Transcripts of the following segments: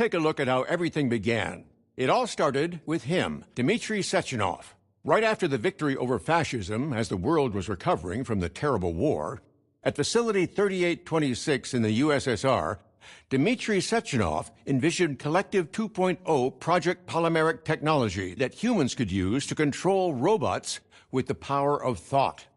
take a look at how everything began. It all started with him, Dmitry Sechenov. Right after the victory over fascism, as the world was recovering from the terrible war, at Facility 3826 in the USSR, Dmitry Sechenov envisioned Collective 2.0 Project Polymeric technology that humans could use to control robots with the power of thought.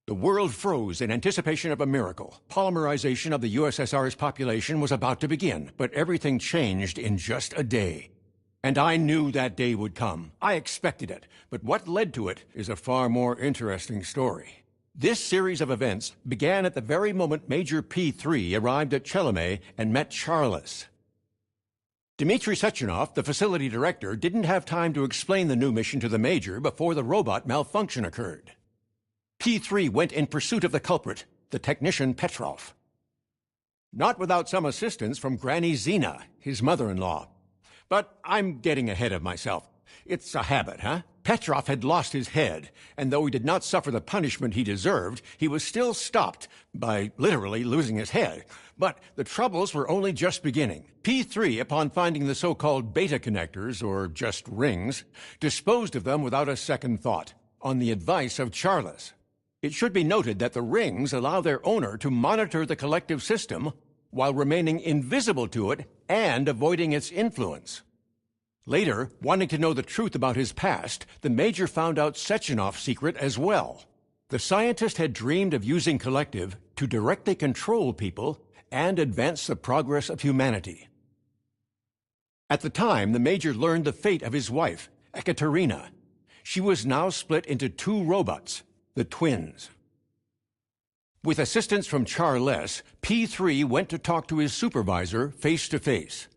The world froze in anticipation of a miracle. Polymerization of the USSR's population was about to begin, but everything changed in just a day. And I knew that day would come. I expected it, but what led to it is a far more interesting story. This series of events began at the very moment Major P3 arrived at Chelomey and met Charles. Dmitry Sechenov, the facility director, didn't have time to explain the new mission to the Major before the robot malfunction occurred. P3 went in pursuit of the culprit, the technician Petrov. Not without some assistance from Granny Zina, his mother-in-law. But I'm getting ahead of myself. It's a habit, huh? Petrov had lost his head, and though he did not suffer the punishment he deserved, he was still stopped by literally losing his head. But the troubles were only just beginning. P3, upon finding the so-called beta connectors, or just rings, disposed of them without a second thought, on the advice of Charles. It should be noted that the rings allow their owner to monitor the collective system while remaining invisible to it and avoiding its influence. Later, wanting to know the truth about his past, the Major found out Sechenov's secret as well. The scientist had dreamed of using Collective to directly control people and advance the progress of humanity. At the time, the Major learned the fate of his wife, Ekaterina. She was now split into two robots, the twins. With assistance from Charles, P3 went to talk to his supervisor face to face.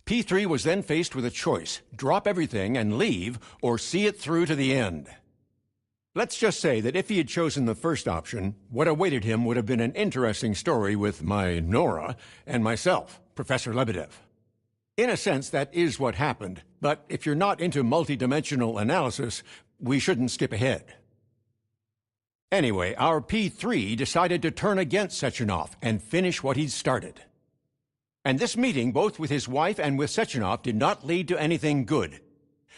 P3 was then faced with a choice: drop everything and leave, or see it through to the end. Let's just say that if he had chosen the first option, what awaited him would have been an interesting story with my Nora and myself, Professor Lebedev. In a sense, that is what happened, but if you're not into multidimensional analysis, we shouldn't skip ahead. Anyway, our P3 decided to turn against Sechenov and finish what he'd started. And this meeting, both with his wife and with Sechenov, did not lead to anything good.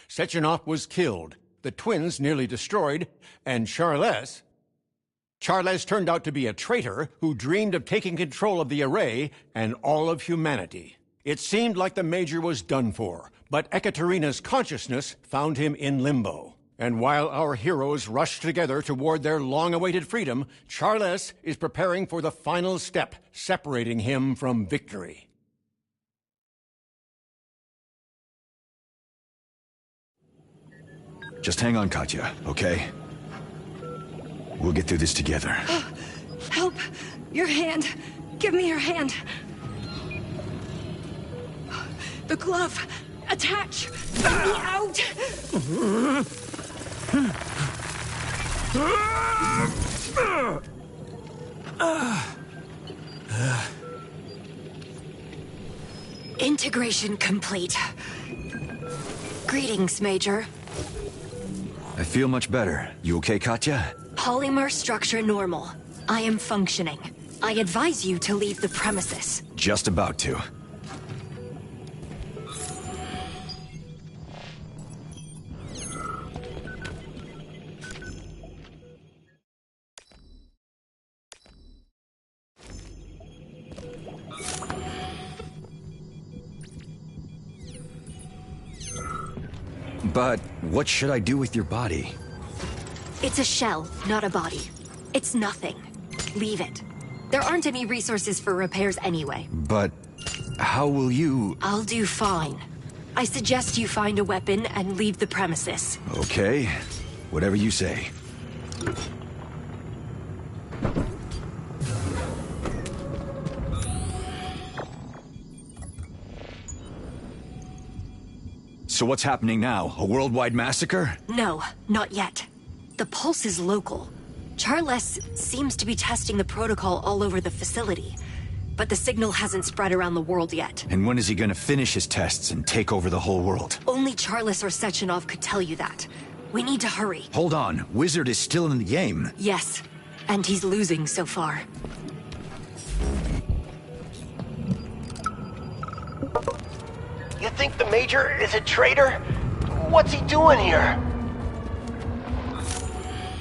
Sechenov was killed, the twins nearly destroyed, and Charles turned out to be a traitor who dreamed of taking control of the array and all of humanity. It seemed like the Major was done for, but Ekaterina's consciousness found him in limbo. And while our heroes rush together toward their long-awaited freedom, Charles is preparing for the final step, separating him from victory. Just hang on, Katya, okay? We'll get through this together. Help! Your hand! Give me your hand! The glove! Attach! Get me out! Integration complete. Greetings, Major. I feel much better. You okay, Katya? Polymer structure normal. I am functioning. I advise you to leave the premises. Just about to. But what should I do with your body? It's a shell, not a body. It's nothing. Leave it. There aren't any resources for repairs anyway. But how will you... I'll do fine. I suggest you find a weapon and leave the premises. Okay. Whatever you say. So what's happening now? A worldwide massacre? No, not yet. The pulse is local. Charles seems to be testing the protocol all over the facility, but the signal hasn't spread around the world yet. And when is he gonna finish his tests and take over the whole world? Only Charles or Sechenov could tell you that. We need to hurry. Hold on, Wizard is still in the game. Yes, and he's losing so far. You think the Major is a traitor? What's he doing here?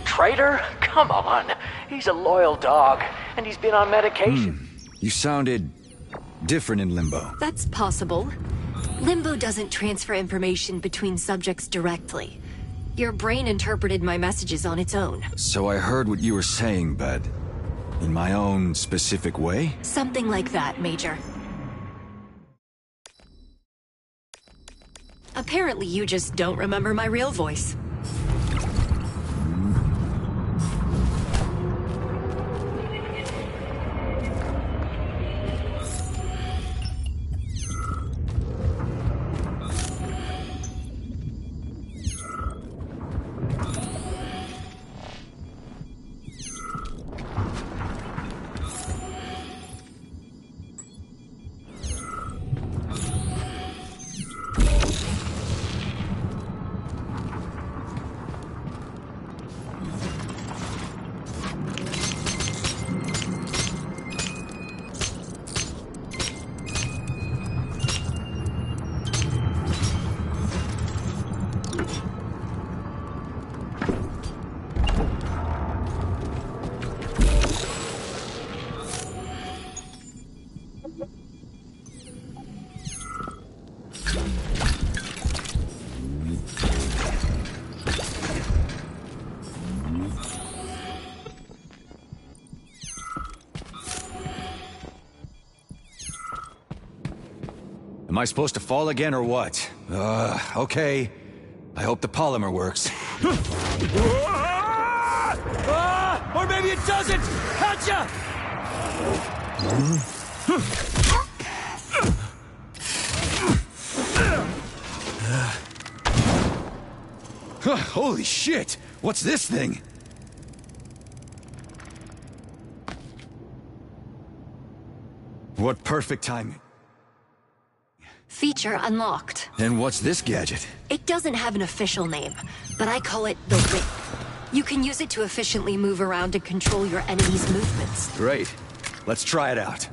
Traitor? Come on. He's a loyal dog, and he's been on medication. You sounded different in Limbo. That's possible. Limbo doesn't transfer information between subjects directly. Your brain interpreted my messages on its own. So I heard what you were saying, but in my own specific way? Something like that, Major. Apparently you just don't remember my real voice. Am I supposed to fall again or what? Okay. I hope the polymer works. Or maybe it doesn't! Gotcha! Holy shit! What's this thing? What perfect timing. Feature unlocked. And what's this gadget? It doesn't have an official name, but I call it the Whip. You can use it to efficiently move around and control your enemy's movements. Great. Let's try it out.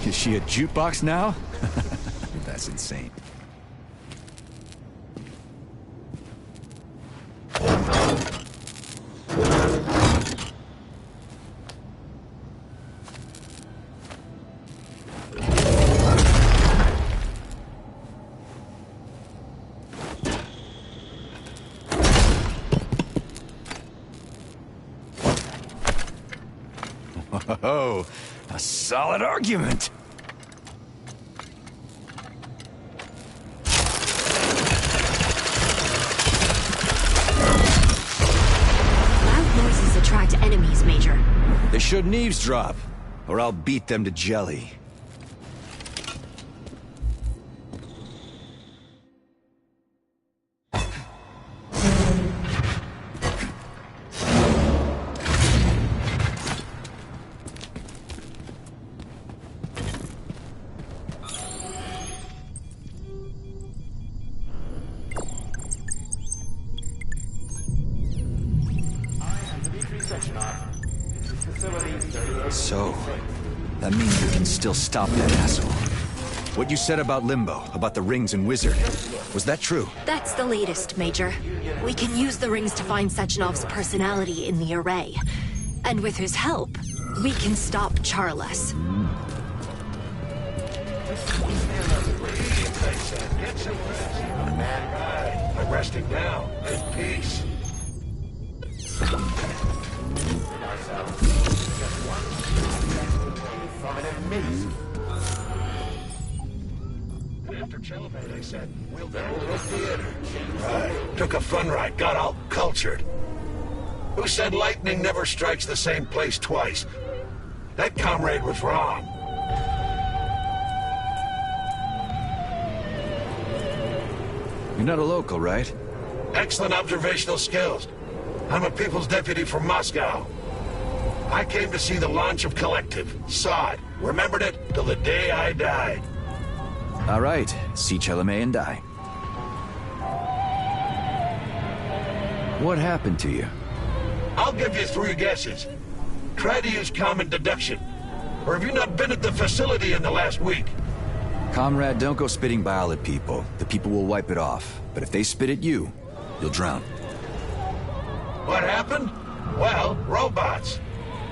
Is she a jukebox now? That's insane. Oh, a solid argument. Loud noises attract enemies, Major. They shouldn't eavesdrop, or I'll beat them to jelly. So, that means we can still stop that asshole. What you said about Limbo, about the rings and Wizard, was that true? That's the latest, Major. We can use the rings to find Sechenov's personality in the array. And with his help, we can stop Charles. Man, resting now. In peace. Chalamet, I said. We'll down to the theater. Right. Took a fun ride, got all cultured. Who said lightning never strikes the same place twice? That comrade was wrong. You're not a local, right? Excellent observational skills. I'm a people's deputy from Moscow. I came to see the launch of Collective. Saw it. Remembered it till the day I died. All right. See Chalamet and die. What happened to you? I'll give you 3 guesses. Try to use common deduction. Or have you not been at the facility in the last week? Comrade, don't go spitting bile at people. The people will wipe it off. But if they spit at you, you'll drown. What happened? Well, robots.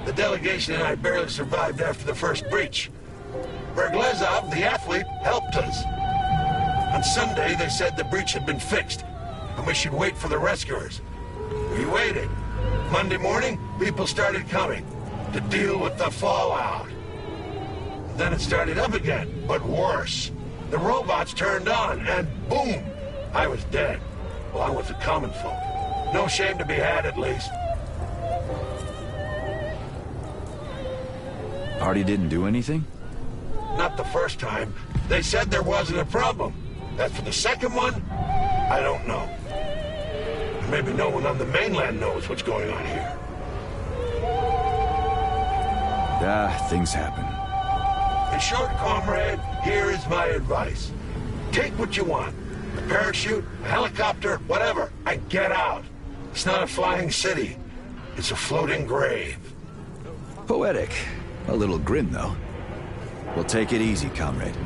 The delegation and I barely survived after the first breach. Berglezov, the athlete, helped us. On Sunday, they said the breach had been fixed, and we should wait for the rescuers. We waited. Monday morning, people started coming to deal with the fallout. Then it started up again, but worse. The robots turned on, and boom! I was dead, along with the common folk. No shame to be had, at least. Party didn't do anything? Not the first time. They said there wasn't a problem. As for the second one, I don't know. Maybe no one on the mainland knows what's going on here. Things happen. In short, comrade, here is my advice. Take what you want. A parachute, a helicopter, whatever, and get out. It's not a flying city. It's a floating grave. Poetic. A little grim, though. We'll take it easy, comrade.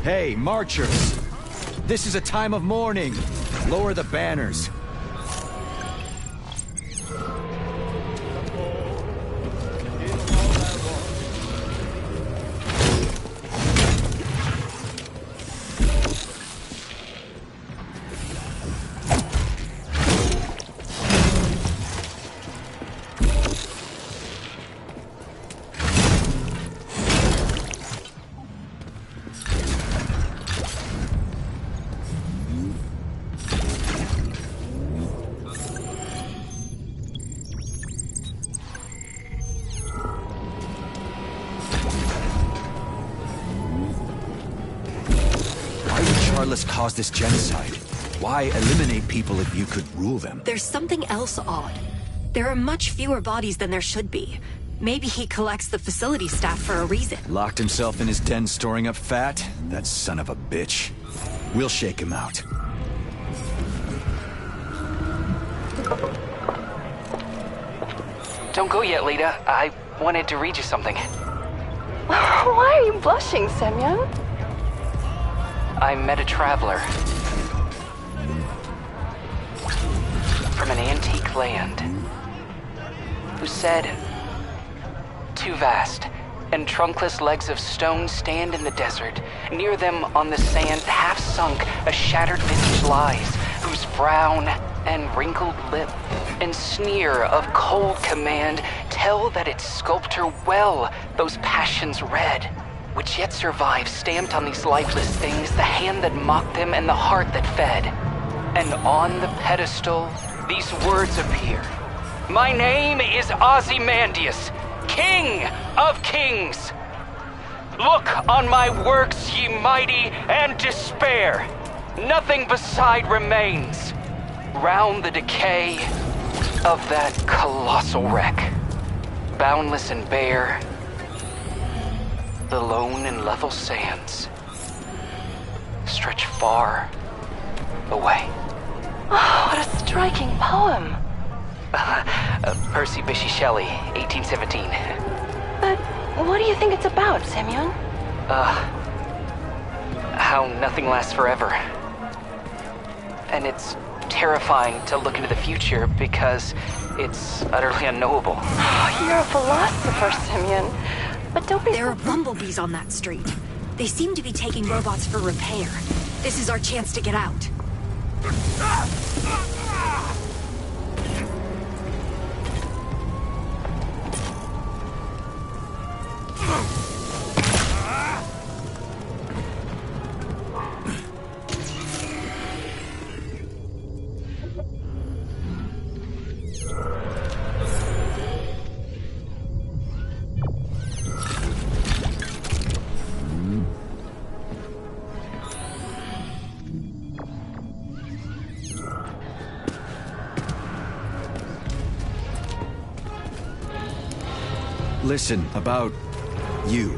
Hey, marchers! This is a time of mourning. Lower the banners. Charles caused this genocide. Why eliminate people if you could rule them? There's something else odd. There are much fewer bodies than there should be. Maybe he collects the facility staff for a reason. Locked himself in his den storing up fat? That son of a bitch. We'll shake him out. Don't go yet, Lita. I wanted to read you something. Why are you blushing, Semyon? I met a traveler from an antique land who said, "Too vast and trunkless legs of stone stand in the desert. Near them on the sand, half sunk, a shattered visage lies, whose frown and wrinkled lip and sneer of cold command tell that its sculptor well those passions read, which yet survive, stamped on these lifeless things, the hand that mocked them and the heart that fed. And on the pedestal, these words appear. My name is Ozymandias, King of Kings. Look on my works, ye mighty, and despair. Nothing beside remains. Round the decay of that colossal wreck, boundless and bare, the lone and level sands stretch far away." Oh, what a striking poem. Percy Bysshe Shelley, 1817. But what do you think it's about, Semyon? How nothing lasts forever. And it's terrifying to look into the future because it's utterly unknowable. Oh, you're a philosopher, Semyon. But don't be... There are bumblebees on that street. They seem to be taking robots for repair. This is our chance to get out. Listen, about you.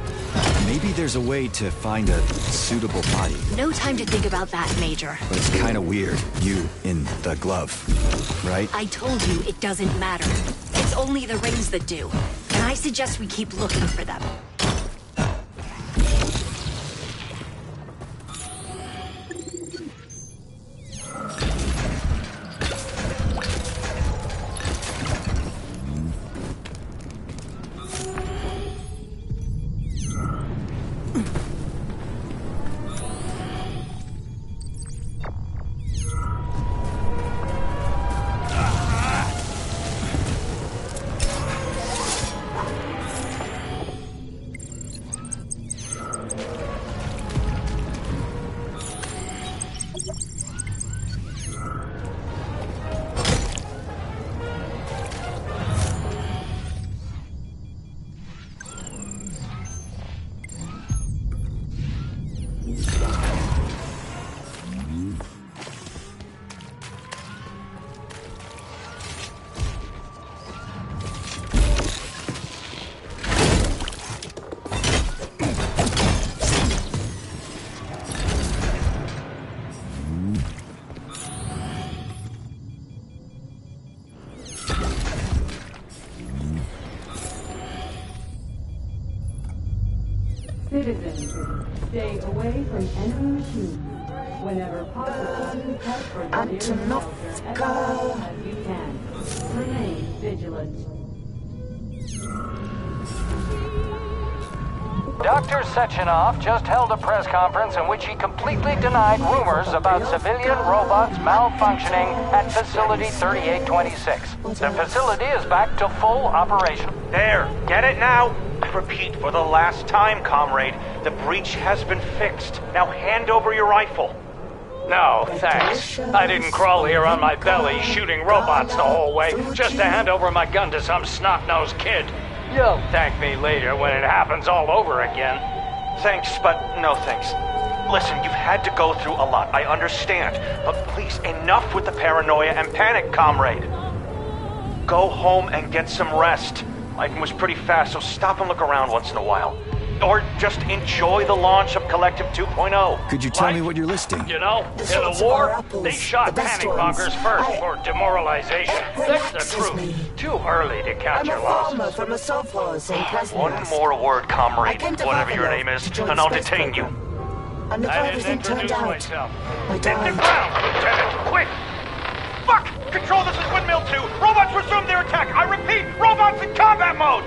Maybe there's a way to find a suitable body. No time to think about that, Major. But it's kind of weird, you in the glove, right? I told you it doesn't matter. It's only the rings that do. And I suggest we keep looking for them. Citizens, stay away from enemy machines. Whenever possible, press for Antonovka as you can. Remain vigilant. Dr. Sechenov just held a press conference in which he completely denied rumors about civilian robots malfunctioning at Facility 3826. The facility is back to full operation. There, get it now? I repeat for the last time, comrade, the breach has been fixed. Now hand over your rifle. No, thanks. I didn't crawl here on my belly shooting robots the whole way just to hand over my gun to some snot-nosed kid. You'll thank me later when it happens all over again. Thanks, but no thanks. Listen, you've had to go through a lot, I understand. But please, enough with the paranoia and panic, comrade. Go home and get some rest. Life was pretty fast, so stop and look around once in a while. Or just enjoy the launch of Collective 2.0. Could you tell me what you're listing? You know, in the war, they shot panic mongers first for demoralization. That's the truth. Too early to count your losses. From a sovkhoz in Pleasant. One more word, comrade, whatever your name is, and I'll detain you. And if I everything didn't turned introduce out, myself. I Hit the died. ground, Lieutenant, quick! Fuck! Control, this is Windmill 2. Robots resume their attack. I repeat, robots in combat mode!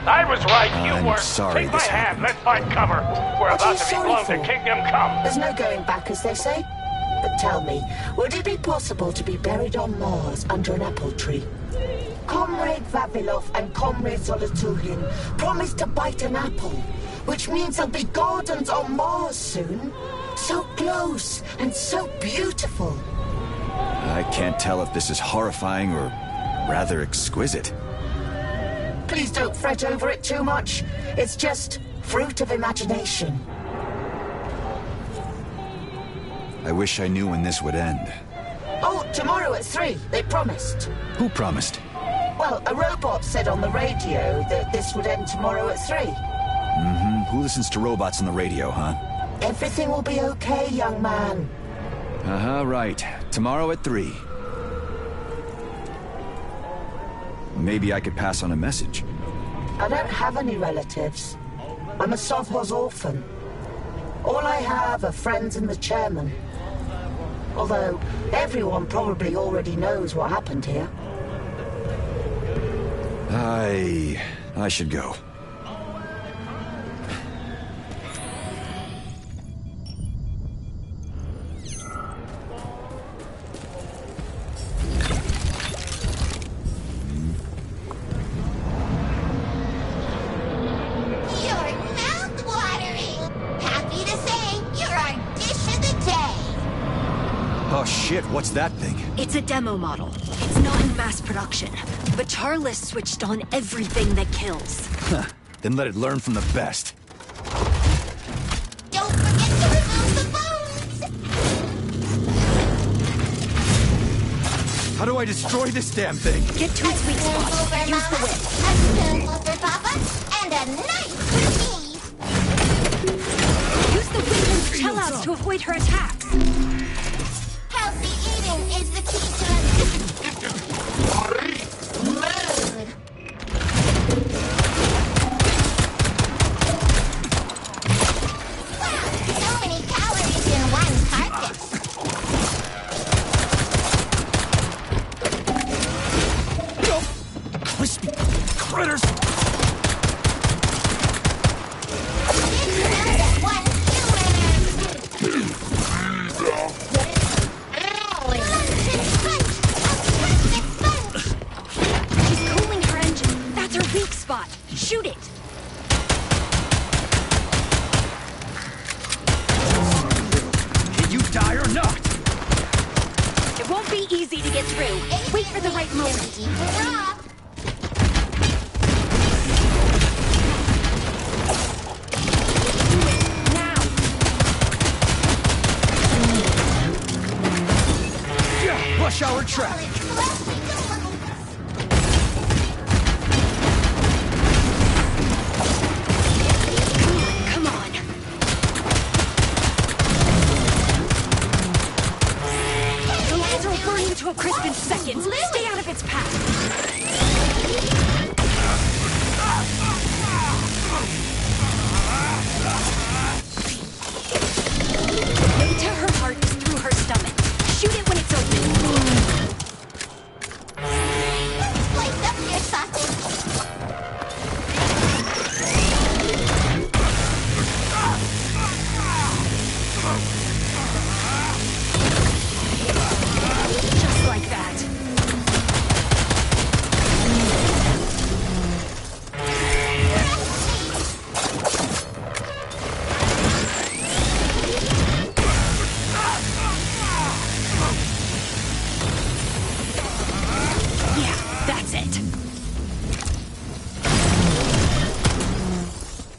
I was right, you I'm were. sorry Take my this hand, happened. let's find cover. We're What are about you to be sorry blown for? to Kingdom Come. There's no going back, as they say. But tell me, would it be possible to be buried on Mars under an apple tree? Comrade Vavilov and Comrade Zolotuhin promised to bite an apple, which means there'll be gardens on Mars soon. So close and so beautiful. I can't tell if this is horrifying or rather exquisite. Please don't fret over it too much. It's just fruit of imagination. I wish I knew when this would end. Oh, tomorrow at 3, they promised. Who promised? Well, a robot said on the radio that this would end tomorrow at 3. Who listens to robots on the radio, huh? Everything will be okay, young man. Right. Tomorrow at 3. Maybe I could pass on a message. I don't have any relatives. I'm a sovkhoz orphan. All I have are friends and the chairman. Although, everyone probably already knows what happened here. I should go. Oh shit, what's that thing? It's a demo model. It's not in mass production. But Charles switched on everything that kills. Then let it learn from the best. Don't forget to remove the bones! How do I destroy this damn thing? Get to its weak spot. Use the whip. A spoonful for Papa, and a knife for me. Use the whip and sellouts to avoid her attacks. Healthy eating is the key to mood. Wow, so many calories in one carcass. Crispy critters! She's cooling her engine. That's her weak spot. Shoot it. Can you die or not? It won't be easy to get through. Wait for the right moment. Now. Rush hour traffic! Come on. The laser will burn you to a crisp in seconds. Stay out of its path. Into her heart is through her stomach. Shoot it when it's open. Slice up your sausage. Just like that. Yeah, that's it.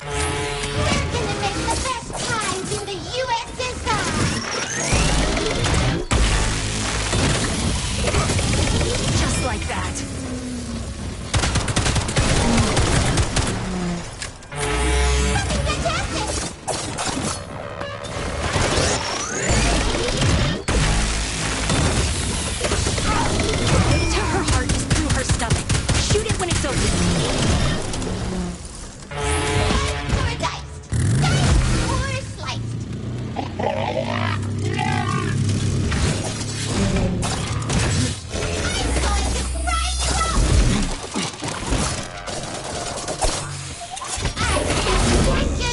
We're gonna make the best times in the USSR. Just like that. Into her heart is through her stomach. Shoot it when it's open. Or diced. Diced or sliced. I'm going to fry you up.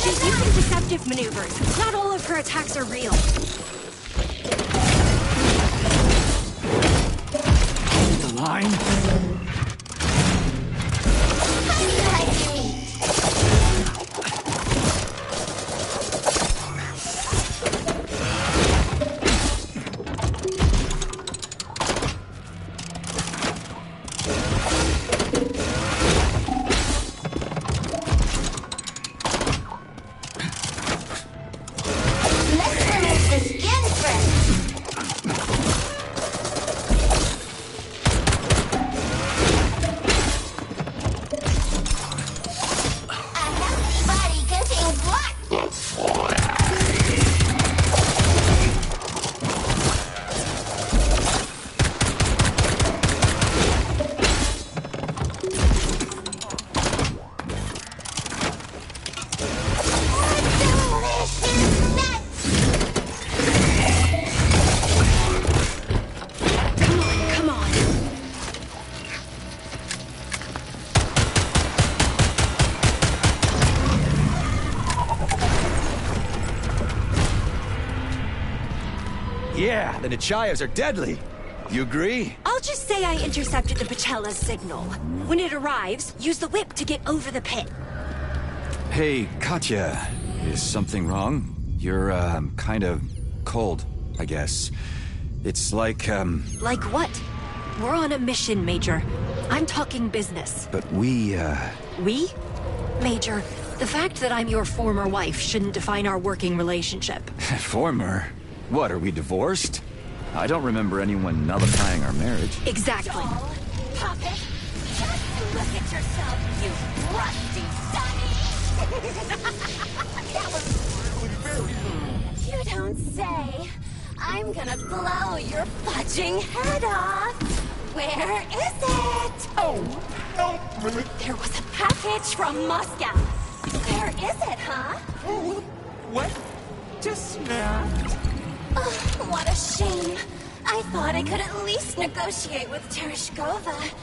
She's using deceptive maneuvers. Not all of her attacks are real. The line? How do you like your meat? Let's remove the skin first. A healthy body contains blood. Delicious nuts. Come on. Yeah, the Nichayas are deadly. You agree? I'll just say I intercepted the Pachella's signal. When it arrives, use the whip to get over the pit. Hey, Katya, is something wrong? You're, kind of cold, I guess. It's like, Like what? We're on a mission, Major. I'm talking business. But we? We? Major, the fact that I'm your former wife shouldn't define our working relationship. Former? What, are we divorced? I don't remember anyone nullifying our marriage. Exactly. Puppet, just look at yourself, you rusty sonny! You don't say. I'm gonna blow your fudging head off. Where is it? Oh, help me! There was a package from Moscow. Where is it, huh? Oh, what? Just snapped. Oh, what a shame. I thought I could at least negotiate with Tereshkova.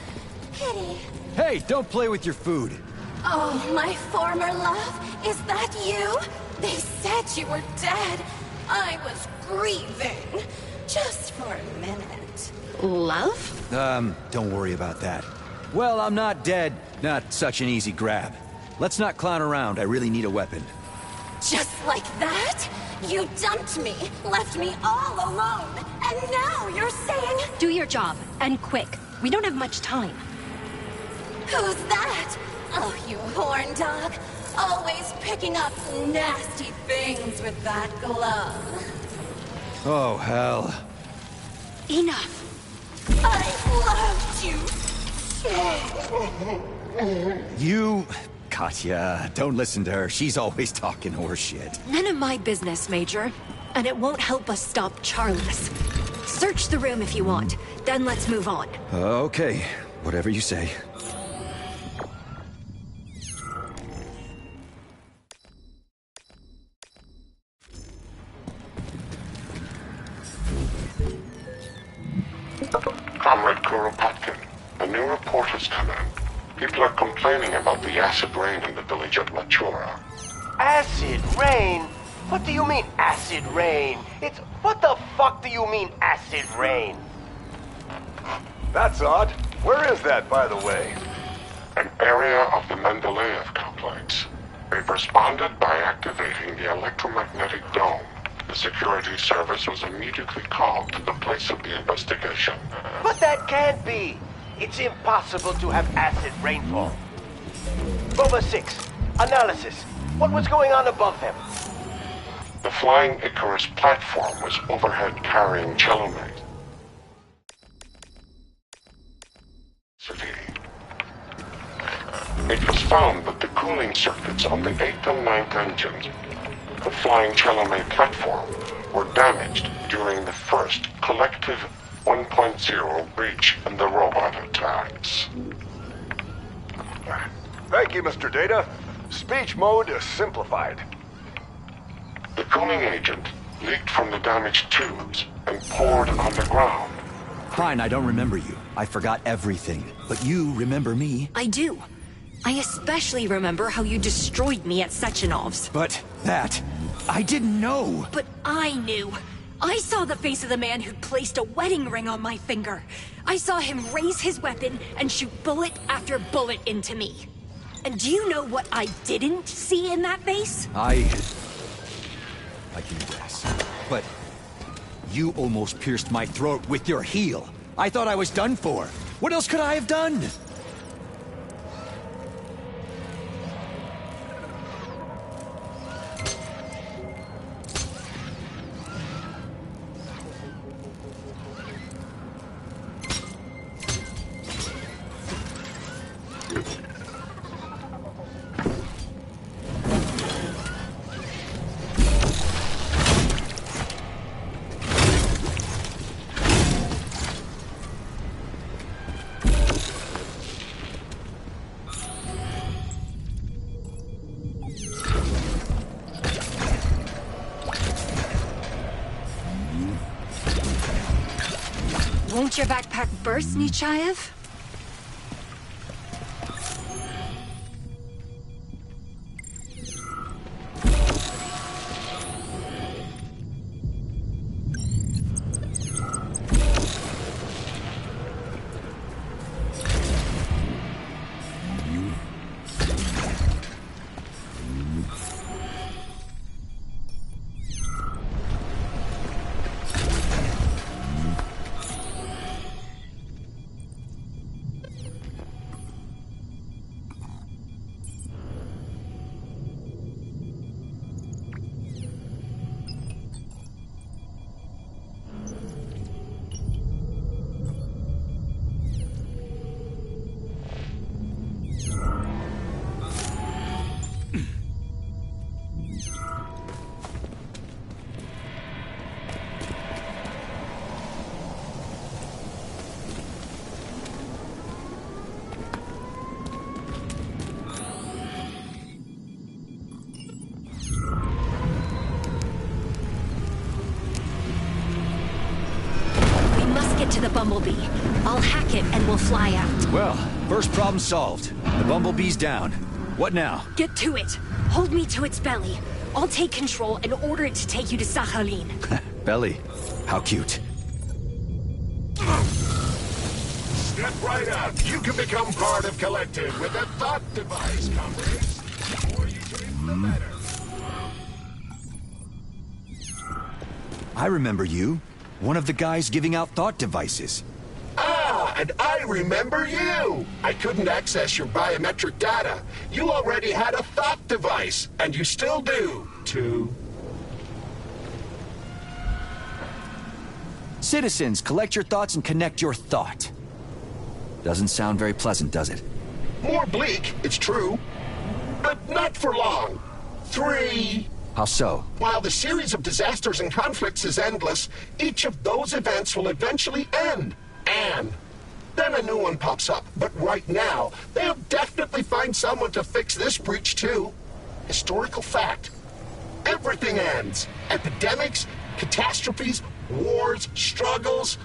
Pity. Hey, don't play with your food. Oh, my former love, is that you? They said you were dead. I was grieving. Just for a minute. Love? Don't worry about that. Well, I'm not dead. Not such an easy grab. Let's not clown around. I really need a weapon. Just like that? You dumped me, left me all alone, and now you're saying... Do your job, and quick. We don't have much time. Who's that? Oh, you horn dog. Always picking up nasty things with that glove. Oh, hell. Enough. I loved you. You... Katya, don't listen to her. She's always talking horseshit. None of my business, Major. And it won't help us stop Charles. Search the room if you want. Then let's move on. Okay, whatever you say. Comrade Kuropatkin, a new report has come in. People are complaining about the acid rain in the village of Machura. Acid rain? What do you mean, acid rain? What the fuck do you mean, acid rain? That's odd. Where is that, by the way? An area of the Mendeleev complex. They've responded by activating the electromagnetic dome. The security service was immediately called to the place of the investigation. But that can't be. It's impossible to have acid rainfall. Rover 6, analysis. What was going on above them? The Flying Icarus platform was overhead carrying Chelomate. It was found that the cooling circuits on the 8th and 9th engines, the Flying Chelomate platform, were damaged during the first collective 1.0 breach in the robot attacks. Thank you, Mr. Data. Speech mode is simplified. The cooling agent leaked from the damaged tubes and poured on the ground. Fine, I don't remember you. I forgot everything. But you remember me. I do. I especially remember how you destroyed me at Sechenov's. But that... I didn't know. But I knew. I saw the face of the man who'd placed a wedding ring on my finger. I saw him raise his weapon and shoot bullet after bullet into me. And do you know what I didn't see in that face? I can guess. But you almost pierced my throat with your heel. I thought I was done for. What else could I have done? Won't your backpack burst, Nechayev? to the Bumblebee. I'll hack it and we'll fly out. Well, first problem solved. The Bumblebee's down. What now? Get to it. Hold me to its belly. I'll take control and order it to take you to Sakhalin. Belly. How cute. Step right up. You can become part of Collective with a thought device, comrades. The more you drink, the better. I remember you. One of the guys giving out thought devices. Ah, and I remember you. I couldn't access your biometric data. You already had a thought device, and you still do, too. Citizens, collect your thoughts and connect your thought. Doesn't sound very pleasant, does it? More bleak, it's true. But not for long. 3. How so? While the series of disasters and conflicts is endless, each of those events will eventually end. And then a new one pops up. But right now, they'll definitely find someone to fix this breach too. Historical fact. Everything ends. Epidemics, catastrophes, wars, struggles.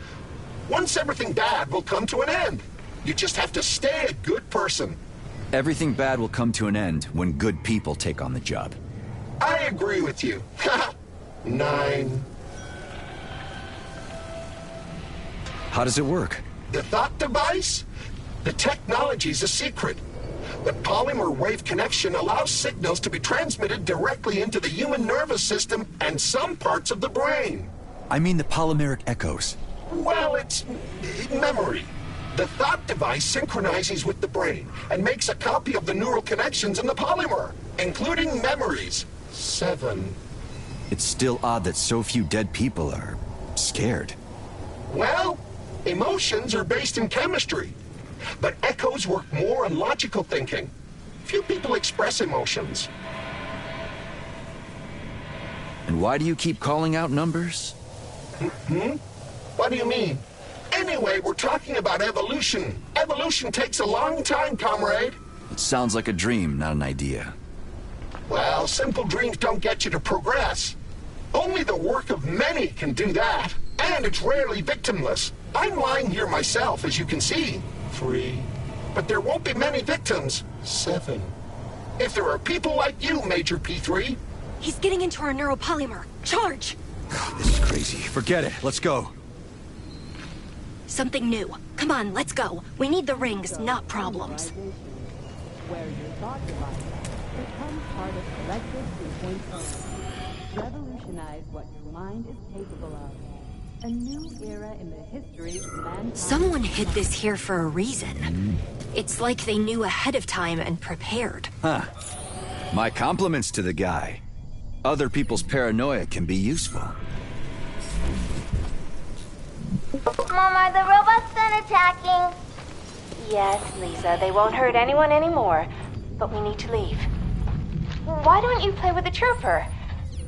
Once everything bad will come to an end. You just have to stay a good person. Everything bad will come to an end when good people take on the job. I agree with you. 9. How does it work? The thought device? The technology's a secret. The polymer wave connection allows signals to be transmitted directly into the human nervous system and some parts of the brain. I mean the polymeric echoes. Well, it's memory. The thought device synchronizes with the brain and makes a copy of the neural connections in the polymer, including memories. 7. It's still odd that so few dead people are scared. Well, emotions are based in chemistry, but echoes work more on logical thinking. Few people express emotions. And why do you keep calling out numbers? What do you mean? Anyway, we're talking about evolution. Evolution takes a long time, comrade. It sounds like a dream, not an idea. Well, simple dreams don't get you to progress. Only the work of many can do that. And it's rarely victimless. I'm lying here myself, as you can see. 3. But there won't be many victims. 7. If there are people like you, Major P3. He's getting into our neuropolymer. Charge! This is crazy. Forget it. Let's go. Something new. Come on, let's go. We need the rings, not problems. Where your thought device becomes part of Collective 3.0. Revolutionize what your mind is capable of. A new era in the history of mankind. Someone hid this here for a reason. It's like they knew ahead of time and prepared. Huh. My compliments to the guy. Other people's paranoia can be useful. Mom, are the robots done attacking? Yes, Lisa, they won't hurt anyone anymore. But we need to leave. Why don't you play with the chirper?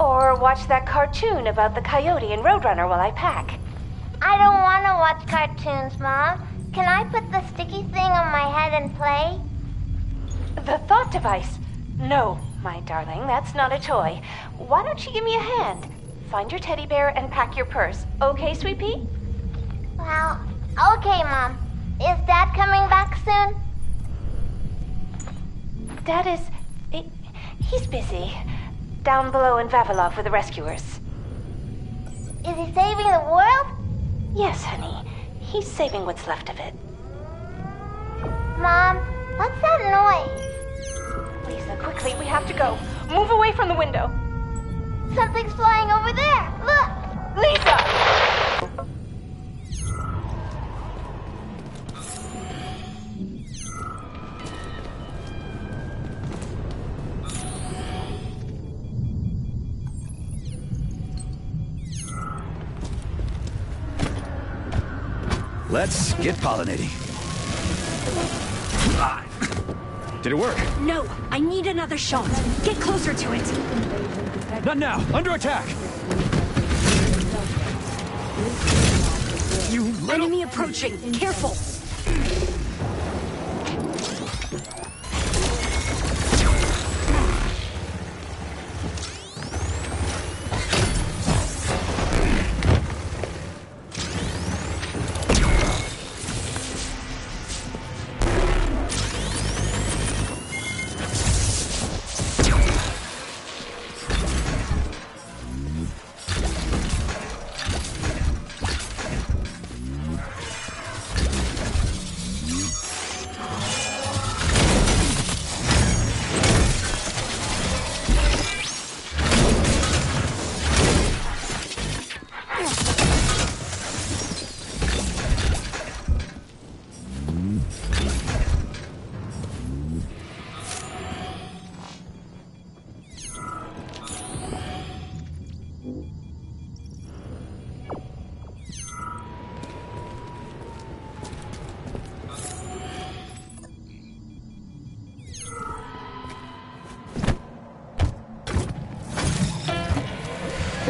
Or watch that cartoon about the coyote and Roadrunner while I pack? I don't want to watch cartoons, Mom. Can I put the sticky thing on my head and play? The thought device? No, my darling, that's not a toy. Why don't you give me a hand? Find your teddy bear and pack your purse. Okay, Sweet Pea? Well, okay, Mom. Is Dad coming back soon? Dad is... he's busy. Down below in Vavilov with the rescuers. Is he saving the world? Yes, honey. He's saving what's left of it. Mom, what's that noise? Lisa, quickly, we have to go. Move away from the window. Something's flying over there. Look! Lisa! Let's get pollinating. Did it work? No, I need another shot. Get closer to it. Not now. Under attack. You little... Enemy approaching. Careful.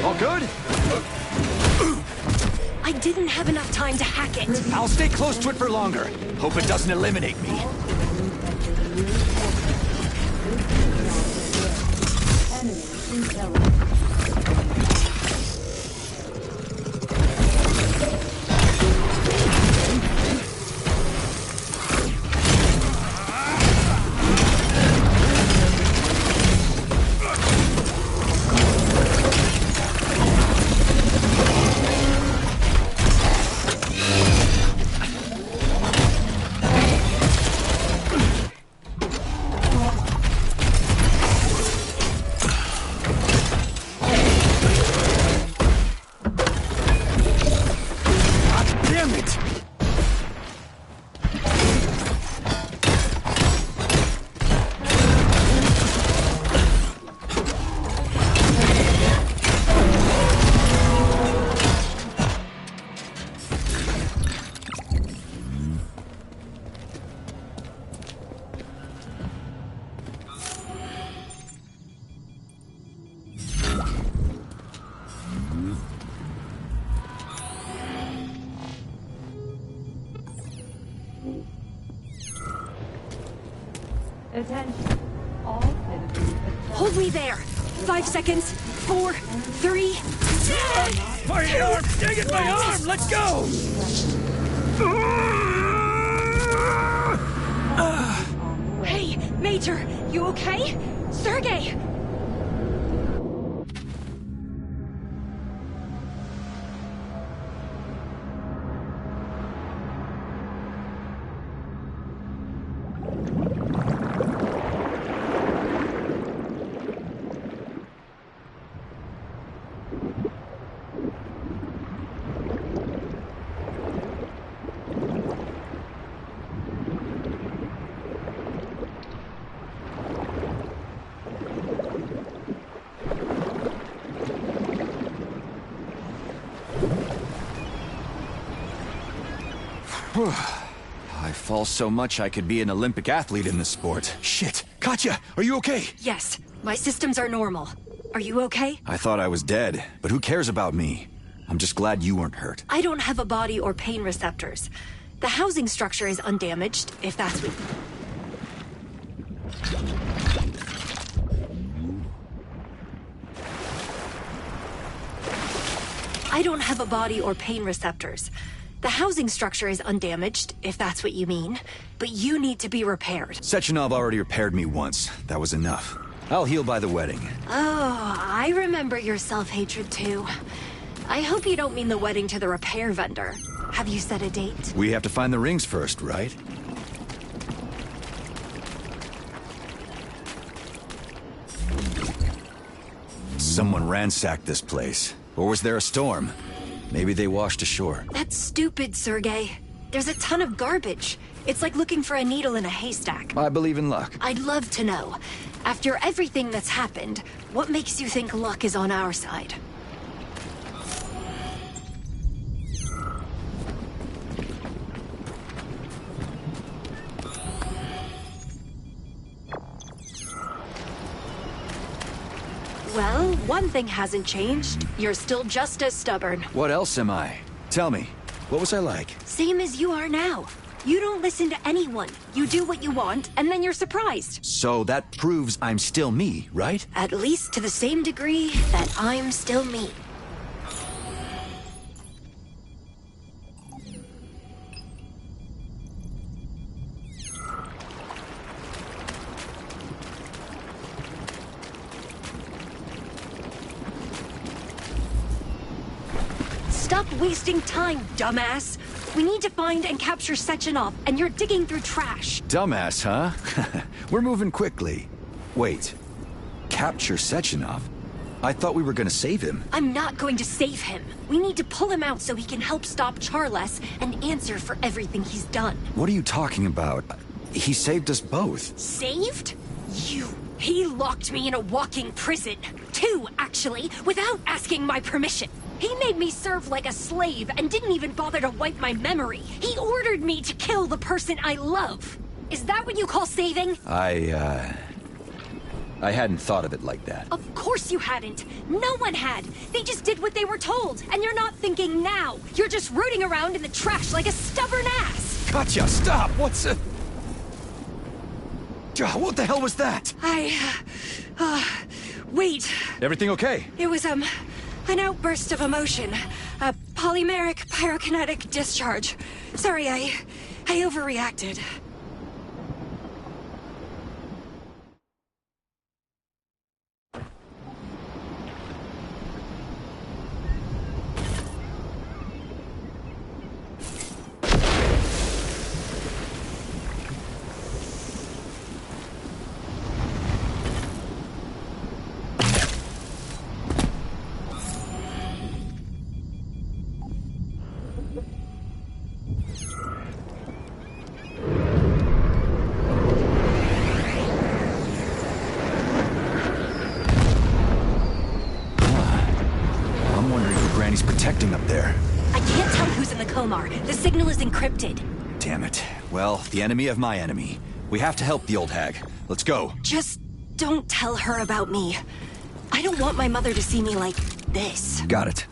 All good? I didn't have enough time to hack it. I'll stay close to it for longer. Hope it doesn't eliminate me. Attention. All citizens. Hold me there. 5 seconds. 4, 3. My arm! Dang it, my arm! Let's go! Hey, Major, you okay? Sergey! I fall so much I could be an Olympic athlete in this sport. Shit. Katya, are you okay? Yes, my systems are normal. Are you okay? I thought I was dead, but who cares about me? I'm just glad you weren't hurt. I don't have a body or pain receptors. The housing structure is undamaged, if that's what... I don't have a body or pain receptors. The housing structure is undamaged, if that's what you mean. But you need to be repaired. Sechenov already repaired me once. That was enough. I'll heal by the wedding. Oh, I remember your self-hatred too. I hope you don't mean the wedding to the repair vendor. Have you set a date? We have to find the rings first, right? Someone ransacked this place. Or was there a storm? Maybe they washed ashore. That's stupid, Sergey. There's a ton of garbage. It's like looking for a needle in a haystack. I believe in luck. I'd love to know. After everything that's happened, what makes you think luck is on our side? Well, one thing hasn't changed. You're still just as stubborn. What else am I? Tell me, what was I like? Same as you are now. You don't listen to anyone. You do what you want, and then you're surprised. So that proves I'm still me, right? At least to the same degree that I'm still me. Stop wasting time, dumbass. We need to find and capture Sechenov, and you're digging through trash. Dumbass, huh? We're moving quickly. Wait. Capture Sechenov? I thought we were gonna save him. I'm not going to save him. We need to pull him out so he can help stop Charles and answer for everything he's done. What are you talking about? He saved us both. Saved? You. He locked me in a walking prison. 2, actually, without asking my permission. He made me serve like a slave and didn't even bother to wipe my memory. He ordered me to kill the person I love. Is that what you call saving? I hadn't thought of it like that. Of course you hadn't. No one had. They just did what they were told. And you're not thinking now. You're just rooting around in the trash like a stubborn ass. Katya, stop! What's what the hell was that? Wait. Everything okay? It was, an outburst of emotion. A polymeric pyrokinetic discharge. Sorry, I overreacted. Protecting up there. I can't tell who's in the Komar. The signal is encrypted. Damn it. Well, the enemy of my enemy. We have to help the old hag. Let's go. Just don't tell her about me. I don't want my mother to see me like this. Got it.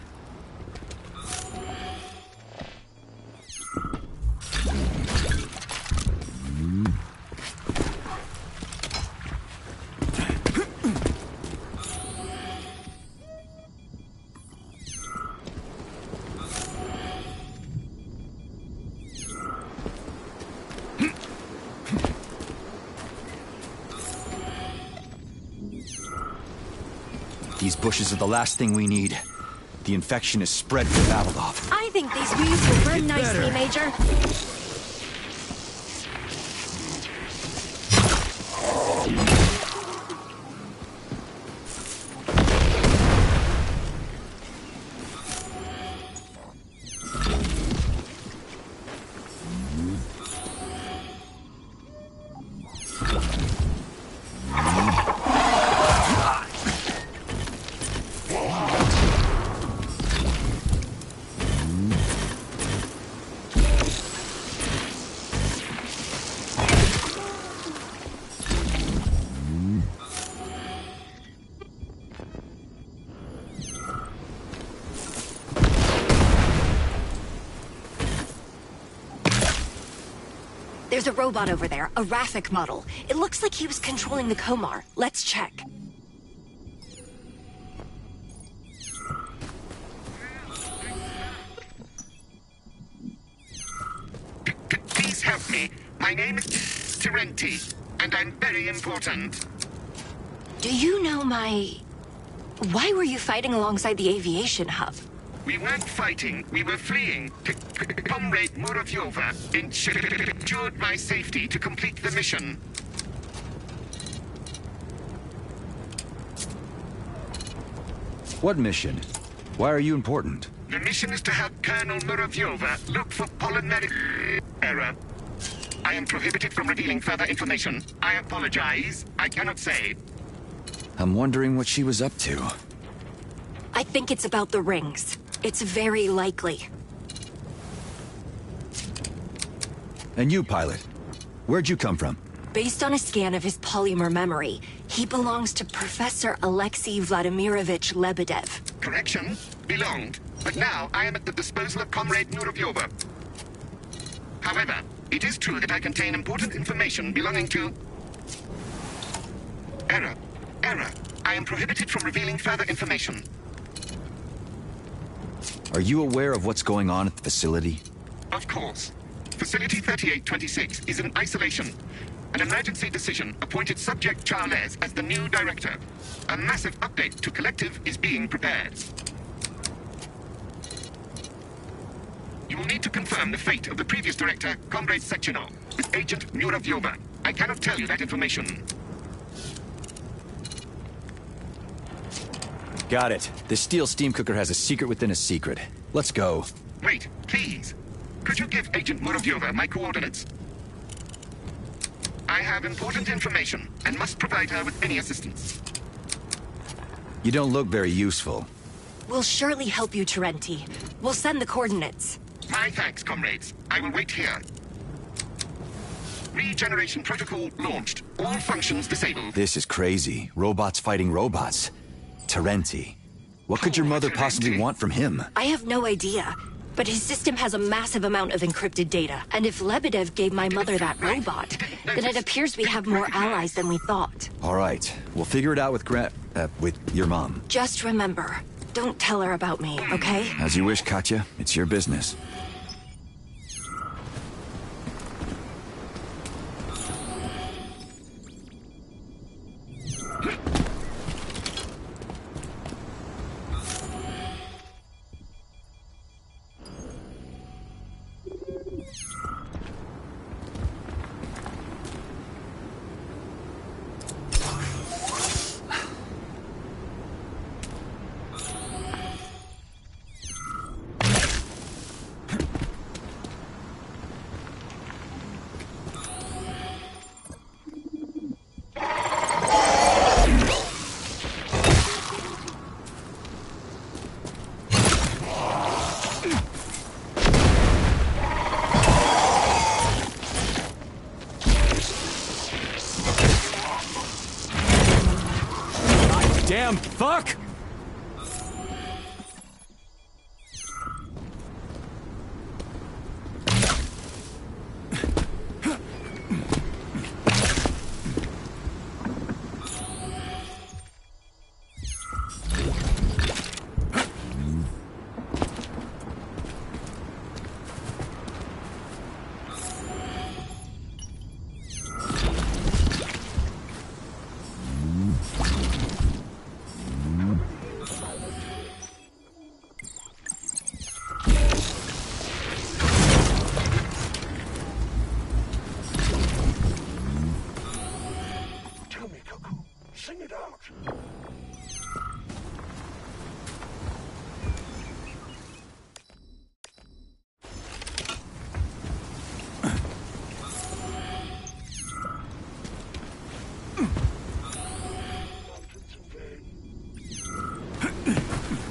These bushes are the last thing we need. The infection is spread from Vavilov. I think these weeds will burn nicely, Major. There's a robot over there, a Raffic model. It looks like he was controlling the Komar. Let's check. Please help me. My name is Terenti, and I'm very important. Do you know Why were you fighting alongside the aviation hub? We weren't fighting, we were fleeing. Comrade Muravyova ensured my safety to complete the mission. What mission? Why are you important? The mission is to help Colonel Muravyova look for polymeric error. I am prohibited from revealing further information. I apologize. I cannot say. I'm wondering what she was up to. I think it's about the rings. It's very likely. And you, pilot? Where'd you come from? Based on a scan of his polymer memory, he belongs to Professor Alexei Vladimirovich Lebedev. Correction, belonged. But now I am at the disposal of Comrade Muravyova. However, it is true that I contain important information belonging to... Error. I am prohibited from revealing further information. Are you aware of what's going on at the facility? Of course. Facility 3826 is in isolation. An emergency decision appointed Subject Charles as the new director. A massive update to Collective is being prepared. You will need to confirm the fate of the previous director, Comrade Sechenov, with Agent Muravyova. I cannot tell you that information. Got it. The steel steam cooker has a secret within a secret. Let's go. Wait, please. Could you give Agent Muravyova my coordinates? I have important information and must provide her with any assistance. You don't look very useful. We'll surely help you, Terenti. We'll send the coordinates. My thanks, comrades. I will wait here. Regeneration protocol launched. All functions disabled. This is crazy. Robots fighting robots. Terenti. What could your mother possibly want from him? I have no idea. But his system has a massive amount of encrypted data. And if Lebedev gave my mother that robot, then it appears we have more allies than we thought. All right. We'll figure it out with with your mom. Just remember, don't tell her about me, okay? As you wish, Katya. It's your business. Damn fuck!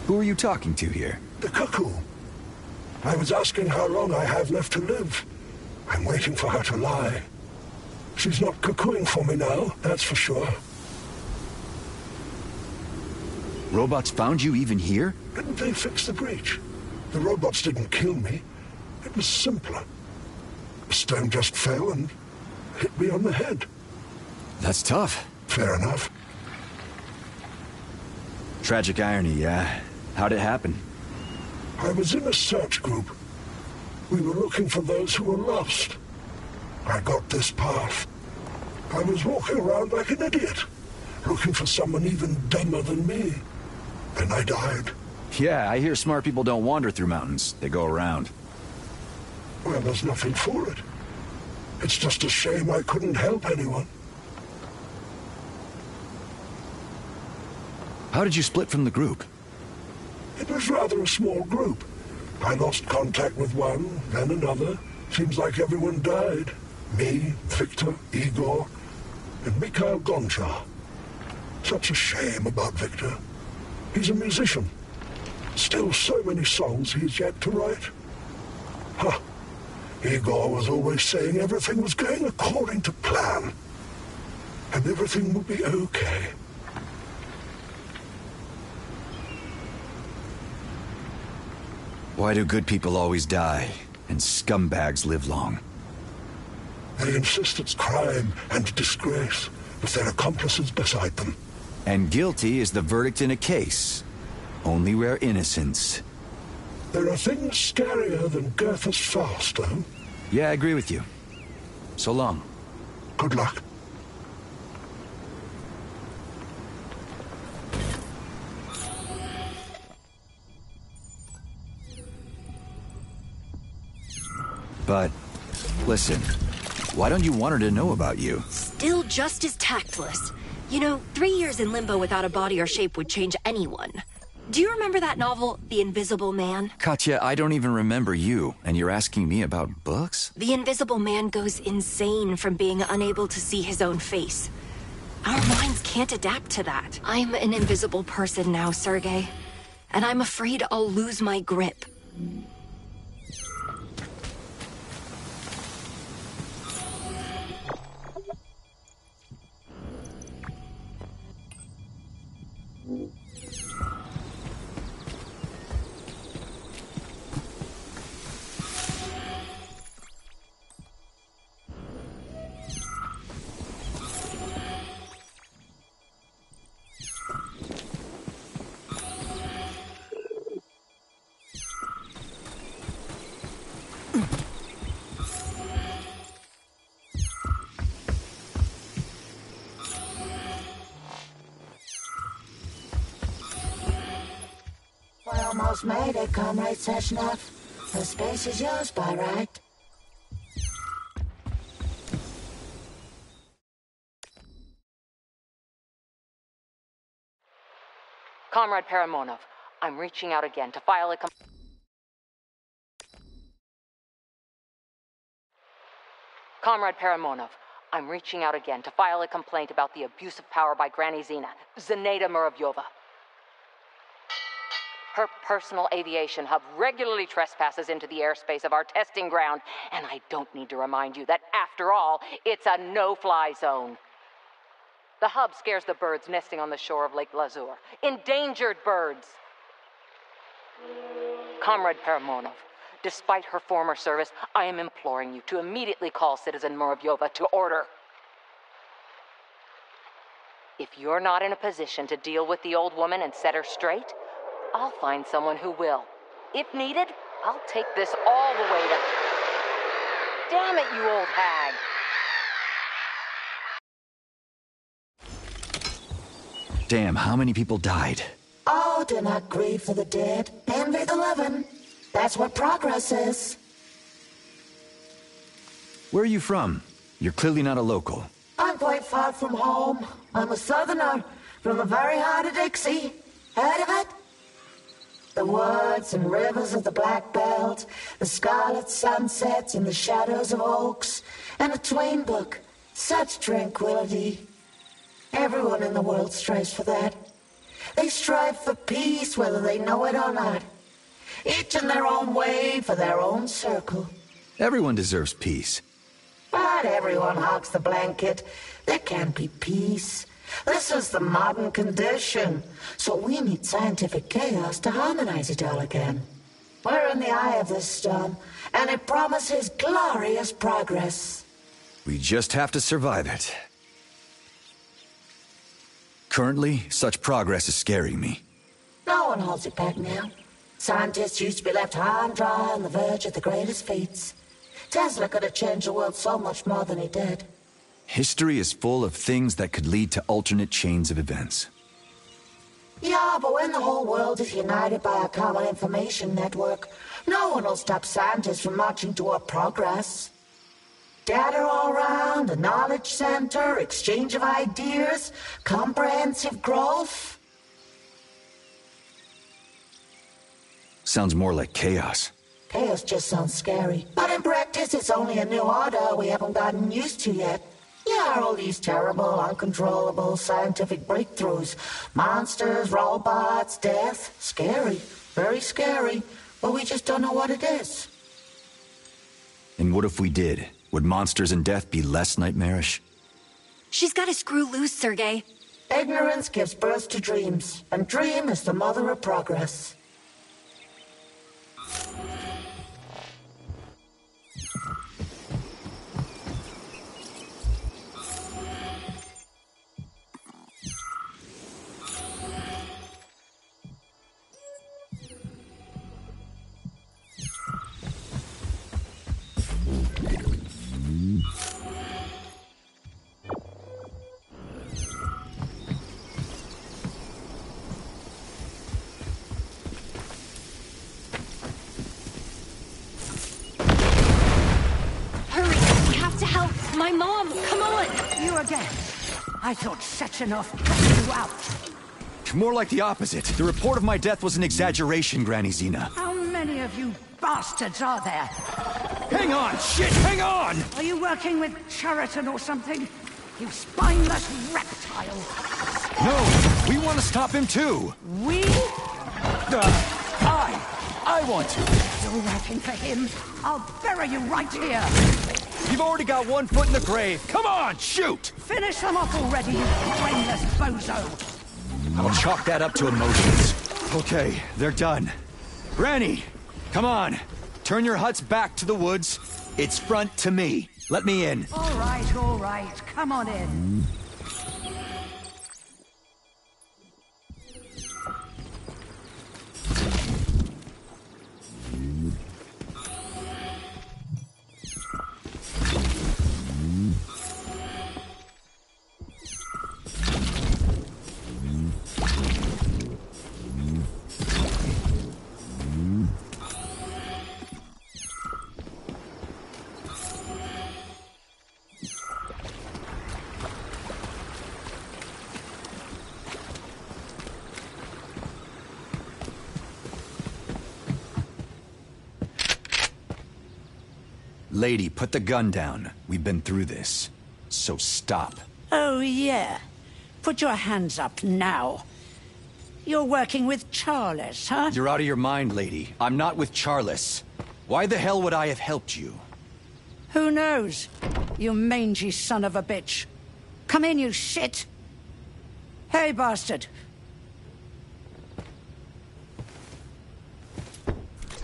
Who are you talking to here? The cuckoo. I was asking how long I have left to live. I'm waiting for her to lie. She's not cuckooing for me now, that's for sure. Robots found you even here? Didn't they fix the breach? The robots didn't kill me. It was simpler. The stone just fell and hit me on the head. That's tough. Fair enough. Tragic irony, yeah. How'd it happen? I was in a search group. We were looking for those who were lost. I got this path. I was walking around like an idiot, looking for someone even dumber than me. Then I died. Yeah, I hear smart people don't wander through mountains. They go around. Well, there's nothing for it. It's just a shame I couldn't help anyone. How did you split from the group? It was rather a small group. I lost contact with one, then another. Seems like everyone died. Me, Victor, Igor, and Mikhail Gonchar. Such a shame about Victor. He's a musician. Still so many songs he's yet to write. Huh. Igor was always saying everything was going according to plan. And everything would be okay. Why do good people always die, and scumbags live long? They insist it's crime and disgrace, with their accomplices beside them. And guilty is the verdict in a case. Only where innocence. There are things scarier than Goethe's Faust, though. Yeah, I agree with you. So long. Good luck. But, listen, why don't you want her to know about you? Still just as tactless. You know, 3 years in limbo without a body or shape would change anyone. Do you remember that novel, The Invisible Man? Katya, I don't even remember you, and you're asking me about books? The Invisible Man goes insane from being unable to see his own face. Our minds can't adapt to that. I'm an invisible person now, Sergei. And I'm afraid I'll lose my grip. almost made it, Comrade Sechenov. The space is yours by right. Comrade Paramonov, I'm reaching out again to file a Comrade Paramonov, I'm reaching out again to file a complaint about the abuse of power by Granny Zina, Zinaida Muravyova. Her personal aviation hub regularly trespasses into the airspace of our testing ground, and I don't need to remind you that, after all, it's a no-fly zone. The hub scares the birds nesting on the shore of Lake Lazur. Endangered birds! Comrade Paramonov, despite her former service, I am imploring you to immediately call Citizen Muravyova to order. If you're not in a position to deal with the old woman and set her straight, I'll find someone who will. If needed, I'll take this all the way to... Damn it, you old hag! Damn, how many people died? Oh, do not grieve for the dead. Envy the living. That's what progress is. Where are you from? You're clearly not a local. I'm quite far from home. I'm a southerner from the very heart of Dixie. Heard of it? The woods and rivers of the Black Belt, the scarlet sunsets and the shadows of oaks, and a Twain book. Such tranquility. Everyone in the world strives for that. They strive for peace, whether they know it or not. Each in their own way, for their own circle. Everyone deserves peace. But everyone hogs the blanket. There can't be peace. This is the modern condition. So we need scientific chaos to harmonize it all again. We're in the eye of this storm, and it promises glorious progress. We just have to survive it. Currently, such progress is scaring me. No one holds it back now. Scientists used to be left high and dry on the verge of the greatest feats. Tesla could have changed the world so much more than he did. History is full of things that could lead to alternate chains of events. Yeah, but when the whole world is united by a common information network, no one will stop scientists from marching toward progress. Data all around, a knowledge center, exchange of ideas, comprehensive growth. Sounds more like chaos. Chaos just sounds scary. But in practice, it's only a new order we haven't gotten used to yet. Yeah, all these terrible, uncontrollable scientific breakthroughs. Monsters, robots, death. Scary. Very scary. But we just don't know what it is. And what if we did? Would monsters and death be less nightmarish? She's got to screw loose, Sergei. Ignorance gives birth to dreams, and dream is the mother of progress. My mom! Come on! You again! I thought Sechenov cut you out. More like the opposite. The report of my death was an exaggeration, Granny Zina. How many of you bastards are there? Hang on! Shit, hang on! Are you working with Cheriton or something? You spineless reptile! No! We want to stop him too! We? I want to! You're working for him? I'll bury you right here! You've already got one foot in the grave! Come on, shoot! Finish them off already, you brainless bozo! I'll chalk that up to emotions. Okay, they're done. Granny, come on! Turn your huts back to the woods. It's front to me. Let me in. All right. Come on in. Lady, put the gun down. We've been through this. So stop. Oh, yeah. Put your hands up now. You're working with Charles, huh? You're out of your mind, lady. I'm not with Charles. Why the hell would I have helped you? Who knows? You mangy son of a bitch. Come in, you shit. Hey, bastard.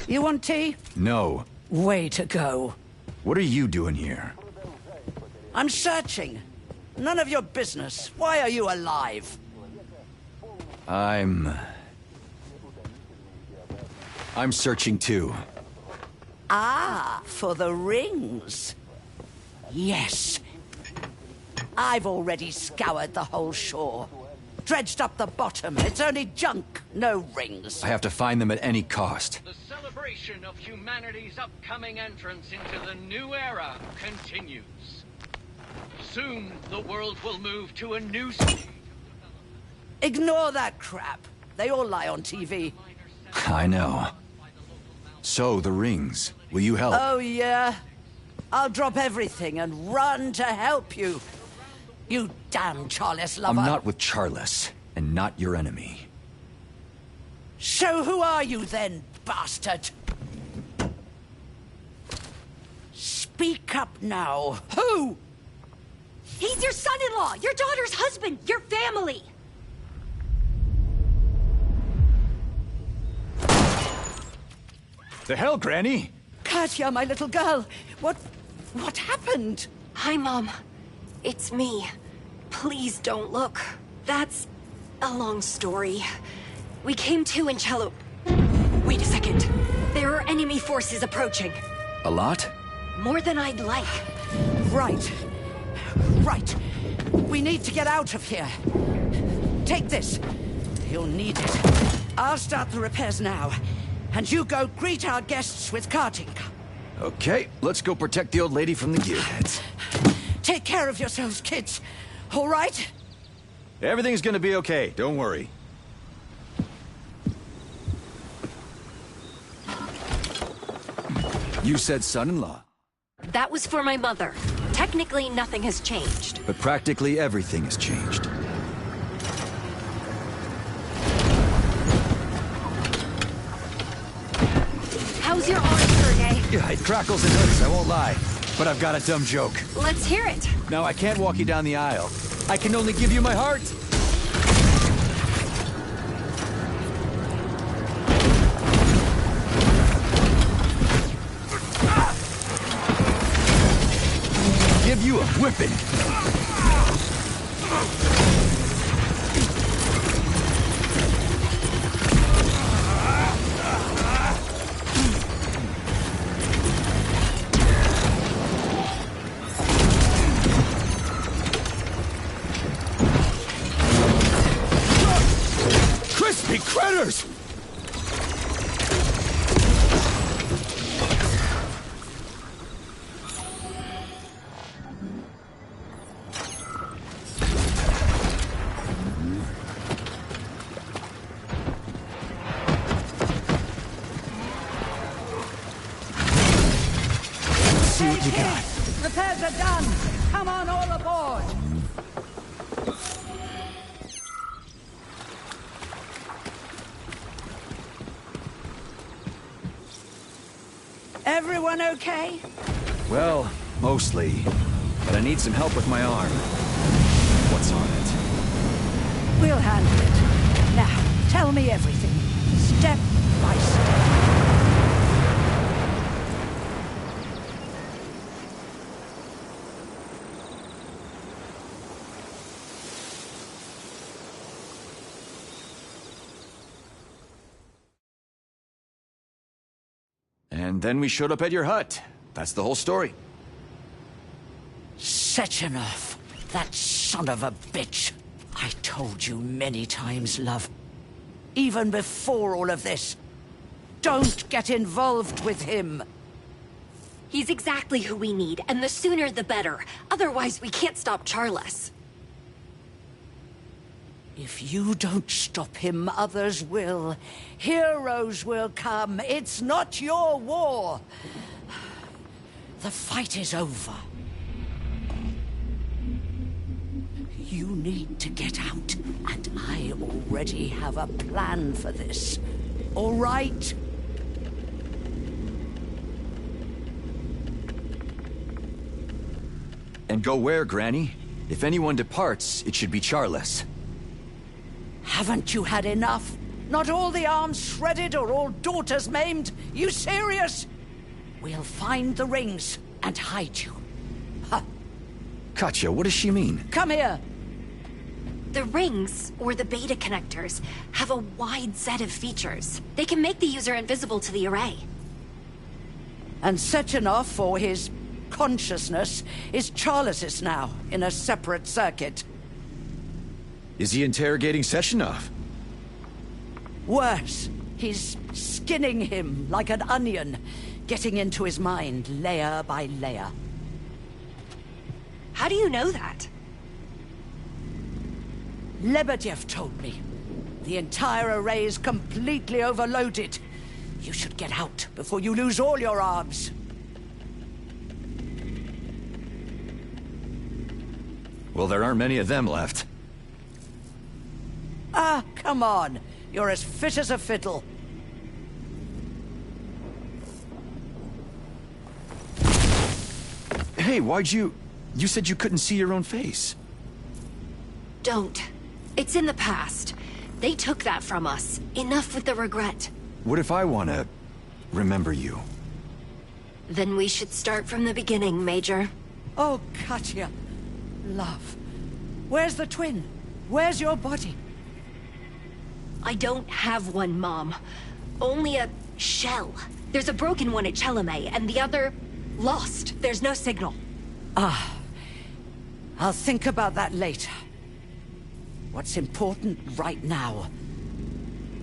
You want tea? No. Way to go. What are you doing here? I'm searching. None of your business. Why are you alive? I'm searching too. Ah, for the rings. Yes. I've already scoured the whole shore. Dredged up the bottom. It's only junk, no rings. I have to find them at any cost. The celebration of humanity's upcoming entrance into the new era continues. Soon, the world will move to a new stage. Ignore that crap. They all lie on TV. I know. So, the rings. Will you help? Oh, yeah? I'll drop everything and run to help you. You damn Charles lover. I'm not with Charles, and not your enemy. So who are you then, bastard? Speak up now. Who? He's your son-in-law, your daughter's husband, your family. The hell, Granny? Katya, my little girl. What happened? Hi, Mom. It's me. Please don't look. That's a long story. We came to in Cello. Wait a second. There are enemy forces approaching. A lot? More than I'd like. Right. We need to get out of here. Take this. You'll need it. I'll start the repairs now. And you go greet our guests with carting. Okay, let's go protect the old lady from the gearheads. Take care of yourselves, kids. All right? Everything's gonna be okay, don't worry. You said son-in-law. That was for my mother. Technically, nothing has changed. But practically everything has changed. How's your arm, Sergey? Yeah, it crackles and hurts, I won't lie. But I've got a dumb joke. Let's hear it. Now, I can't walk you down the aisle. I can only give you my heart. Give you a whipping. Crispy critters! See what you got. Repairs are done. Come on, all aboard. Everyone okay? Well, mostly. But I need some help with my arm. What's on it? We'll handle it. Now, tell me everything. Step by step. And then we showed up at your hut. That's the whole story. Sechenov, that son of a bitch. I told you many times, love. Even before all of this. Don't get involved with him. He's exactly who we need, and the sooner the better. Otherwise, we can't stop Charles. If you don't stop him, others will. Heroes will come. It's not your war. The fight is over. You need to get out, and I already have a plan for this. All right? And go where, Granny? If anyone departs, it should be Charles. Haven't you had enough? Not all the arms shredded or all daughters maimed? You serious? We'll find the rings and hide you. Huh. Katya, what does she mean? Come here. The rings, or the beta connectors, have a wide set of features. They can make the user invisible to the array. And Sechenov, or his consciousness, is Charles's now, in a separate circuit. Is he interrogating Sechenov? Worse, he's skinning him like an onion, getting into his mind layer by layer. How do you know that? Lebedev told me. The entire array is completely overloaded. You should get out before you lose all your arms. Well, there aren't many of them left. Ah, come on. You're as fit as a fiddle. Hey, why'd you... You said you couldn't see your own face. Don't. It's in the past. They took that from us. Enough with the regret. What if I want to remember you? Then we should start from the beginning, Major. Oh, Katya. Love. Where's the twin? Where's your body? I don't have one, Mom. Only a shell. There's a broken one at Chelome, and the other... lost. There's no signal. Ah. I'll think about that later. What's important right now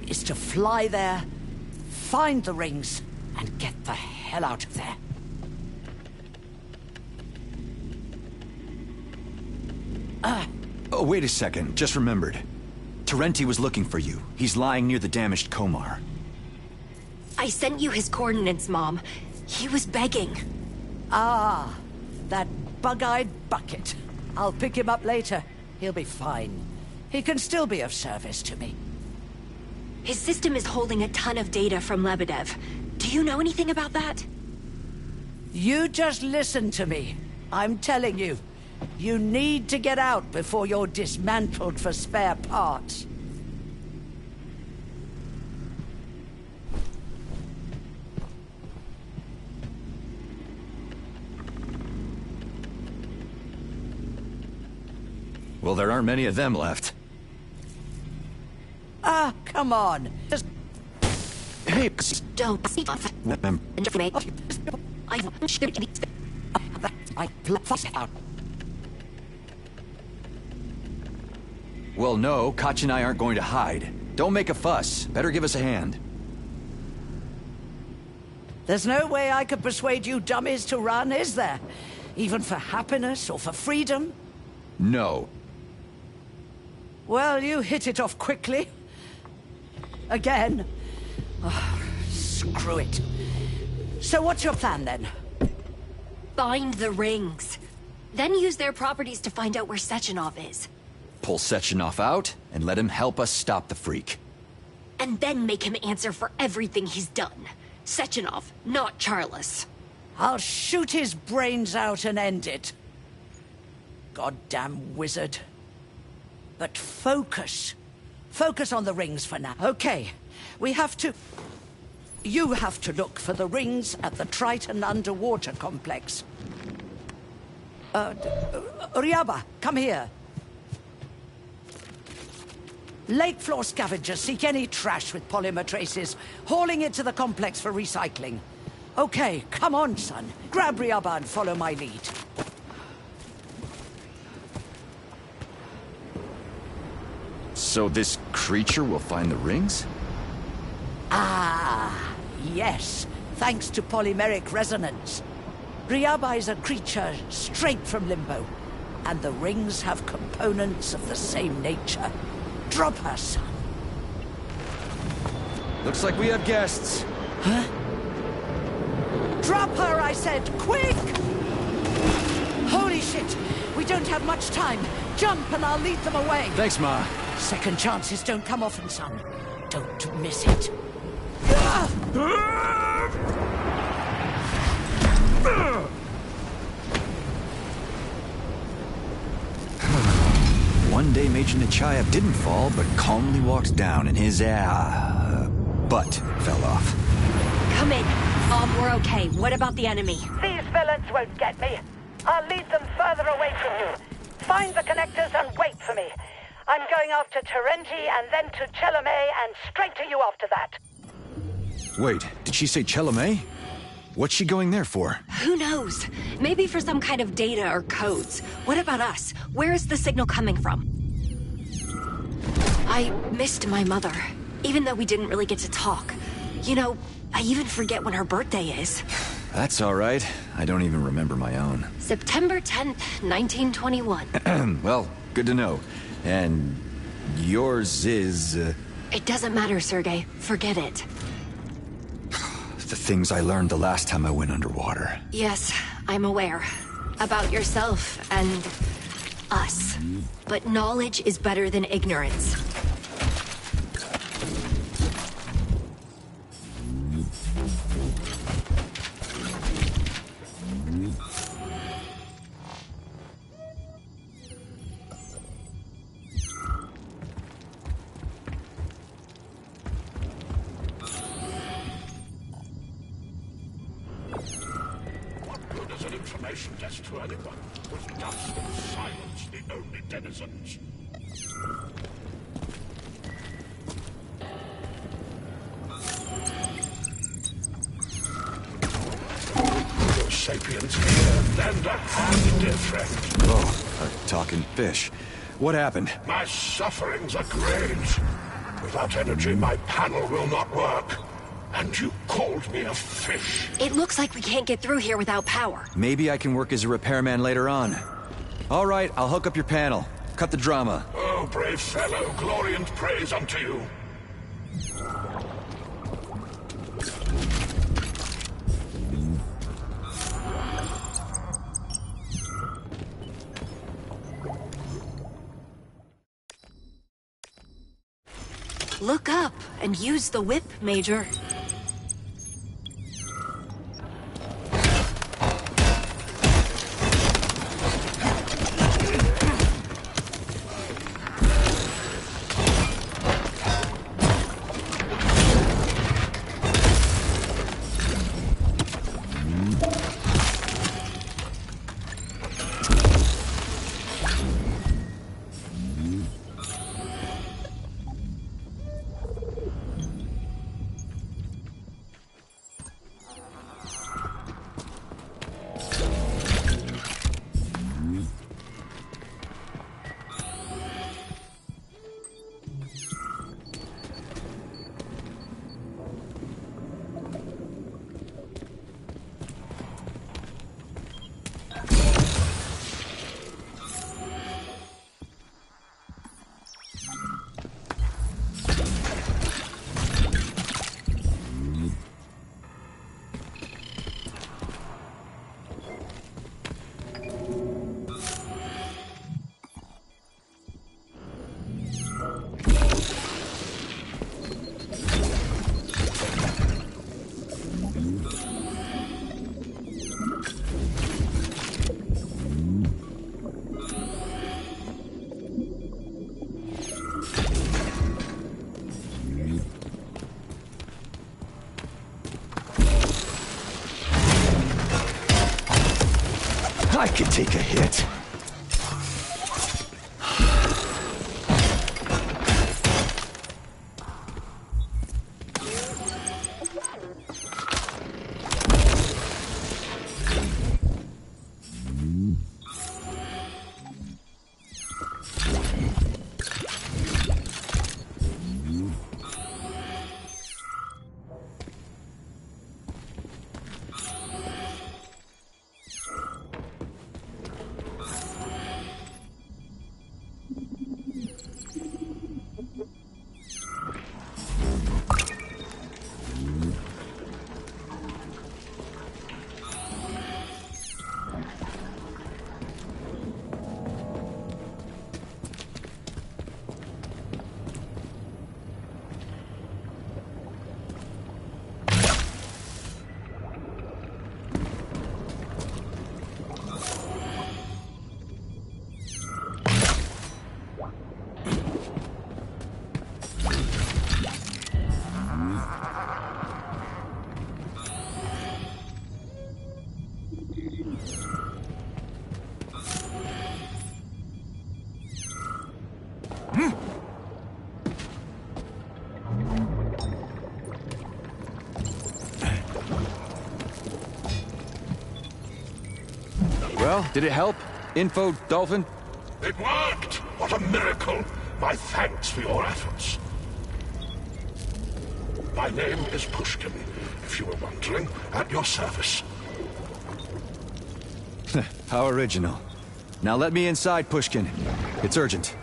is to fly there, find the rings, and get the hell out of there. Oh, wait a second. Just remembered. Terenti was looking for you. He's lying near the damaged Komar. I sent you his coordinates, Mom. He was begging. Ah, that bug-eyed bucket. I'll pick him up later. He'll be fine. He can still be of service to me. His system is holding a ton of data from Lebedev. Do you know anything about that? You just listen to me. I'm telling you. You need to get out before you're dismantled for spare parts. Well, there aren't many of them left. Ah, come on. Just... Hey, don't. Well, no, Katya and I aren't going to hide. Don't make a fuss. Better give us a hand. There's no way I could persuade you dummies to run, is there? Even for happiness or for freedom? No. Well, you hit it off quickly. Again. Oh, screw it. So what's your plan, then? Find the rings. Then use their properties to find out where Sechenov is. Pull Sechenov out, and let him help us stop the freak. And then make him answer for everything he's done. Sechenov, not Charles. I'll shoot his brains out and end it. Goddamn wizard. But focus. Focus on the rings for now. Okay, we have to... You have to look for the rings at the Triton underwater complex. Ryaba, come here. Lake floor scavengers seek any trash with polymer traces, hauling it to the complex for recycling. Okay, come on, son. Grab Ryaba and follow my lead. So this creature will find the rings? Ah, yes. Thanks to polymeric resonance. Ryaba is a creature straight from Limbo, and the rings have components of the same nature. Drop her, son. Looks like we have guests. Huh? Drop her, I said! Quick! Holy shit! We don't have much time. Jump and I'll lead them away. Thanks, Ma. Second chances don't come often, son. Don't miss it. One day Major Nechayev didn't fall, but calmly walked down and his butt fell off. Come in. We're okay. What about the enemy? These villains won't get me. I'll lead them further away from you. Find the connectors and wait for me. I'm going after Terenti and then to Chelome and straight to you after that. Wait, did she say Chelome? What's she going there for? Who knows? Maybe for some kind of data or codes. What about us? Where is the signal coming from? I missed my mother, even though we didn't really get to talk. You know, I even forget when her birthday is. That's all right. I don't even remember my own. September 10th, 1921. Well, good to know. And yours is... It doesn't matter, Sergei. Forget it. The things I learned the last time I went underwater. Yes, I'm aware. About yourself and us. But knowledge is better than ignorance. Information desk to anyone with dust and silence the only denizens. Your sapiens here, lend a hand, dear friend. Oh, a talking fish. What happened? My sufferings are great. Without energy, my panel will not work. And you called me a fish. It looks like we can't get through here without power. Maybe I can work as a repairman later on. All right, I'll hook up your panel. Cut the drama. Oh, brave fellow, glory and praise unto you. Look up and use the whip, Major. I could take a hit. Well, did it help? Info, Dolphin? It worked! What a miracle! My thanks for your efforts. My name is Pushkin, if you were wondering, at your service. How original. Now let me inside, Pushkin. It's urgent.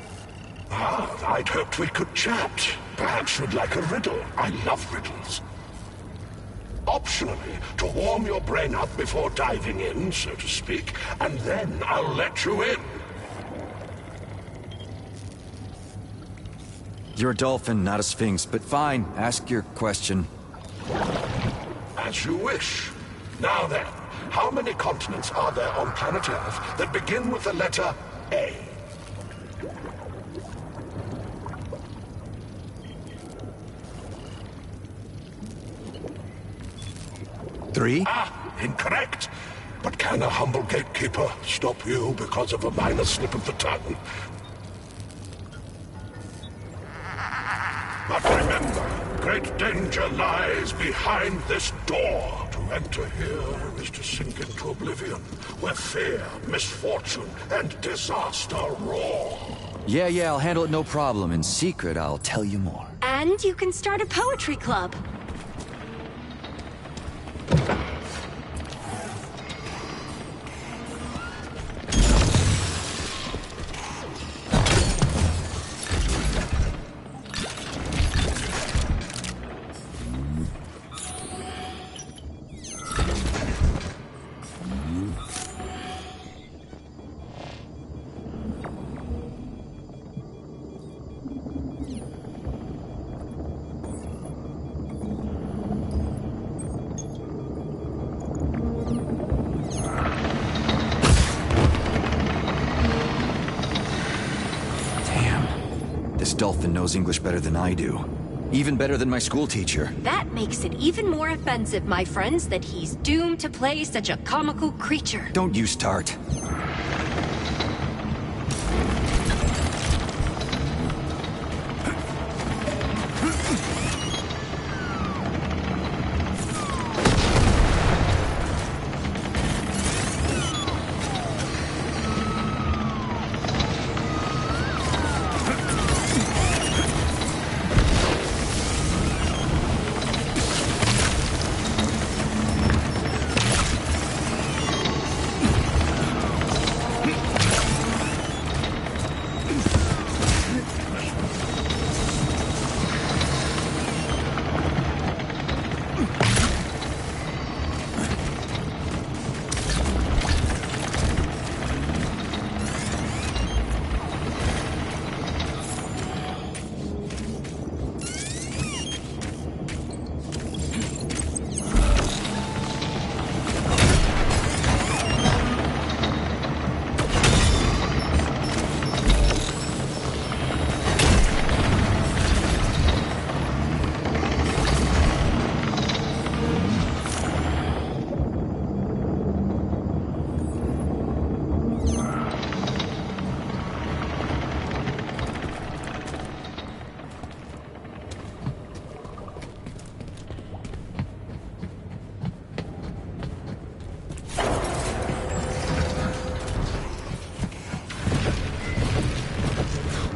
I'd hoped we could chat. Perhaps you'd like a riddle. I love riddles. Optionally, to warm your brain up before diving in, so to speak, and then I'll let you in. You're a dolphin, not a sphinx, but fine. Ask your question. As you wish. Now then, how many continents are there on planet Earth that begin with the letter A? Three? Incorrect. But can a humble gatekeeper stop you because of a minor slip of the tongue? But remember, great danger lies behind this door. To enter here is to sink into oblivion, where fear, misfortune, and disaster roar. Yeah, I'll handle it no problem. In secret, I'll tell you more. And you can start a poetry club. This dolphin knows English better than I do. Even better than my school teacher. That makes it even more offensive, my friends, that he's doomed to play such a comical creature. Don't you start.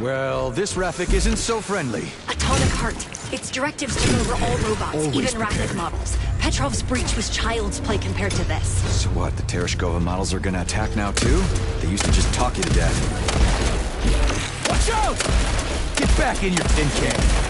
Well, this Rafik isn't so friendly. Atomic Heart. Its directives took over all robots, Always even Rafik models. Petrov's breach was child's play compared to this. So what, the Tereshkova models are gonna attack now too? They used to just talk you to death. Watch out! Get back in your tin can!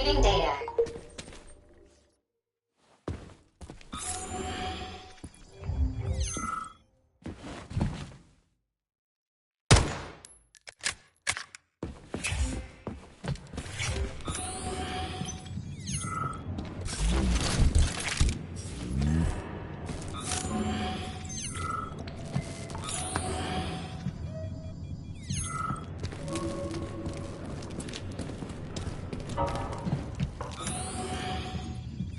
Retrieving data.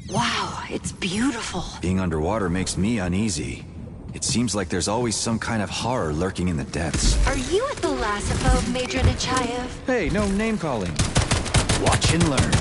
Wow, it's beautiful. Being underwater makes me uneasy. It seems like there's always some kind of horror lurking in the depths. Are you a thalassophobia, Major Nechayev? Hey, no name calling. Watch and learn.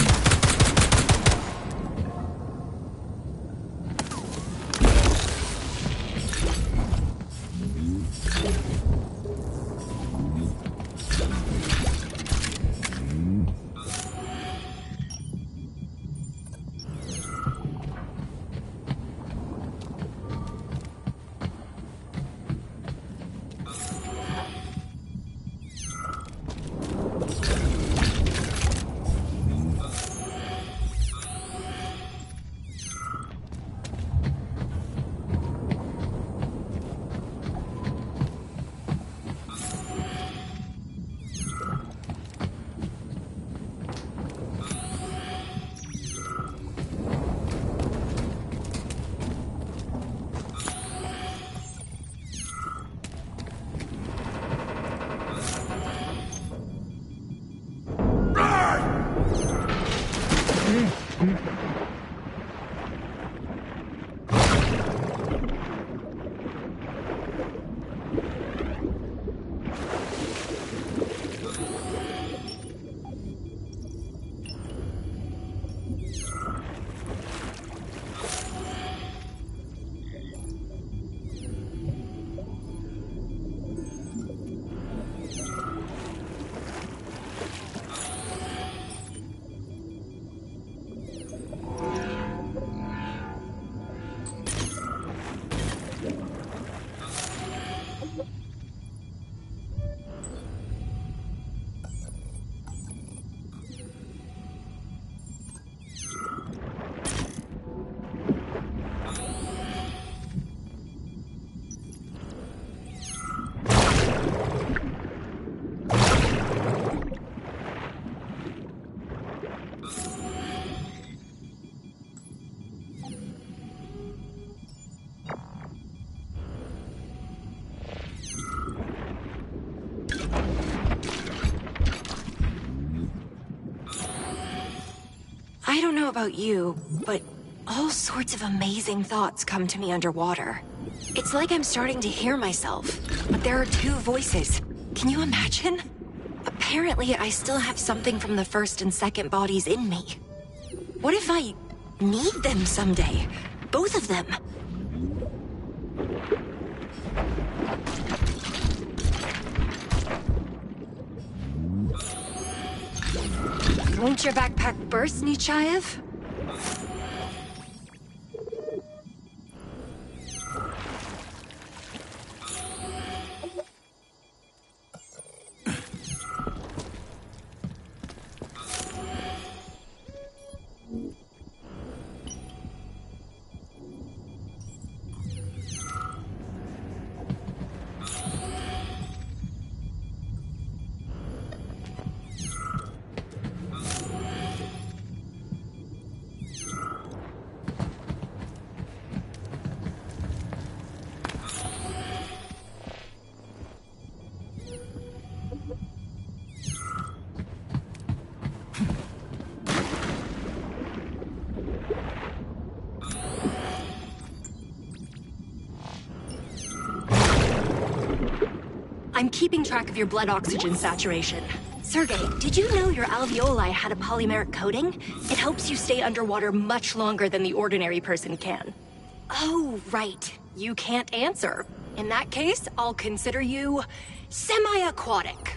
I don't know about you, but all sorts of amazing thoughts come to me underwater. It's like I'm starting to hear myself, but there are two voices. Can you imagine? Apparently, I still have something from the first and second bodies in me. What if I need them someday? Both of them. Won't your backpack burst, Nechayev? I'm keeping track of your blood oxygen saturation. Sergey, did you know your alveoli had a polymeric coating? It helps you stay underwater much longer than the ordinary person can. Oh, right. You can't answer. In that case, I'll consider you semi-aquatic.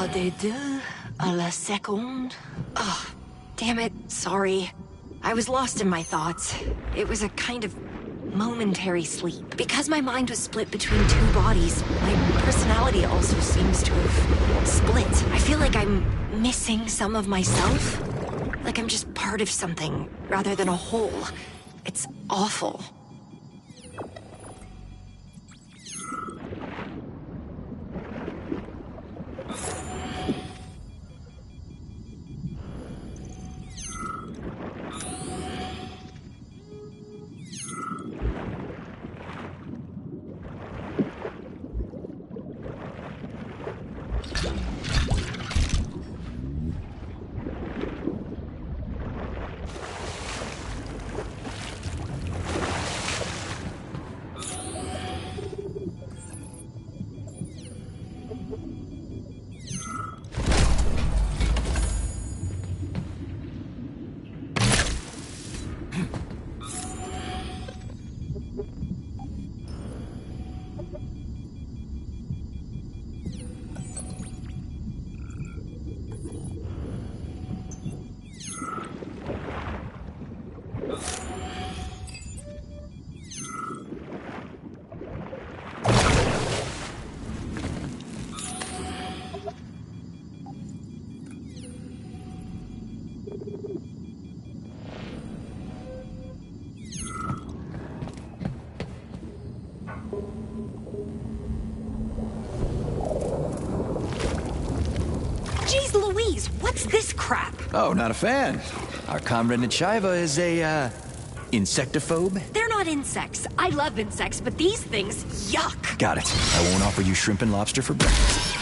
Pas de deux à la seconde. Oh, damn it. Sorry. I was lost in my thoughts. It was a kind of momentary sleep. Because my mind was split between two bodies, my personality also seems to have split. I feel like I'm missing some of myself. Like I'm just part of something, rather than a whole. It's awful. Jeez Louise, what's this crap? Oh, not a fan. Our comrade Nichaiva is a, insectophobe? They're not insects. I love insects, but these things, yuck. Got it. I won't offer you shrimp and lobster for breakfast.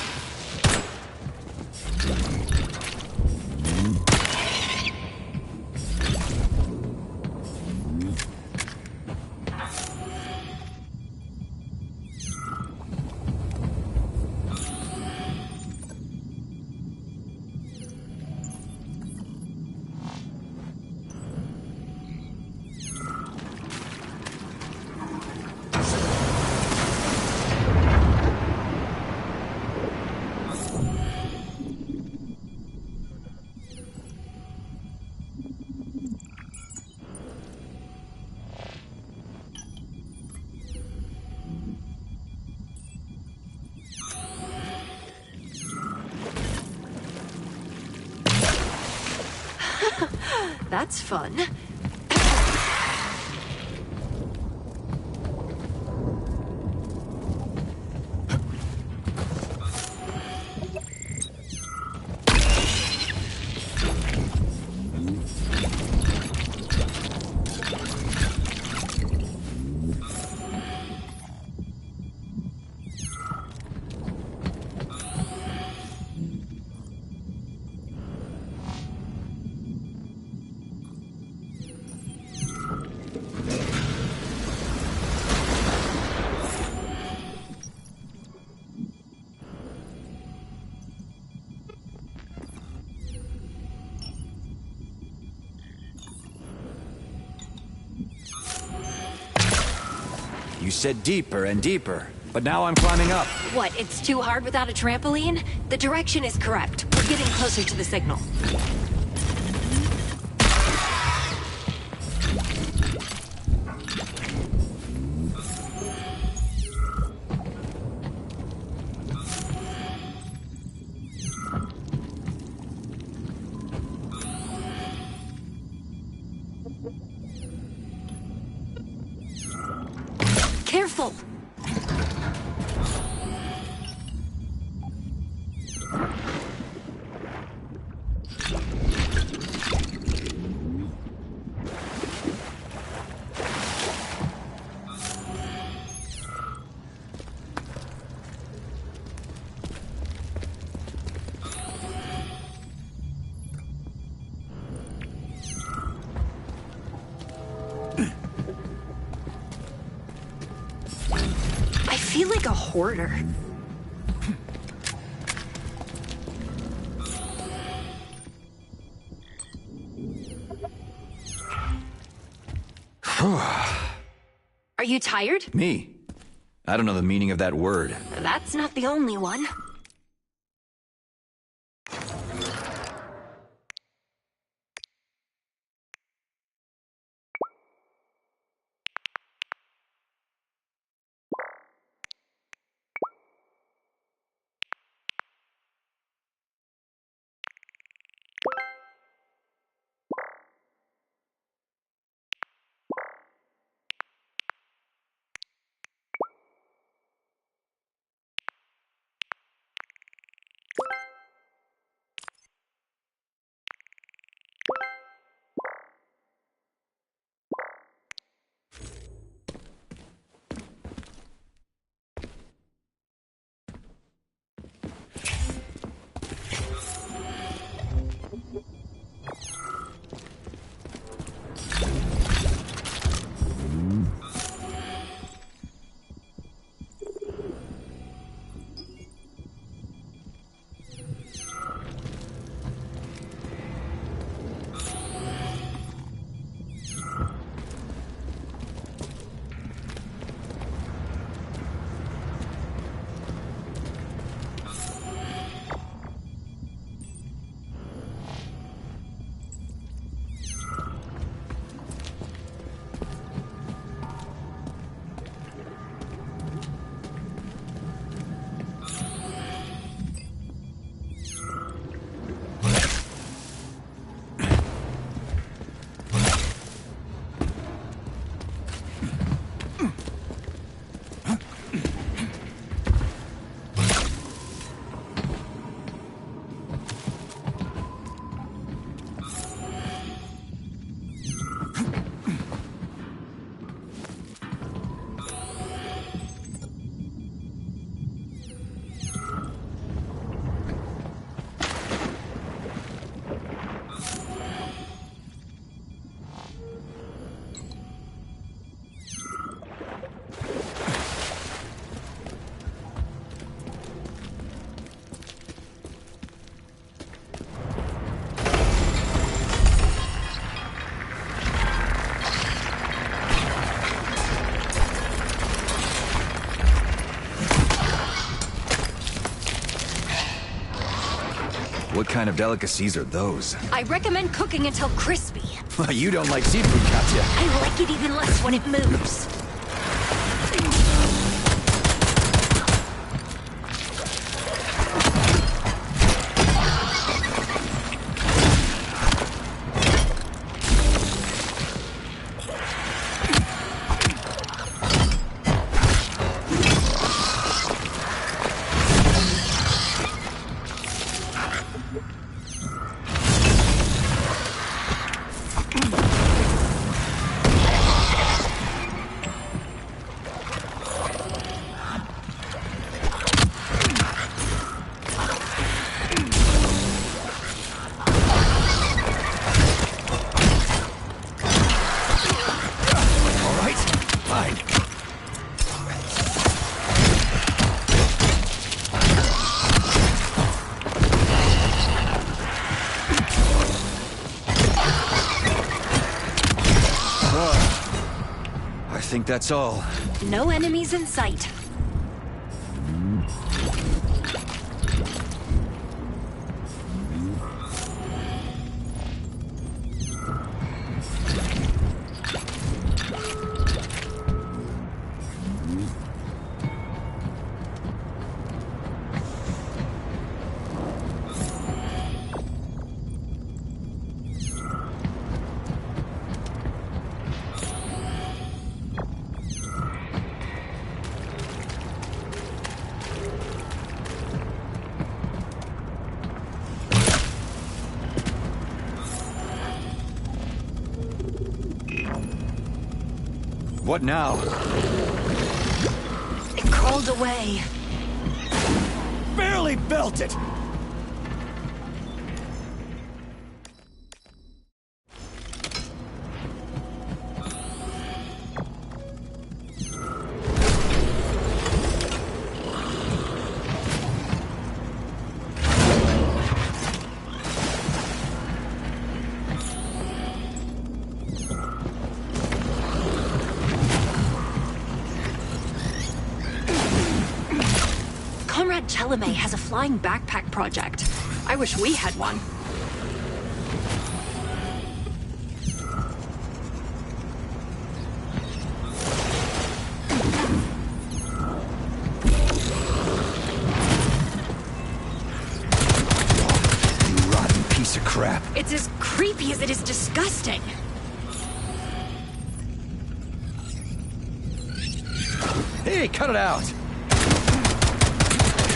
That's fun. You said deeper and deeper, but now I'm climbing up. What, it's too hard without a trampoline? The direction is correct. We're getting closer to the signal. Careful! I feel like a hoarder. Are you tired? Me? I don't know the meaning of that word. That's not the only one. What kind of delicacies are those? I recommend cooking until crispy. You don't like seafood, Katya. I like it even less when it moves. I think that's all. No enemies in sight. What now? It crawled away. Barely built it! Chelame has a flying backpack project. I wish we had one. You rotten piece of crap. It's as creepy as it is disgusting. Hey, cut it out!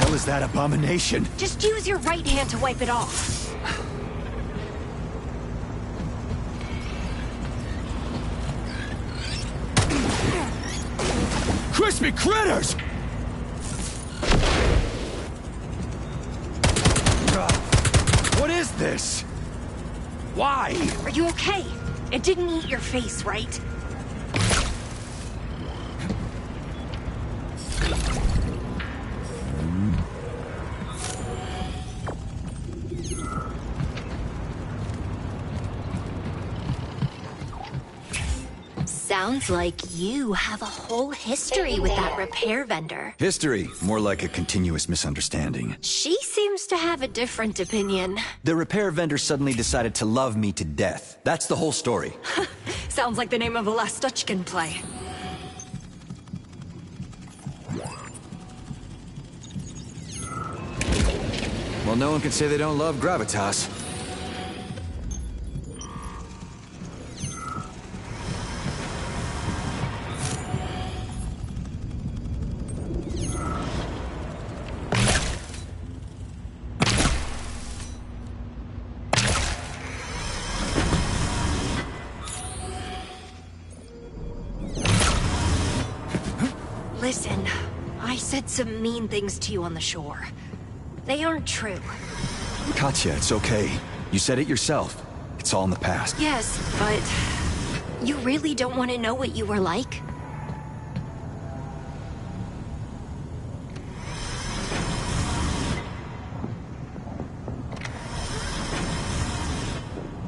What is that abomination? Just use your right hand to wipe it off. Crispy critters! What is this? Why? Are you okay? It didn't eat your face, right? Sounds like you have a whole history with that repair vendor. History, more like a continuous misunderstanding. She seems to have a different opinion. The repair vendor suddenly decided to love me to death. That's the whole story. Sounds like the name of a Lastuchkin play. Well, no one can say they don't love gravitas. Listen, I said some mean things to you on the shore. They aren't true. Katya, it's okay. You said it yourself. It's all in the past. Yes, but you really don't want to know what you were like?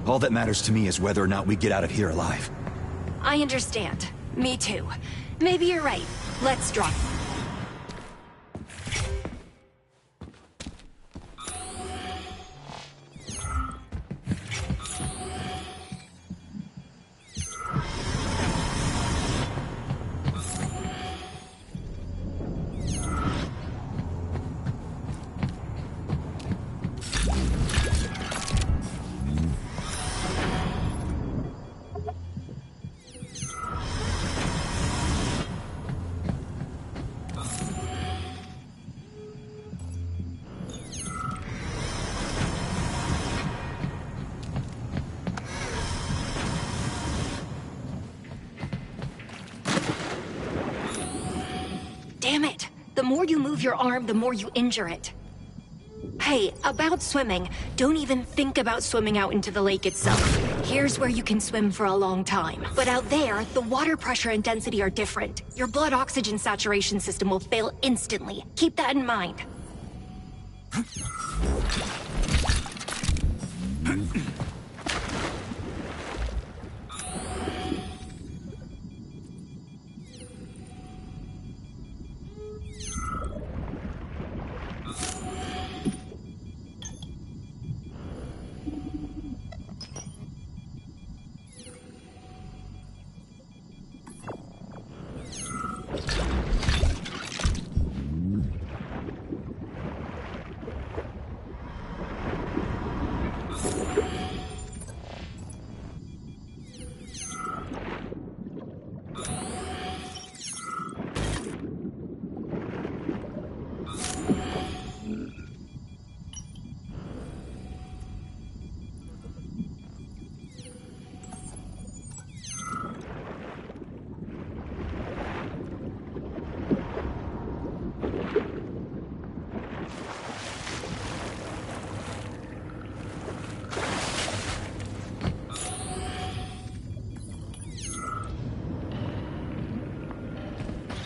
All that matters to me is whether or not we get out of here alive. I understand. Me too. Maybe you're right. Let's drop. Damn it. The more you move your arm, the more you injure it. Hey, about swimming, don't even think about swimming out into the lake itself. Here's where you can swim for a long time. But out there, the water pressure and density are different. Your blood oxygen saturation system will fail instantly. Keep that in mind.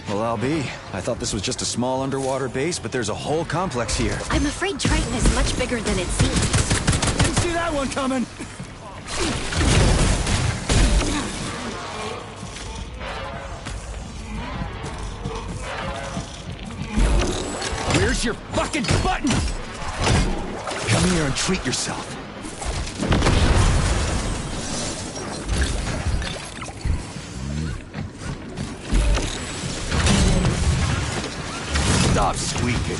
Well, I'll be. I thought this was just a small underwater base, but there's a whole complex here. I'm afraid Triton is much bigger than it seems. Didn't see that one coming! Where's your fucking button? Come here and treat yourself. Stop squeaking.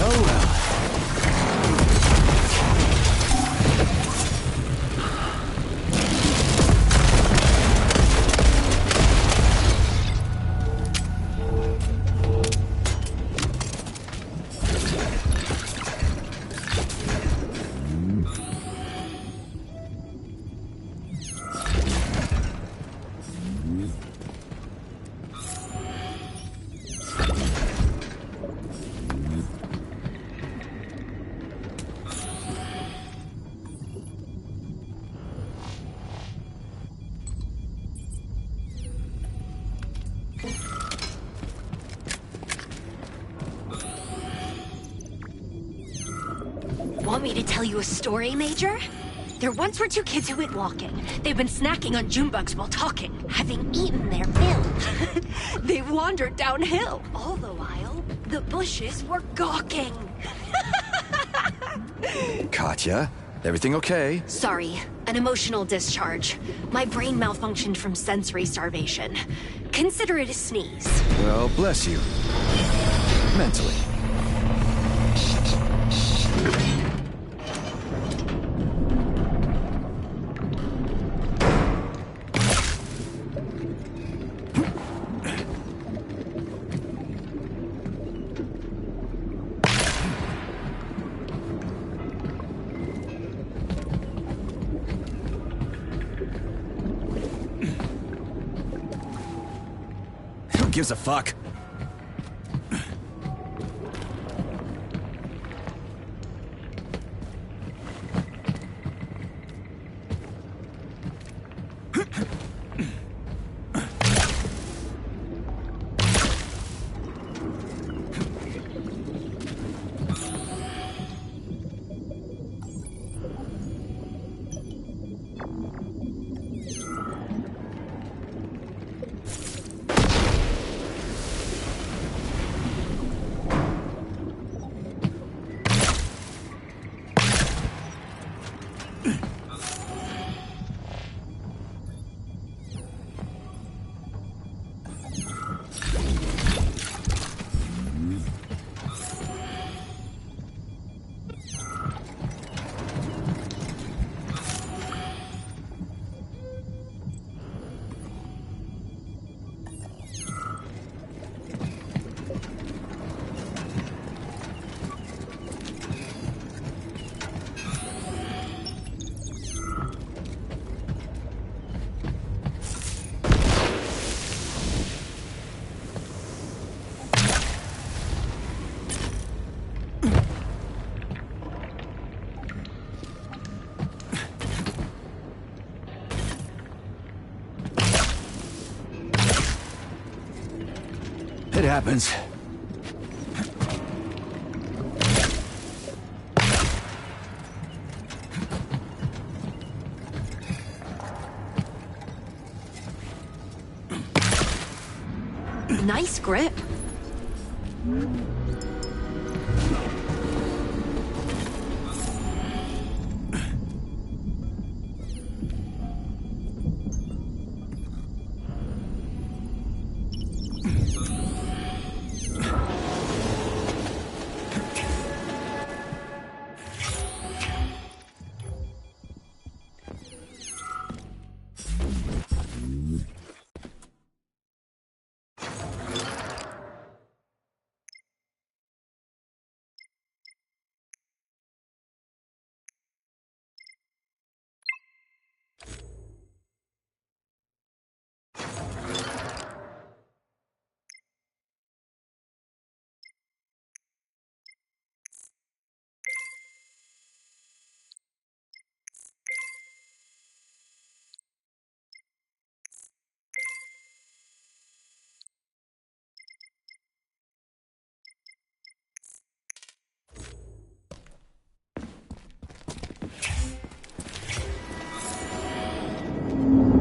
Oh well. Want me to tell you a story, Major? There once were two kids who went walking. They've been snacking on June bugs while talking, having eaten their fill. They wandered downhill. All the while, the bushes were gawking. Katya, everything okay? Sorry, an emotional discharge. My brain malfunctioned from sensory starvation. Consider it a sneeze. Well, bless you. Mentally. Who gives a fuck? It happens. Nice grip.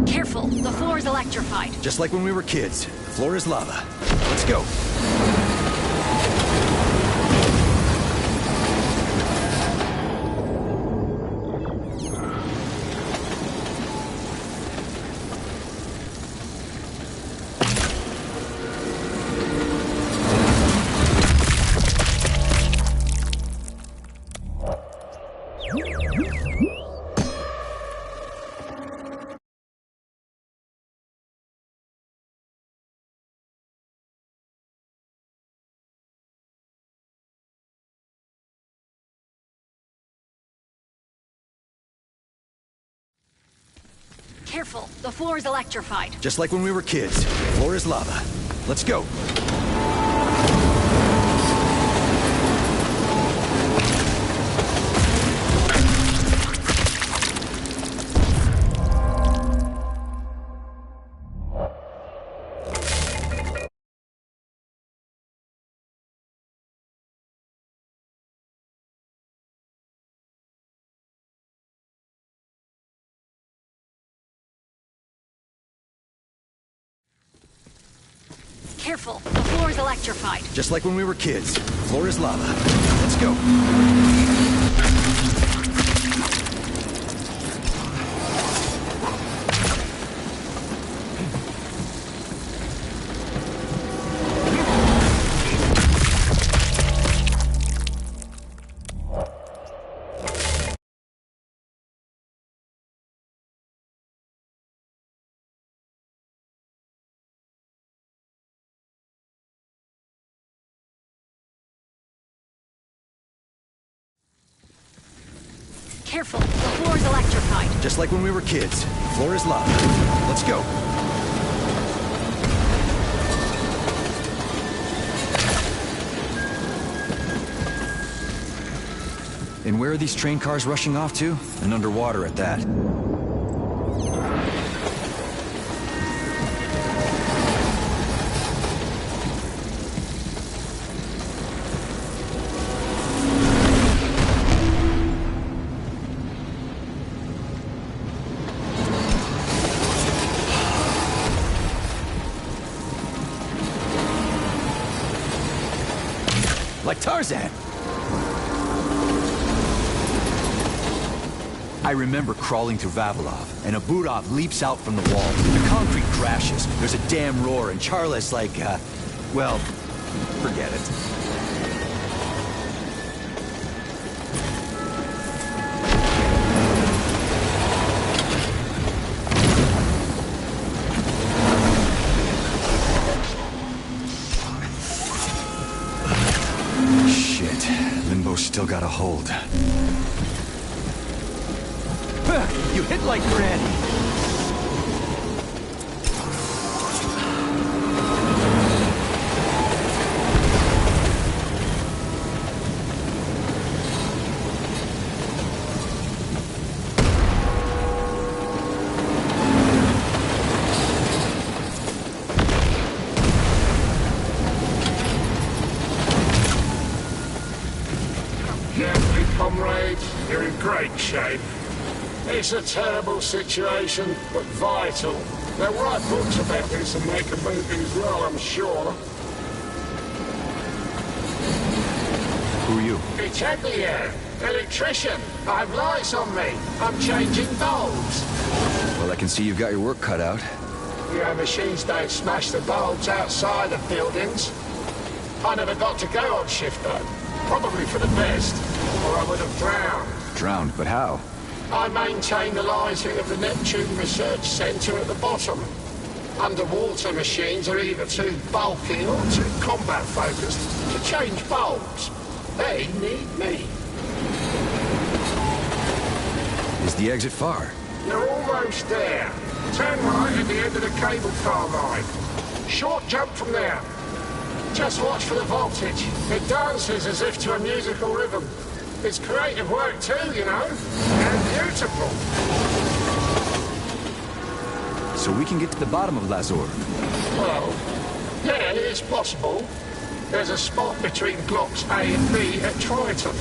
Careful, the floor is electrified. Just like when we were kids. The floor is lava. Let's go. Careful, the floor is electrified. Just like when we were kids. The floor is lava. Let's go. Careful, the floor is electrified. Just like when we were kids. The floor is lava. Let's go. Careful, the floor is electrified. Just like when we were kids. The floor is lava. Let's go. And where are these train cars rushing off to? And underwater at that. Like Tarzan. I remember crawling through Vavilov, and a Budov leaps out from the wall. The concrete crashes. There's a damn roar, and Charla's like, well, forget it. Still got a hold. You hit like Granny. shame. It's a terrible situation, but vital. They'll write books about this and make a movie as well, I'm sure. Who are you? It's Headley here, electrician. I have lights on me. I'm changing bulbs. Well, I can see you've got your work cut out. Yeah, machines don't smash the bulbs outside of buildings. I never got to go on shift though. Probably for the best, or I would have drowned. Drowned, but how? I maintain the lighting of the Neptune Research Centre at the bottom. Underwater machines are either too bulky or too combat-focused to change bulbs. They need me. Is the exit far? You're almost there. Turn right at the end of the cable car line. Short jump from there. Just watch for the voltage. It dances as if to a musical rhythm. It's creative work too, you know. And beautiful. So we can get to the bottom of Lazor? Well, yeah, it's possible. There's a spot between blocks A and B at Triton.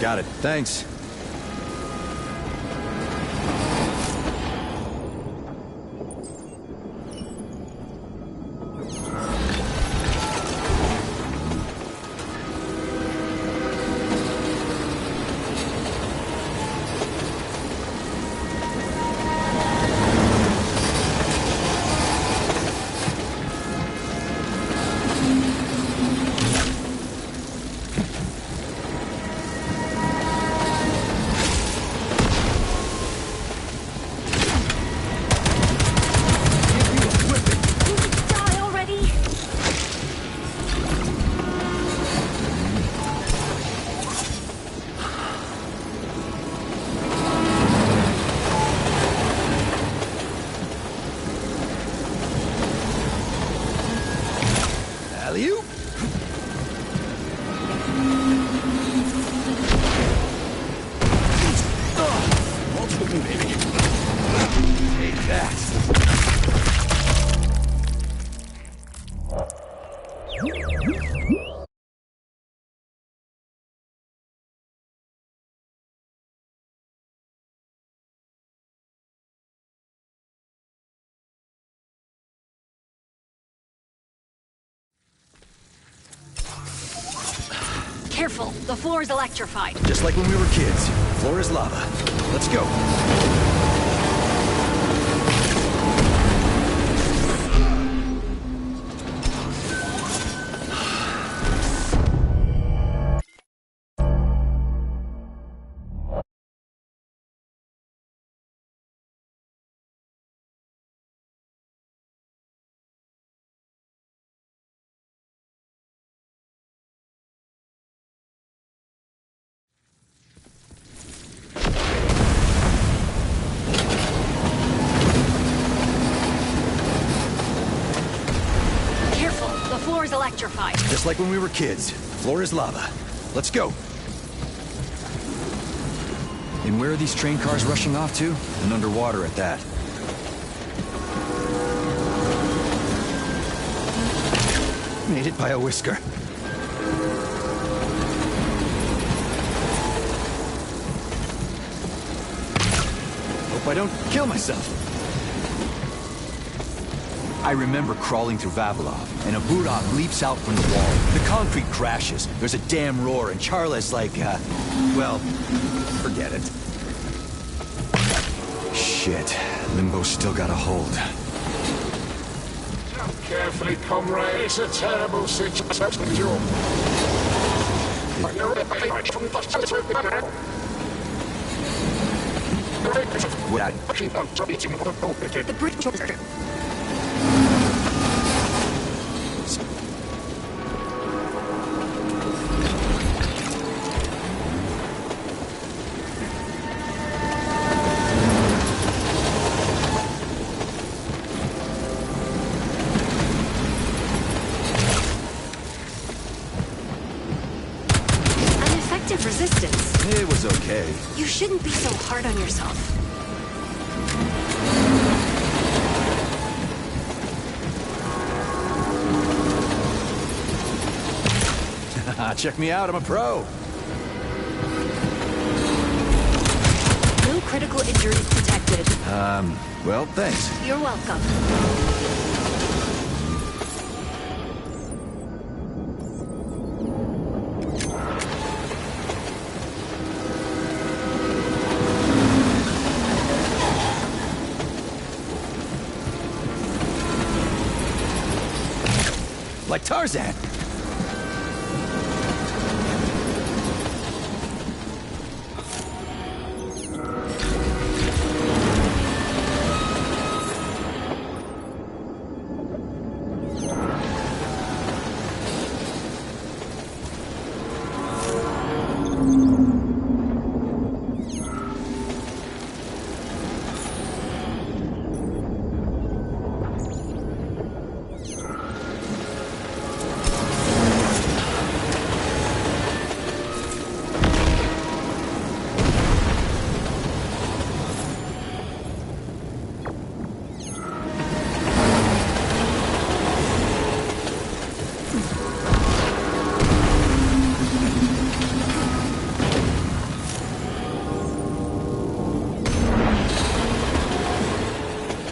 Got it. Thanks. Careful, the floor is electrified. Just like when we were kids. Floor is lava. Let's go. Electrified. Just like when we were kids. Floor is lava. Let's go. And where are these train cars rushing off to? And underwater at that. Made it by a whisker. Hope I don't kill myself. I remember crawling through Vavilov, and a Burok leaps out from the wall. The concrete crashes. There's a damn roar, and Charla's like, well, forget it. Shit. Limbo's still got a hold. Carefully, comrade. It's a terrible situation. The bridge. Resistance. It was okay. You shouldn't be so hard on yourself. Check me out, I'm a pro. Victory's protected. Well, thanks. You're welcome. Like Tarzan.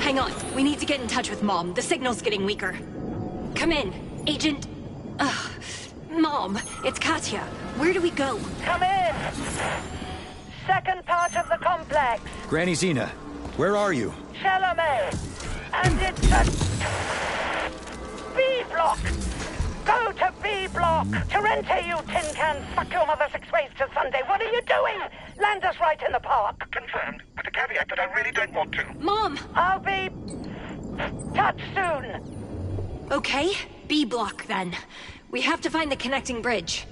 Hang on. We need to get in touch with Mom. The signal's getting weaker. Come in. Agent... Mom, it's Katya. Where do we go? Come in! Second part of the complex. Granny Xena, where are you? Chalamet. And it's a... B block! Go to B block! Terente, you tin can! Fuck your mother 6 ways to Sunday! What are you doing? Land us right in the park! Confirmed, with a caveat that I really don't want to. Mom! I'll be... touch soon! Okay, B block then. We have to find the connecting bridge.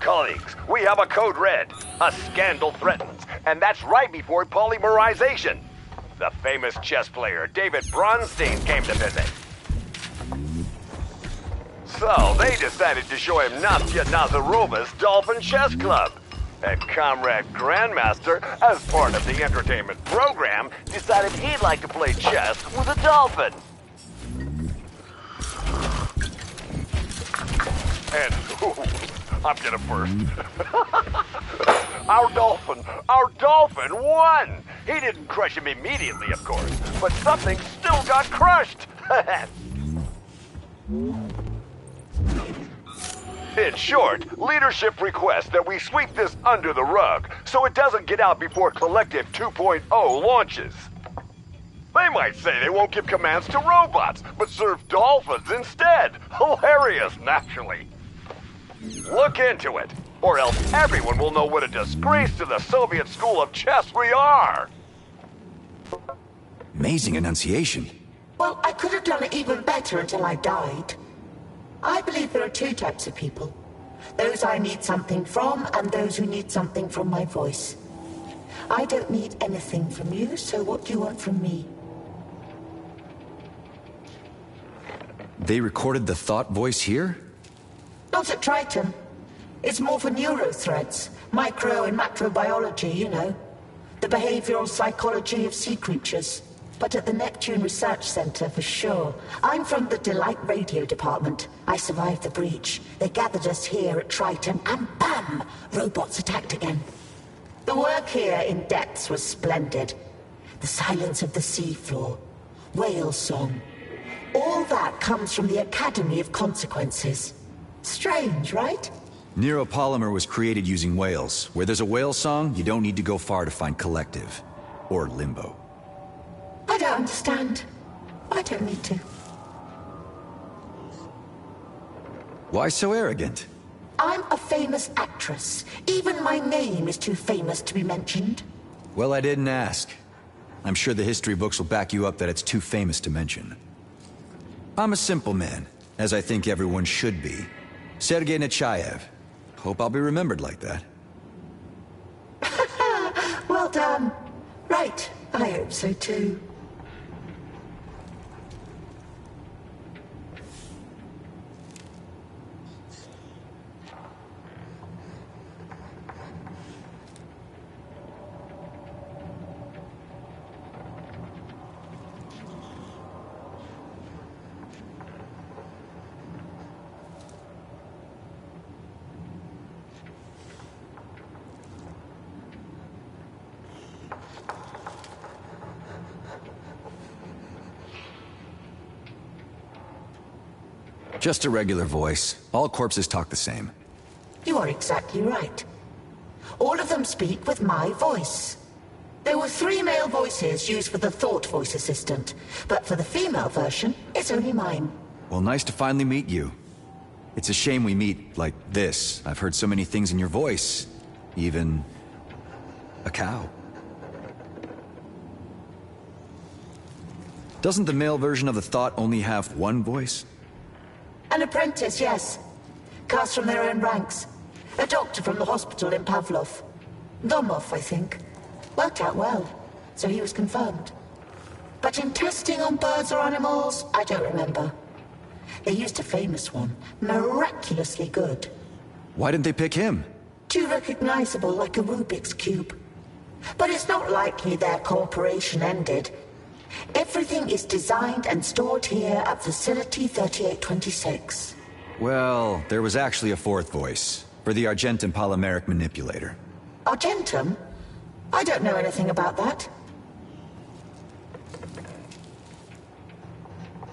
Colleagues, we have a code red. A scandal threatens, and that's right before polymerization. the famous chess player David Bronstein came to visit. So they decided to show him Nastya Nazarova's Dolphin Chess Club. And Comrade Grandmaster, as part of the entertainment program, decided he'd like to play chess with a dolphin. And, I'm gonna first. Our dolphin won! He didn't crush him immediately, of course, but something still got crushed! In short, leadership requests that we sweep this under the rug so it doesn't get out before Collective 2.0 launches. They might say they won't give commands to robots, but serve dolphins instead. Hilarious, naturally. Look into it, or else everyone will know what a disgrace to the Soviet School of Chess we are. Amazing enunciation. Well, I could have done it even better until I died. I believe there are two types of people. Those I need something from, and those who need something from my voice. I don't need anything from you, so what do you want from me? They recorded the thought voice here? Not at Triton. It's more for neurothreads, micro and macrobiology, you know. The behavioral psychology of sea creatures. But at the Neptune Research Center, for sure. I'm from the Delight Radio Department. I survived the breach. They gathered us here at Triton, and bam! Robots attacked again. The work here in depths was splendid. The silence of the seafloor. Whale song. All that comes from the Academy of Consequences. Strange, right? Neuropolymer was created using whales. Where there's a whale song, you don't need to go far to find Collective. Or Limbo. I don't understand. I don't need to. Why so arrogant? I'm a famous actress. Even my name is too famous to be mentioned. Well, I didn't ask. I'm sure the history books will back you up that it's too famous to mention. I'm a simple man, as I think everyone should be. Sergei Nechayev. Hope I'll be remembered like that. Well done. Right, I hope so too. Just a regular voice. All corpses talk the same. You are exactly right. All of them speak with my voice. There were 3 male voices used for the Thought Voice Assistant, but for the female version, it's only mine. Well, nice to finally meet you. It's a shame we meet like this. I've heard so many things in your voice. Even a cow. Doesn't the male version of the Thought only have one voice? An apprentice, yes. Cast from their own ranks. A doctor from the hospital in Pavlov. Domov, I think. Worked out well, so he was confirmed. But in testing on birds or animals, I don't remember. They used a famous one, miraculously good. Why didn't they pick him? Too recognizable, like a Rubik's Cube. But it's not likely their cooperation ended. Everything is designed and stored here at Facility 3826. Well, there was actually a 4th voice, for the Argentum polymeric manipulator. Argentum? I don't know anything about that.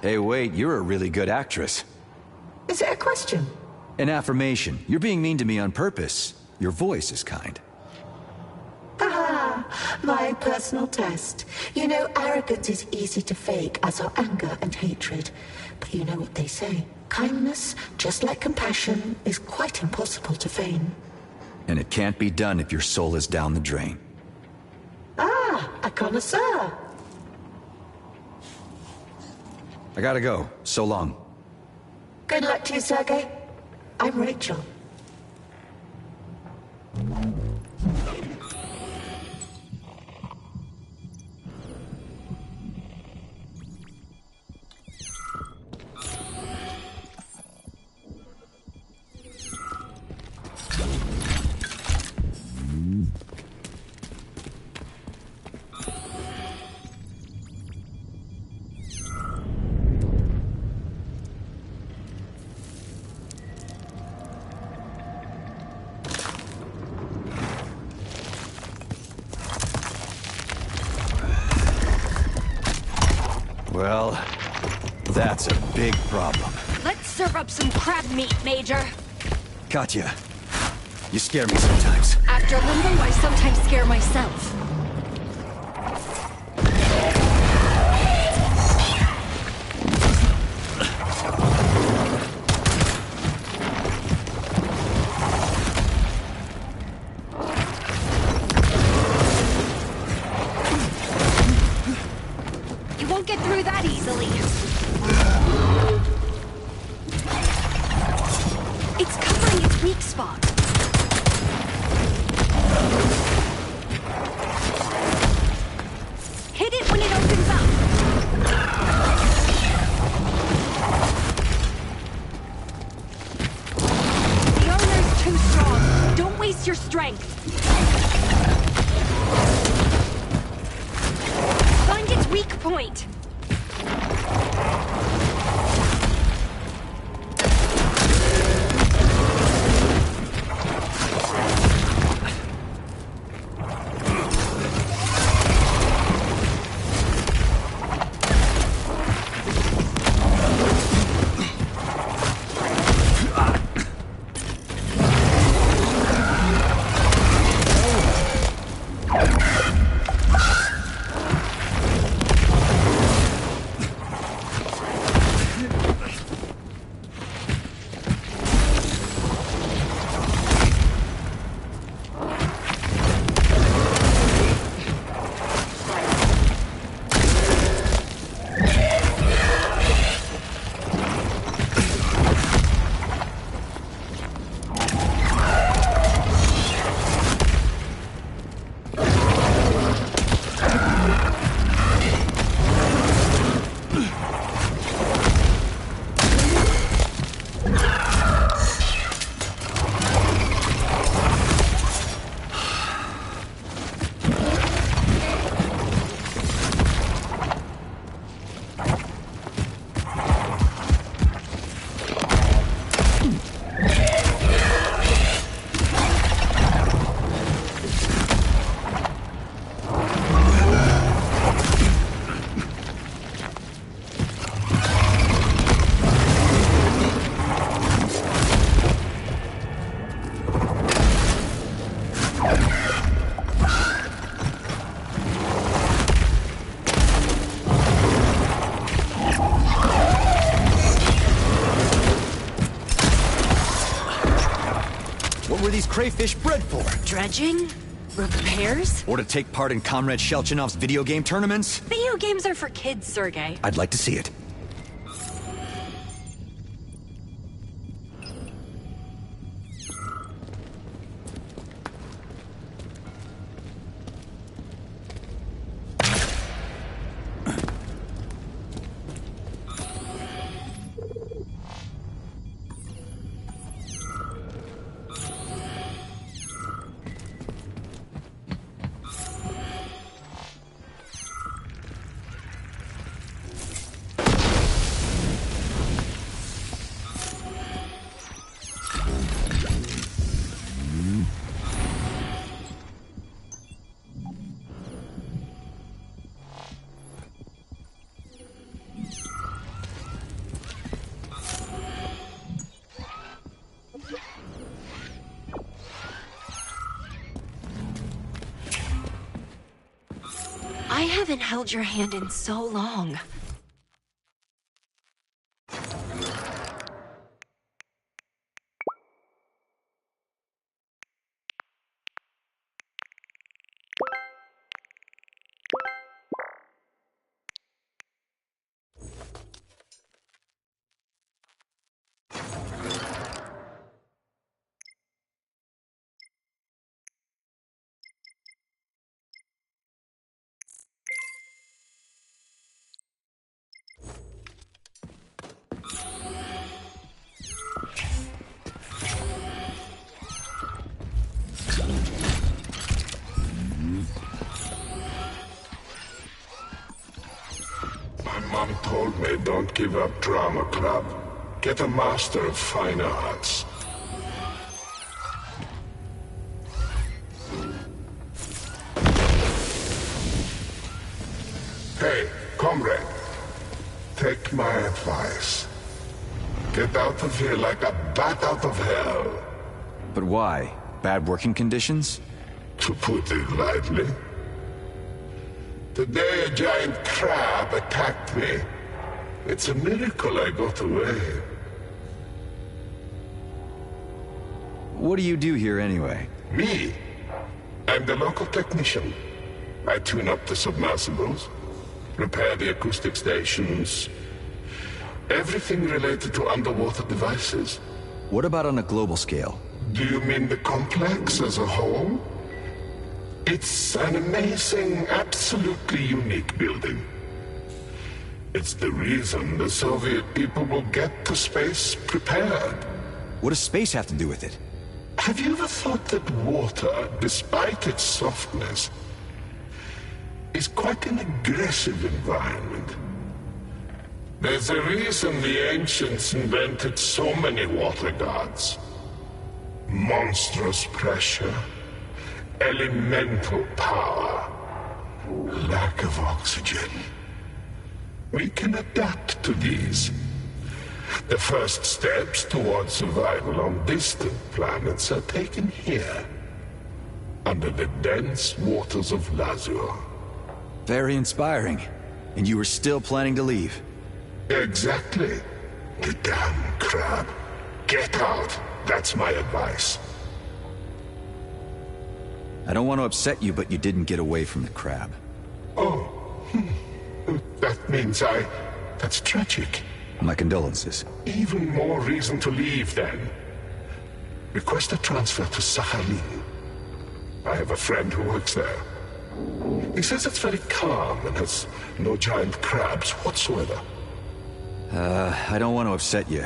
Hey, wait, you're a really good actress. Is it a question? An affirmation. You're being mean to me on purpose. Your voice is kind. My personal test. You know, arrogance is easy to fake, as are anger and hatred. But you know what they say. Kindness, just like compassion, is quite impossible to feign. And it can't be done if your soul is down the drain. Ah, a connoisseur. I gotta go. So long. Good luck to you, Sergei. I'm Rachel. Well, that's a big problem. Let's serve up some crab meat, Major. Katya, you scare me sometimes. After Limbo, I sometimes scare myself. You won't get through that easily. It's covering its weak spot. Hit it when it opens up. The owner's too strong. Don't waste your strength. Find its weak point. What were these crayfish bred for? Dredging? Repairs? Or to take part in Comrade Shelchinov's video game tournaments? Video games are for kids, Sergei. I'd like to see it. I haven't held your hand in so long. Mom told me don't give up drama club. Get a master of fine arts. Hey, comrade. Take my advice. Get out of here like a bat out of hell. But why? Bad working conditions? To put it lightly. Today a giant crab attacked me. It's a miracle I got away. What do you do here anyway? Me? I'm the local technician. I tune up the submersibles, repair the acoustic stations, everything related to underwater devices. What about on a global scale? Do you mean the complex as a whole? It's an amazing, absolutely unique building. It's the reason the Soviet people will get to space prepared. What does space have to do with it? Have you ever thought that water, despite its softness, is quite an aggressive environment? There's a reason the ancients invented so many water gods. Monstrous pressure, elemental power, lack of oxygen. We can adapt to these. The first steps towards survival on distant planets are taken here, under the dense waters of Lazur. Very inspiring. And you were still planning to leave? Exactly. The damn crab. Get out. That's my advice. I don't want to upset you, but you didn't get away from the crab. Oh. That means that's tragic. My condolences. Even more reason to leave, then. Request a transfer to Sakhalin. I have a friend who works there. He says it's very calm and has no giant crabs whatsoever. I don't want to upset you.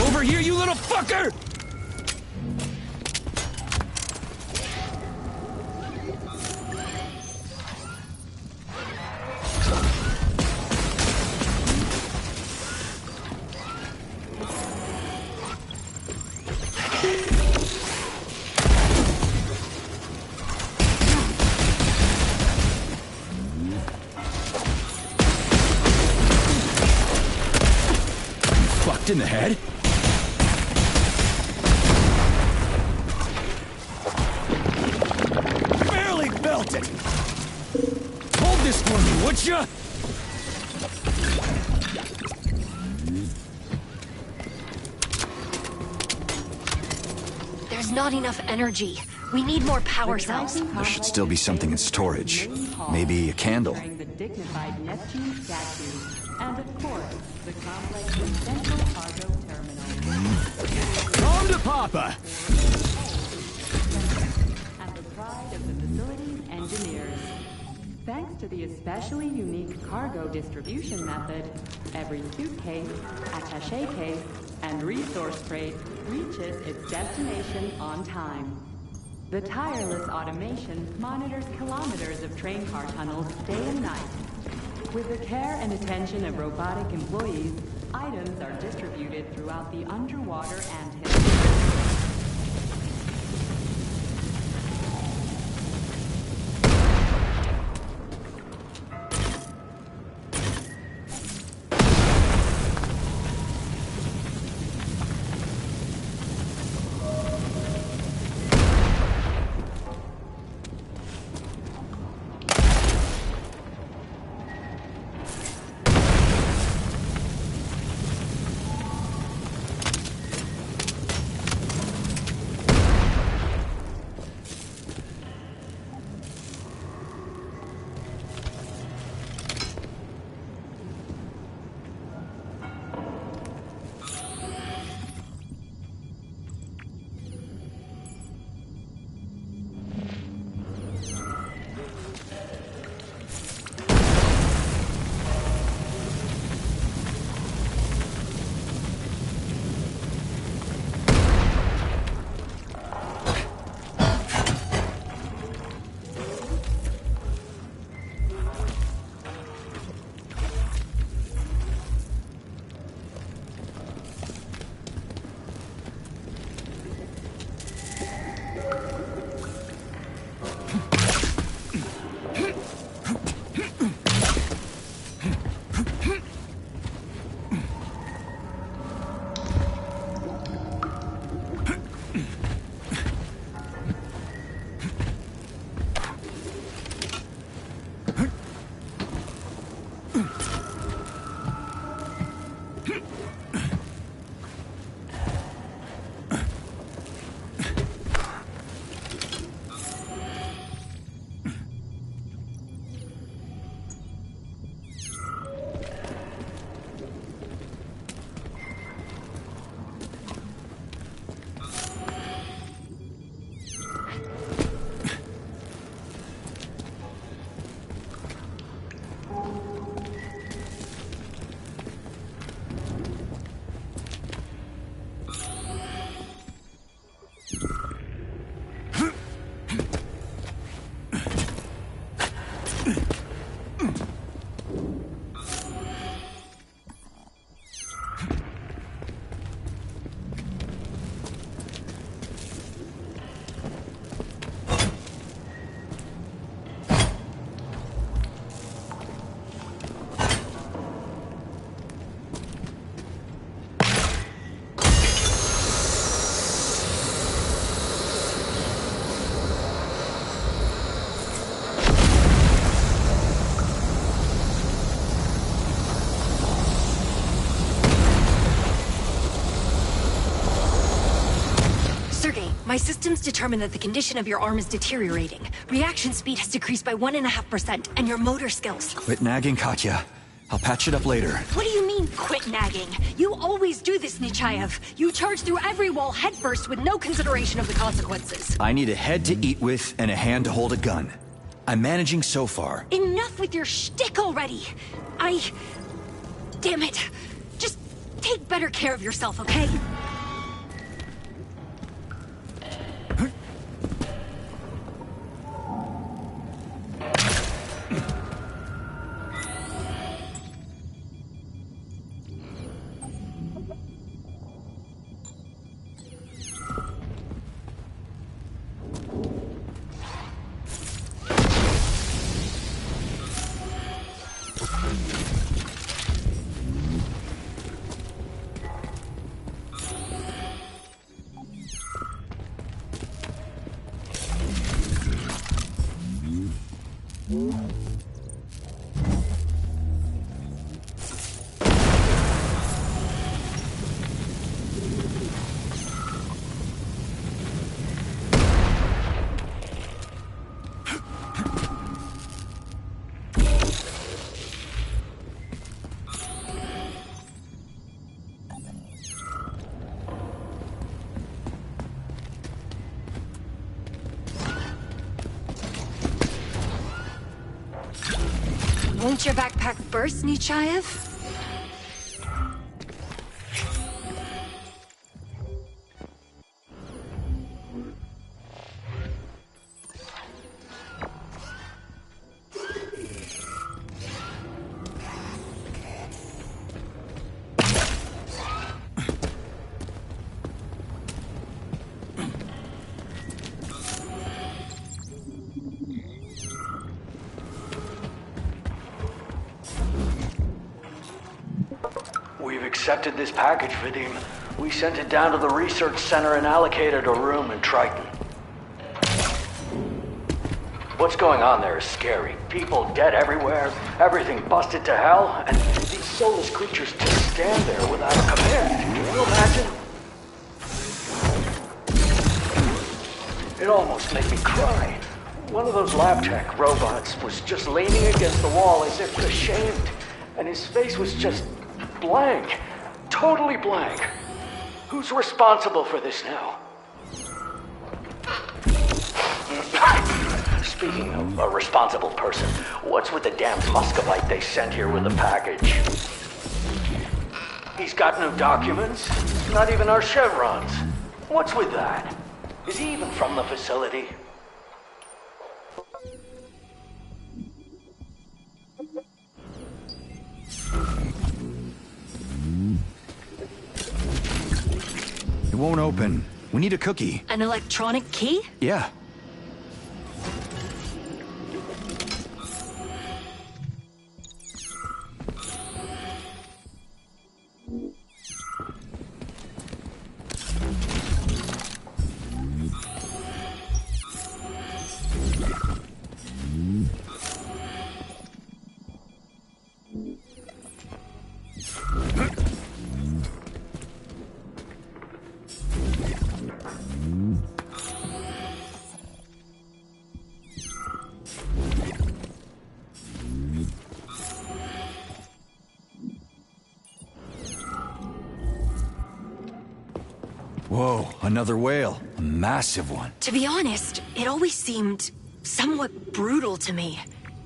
Over here, you little fucker! Fucked in the head? Hold this for me, would ya? There's not enough energy. We need more power cells. There should still be something in storage. Maybe a candle. The dignified Neptune statue, and of course, the complex's central cargo terminal. Home to Papa! And the pride of the facility's engineers. Thanks to the especially unique cargo distribution method, every suitcase, attaché case, and resource crate reaches its destination on time. The tireless automation monitors kilometers of train car tunnels day and night. With the care and attention of robotic employees, items are distributed throughout the underwater anthill. My systems determine that the condition of your arm is deteriorating. Reaction speed has decreased by 1.5%, and your motor skills. Quit nagging, Katya. I'll patch it up later. What do you mean, quit nagging? You always do this, Nechayev. You charge through every wall headfirst with no consideration of the consequences. I need a head to eat with and a hand to hold a gun. I'm managing so far. Enough with your shtick already. Damn it. Just take better care of yourself, okay? Won't your backpack burst, Nechayev? We've accepted this package, Vadim. We sent it down to the research center and allocated a room in Triton. What's going on there is scary. People dead everywhere, everything busted to hell, and these soulless creatures just stand there without a command. Can you imagine? It almost made me cry. One of those lab tech robots was just leaning against the wall as if ashamed, and his face was just blank. Totally blank. Who's responsible for this now? Speaking of a responsible person, what's with the damn Muscovite they sent here with the package? He's got no documents, not even our chevrons. What's with that? Is he even from the facility? It won't open. We need a cookie. An electronic key? Yeah. Whoa, another whale. A massive one. To be honest, it always seemed somewhat brutal to me.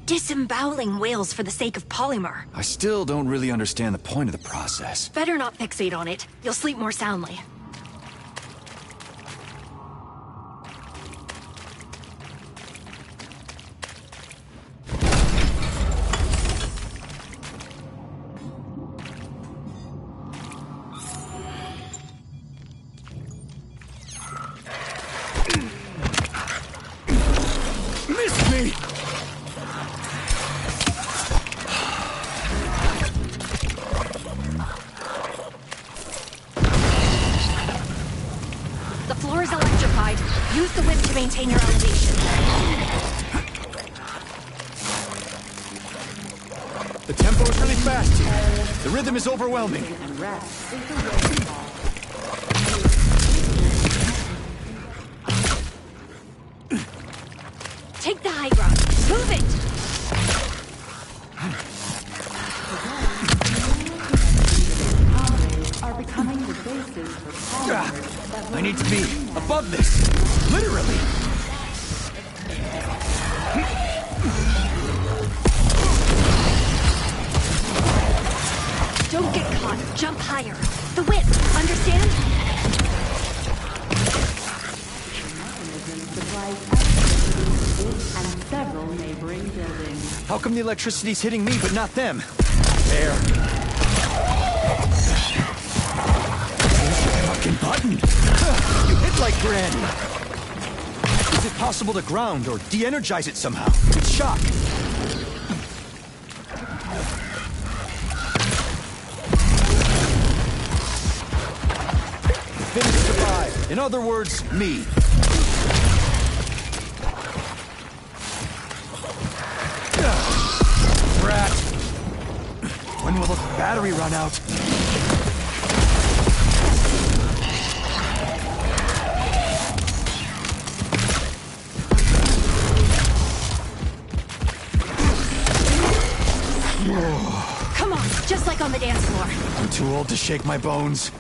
Disemboweling whales for the sake of polymer. I still don't really understand the point of the process. Better not fixate on it. You'll sleep more soundly. Use the whip to maintain your elevation. The tempo is really fast here. The rhythm is overwhelming. to be above this. Literally. Don't get caught. Jump higher. The whip. Understand? And several neighboring buildings. How come the electricity's hitting me but not them? There. Fucking button. You hit like Granny. Is it possible to ground or de-energize it somehow? It's shock. Finish survive. In other words, me. Brat. When will the battery run out? Come on, just like on the dance floor. I'm too old to shake my bones.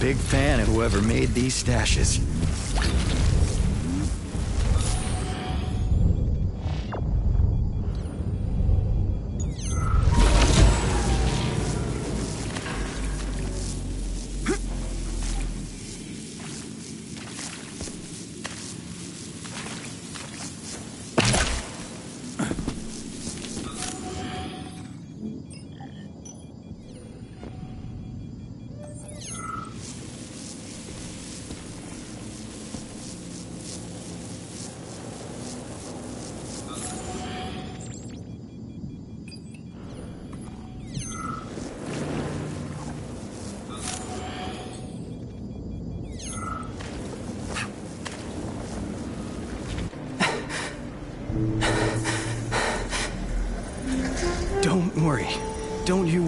Big fan of whoever made these stashes.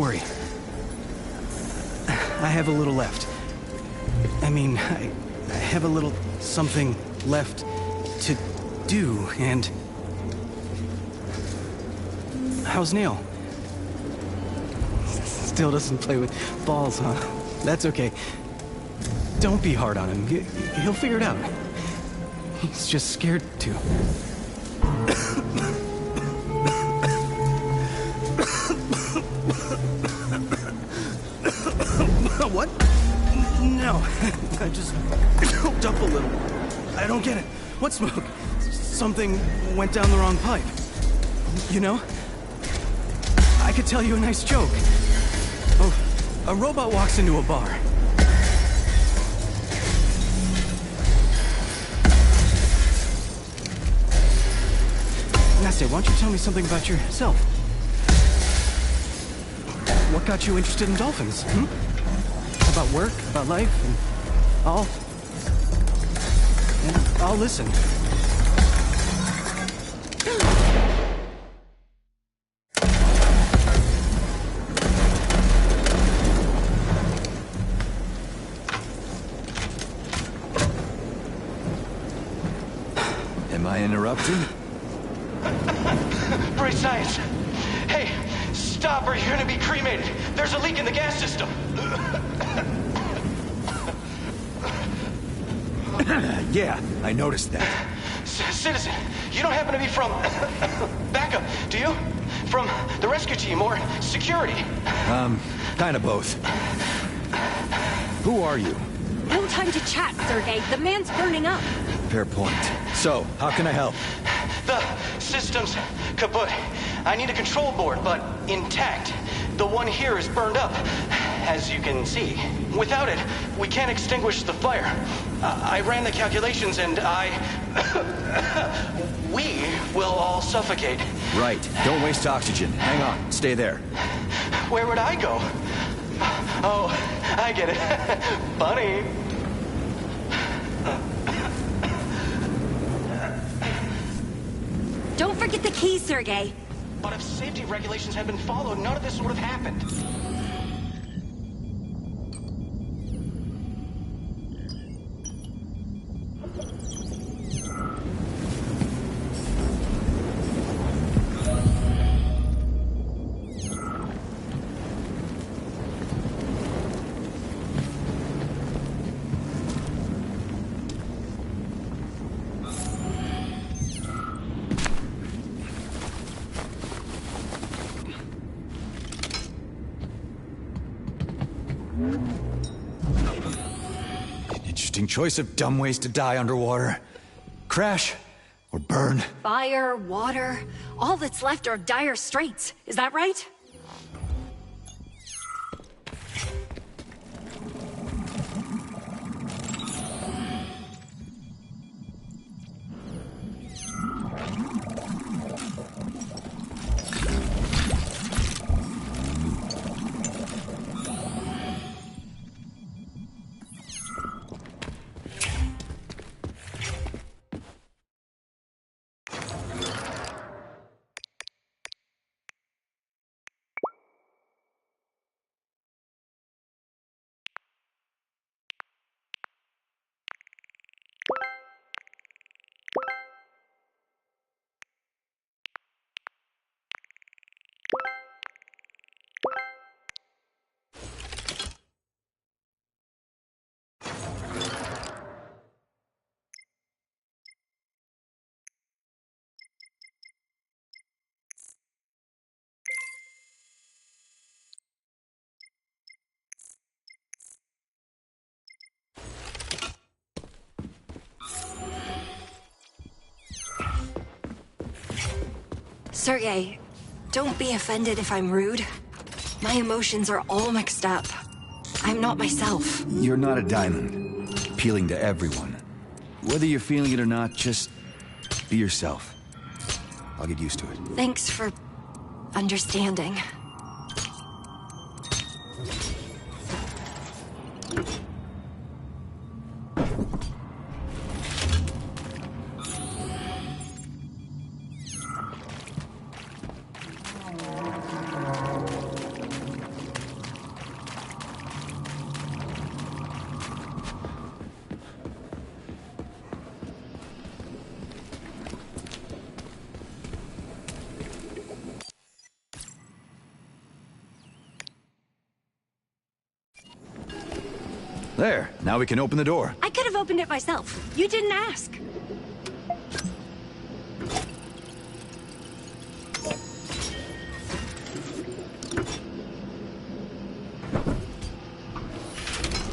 worry. I have a little left. I mean, I have a little something left to do, and... How's Neil? Still doesn't play with balls, huh? That's okay. Don't be hard on him. He'll figure it out. He's just scared to. What? No. I just choked up a little. I don't get it. What smoke? Something went down the wrong pipe. You know? I could tell you a nice joke. Oh, a robot walks into a bar. Nastya, why don't you tell me something about yourself? What got you interested in dolphins? About work, about life, and all? And I'll listen. Am I interrupting? Great science. Hey, stop or you're gonna be cremated. There's a leak in the gas system. Yeah, I noticed that. Citizen, you don't happen to be from backup, do you? From the rescue team or security? Kind of both. Who are you? No time to chat, Sergei. The man's burning up. Fair point. So, how can I help? The system's kaput. I need a control board, but intact. The one here is burned up, as you can see. Without it, we can't extinguish the fire. I ran the calculations and we will all suffocate. Right. Don't waste oxygen. Hang on. Stay there. Where would I go? Oh, I get it. Funny. Don't forget the key, Sergei. But if safety regulations had been followed, none of this would have happened. Interesting choice of dumb ways to die underwater. Crash or burn. Fire, water, all that's left are dire straits. Is that right? Sergei, don't be offended if I'm rude. My emotions are all mixed up. I'm not myself. You're not a diamond, appealing to everyone. Whether you're feeling it or not, just be yourself. I'll get used to it. Thanks for understanding. There, now we can open the door. I could have opened it myself. You didn't ask.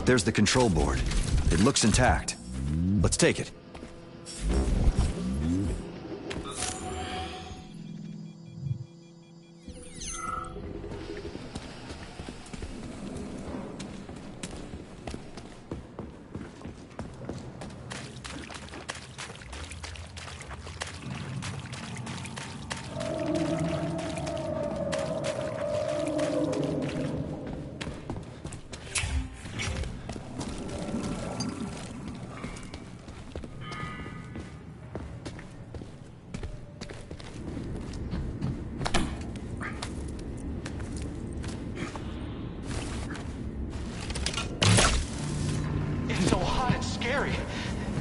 There's the control board. It looks intact. Let's take it.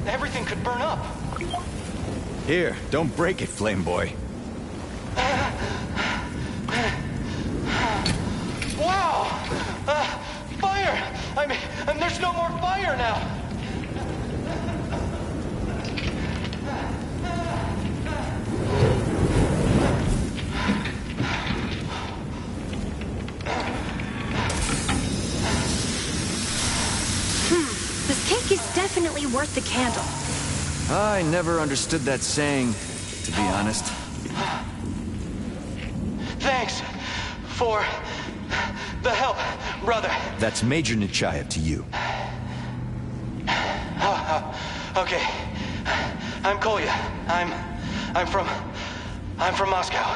Everything could burn up. Here, don't break it, Flame Boy. Wow! Fire! I mean, and there's no more fire now! This cake is definitely worth the candle. I never understood that saying, to be honest. Thanks for the help, brother. That's Major Nechayev to you. Okay. I'm Kolya. I'm from Moscow.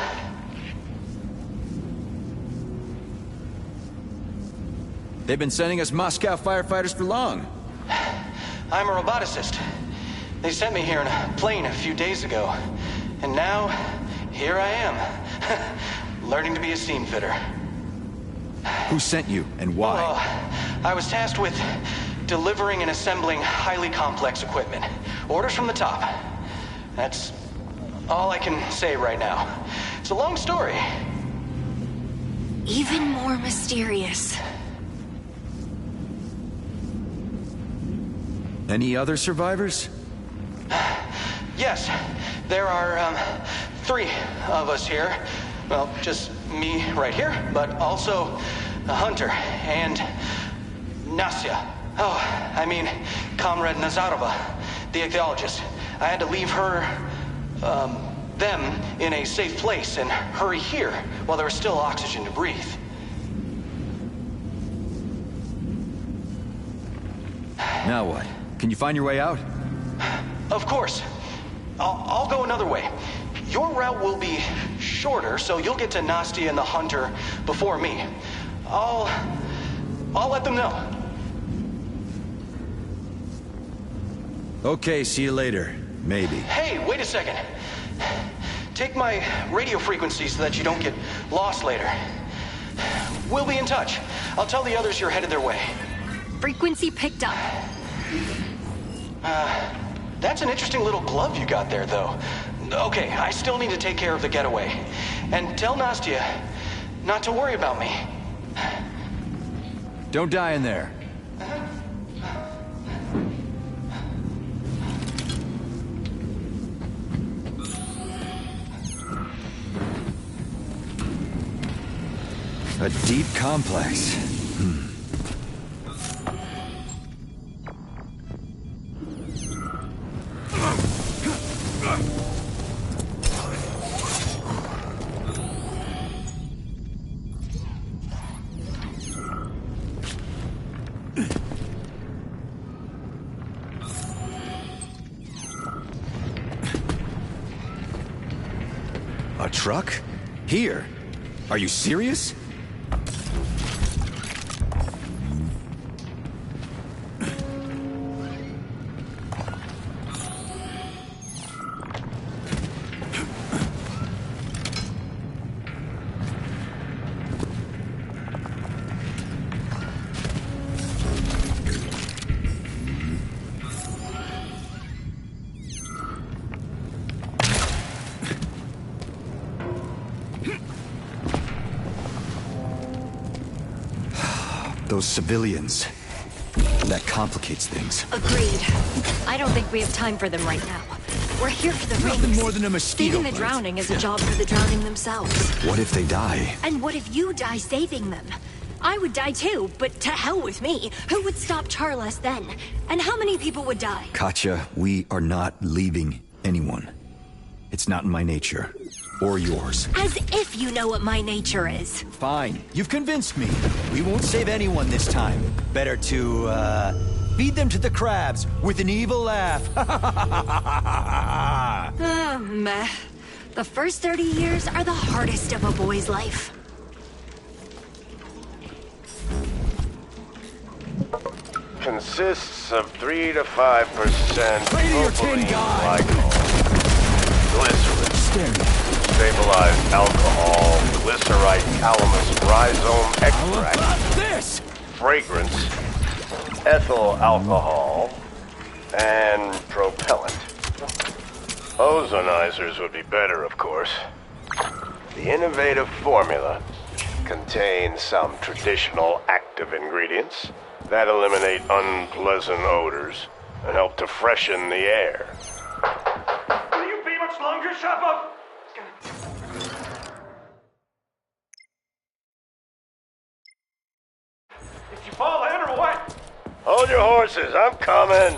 They've been sending us Moscow firefighters for long. I'm a roboticist. They sent me here in a plane a few days ago. And now, here I am, learning to be a seam fitter. Who sent you, and why? I was tasked with delivering and assembling highly complex equipment. Orders from the top. That's all I can say right now. It's a long story. Even more mysterious. Any other survivors? Yes, there are 3 of us here. Well, just me right here, but also Hunter and Nasya. Oh, I mean, Comrade Nazarova, the ichthyologist. I had to leave her, them in a safe place and hurry here while there was still oxygen to breathe. Now what? Can you find your way out? Of course. I'll go another way. Your route will be shorter, so you'll get to Nastia and the Hunter before me. I'll let them know. Okay, see you later. Maybe. Hey, wait a second. Take my radio frequency so that you don't get lost later. We'll be in touch. I'll tell the others you're headed their way. Frequency picked up. That's an interesting little glove you got there, though. Okay, I still need to take care of the getaway. And tell Nastia not to worry about me. Don't die in there. A deep complex. A truck? Here? Are you serious? Those civilians. that complicates things. Agreed. I don't think we have time for them right now. We're here for the rings. Nothing more than a mosquito Saving the bite. drowning is a job for the drowning themselves. What if they die? And what if you die saving them? I would die too, but to hell with me. Who would stop Charles then? And how many people would die? Katja, we are not leaving anyone. It's not in my nature. Or yours. As if you know what my nature is. Fine. You've convinced me. We won't save anyone this time. Better to, feed them to the crabs with an evil laugh. Meh. The first 30 years are the hardest of a boy's life. Consists of 3 to 5% propylene glycol, glycerin, stabilized alcohol, glycerite calamus rhizome extract, fragrance, ethyl alcohol, and propellant. Ozonizers would be better, of course. The innovative formula contains some traditional active ingredients that eliminate unpleasant odors and help to freshen the air. Will you be much longer, Shepard? Did you fall in or what? Hold your horses, I'm coming.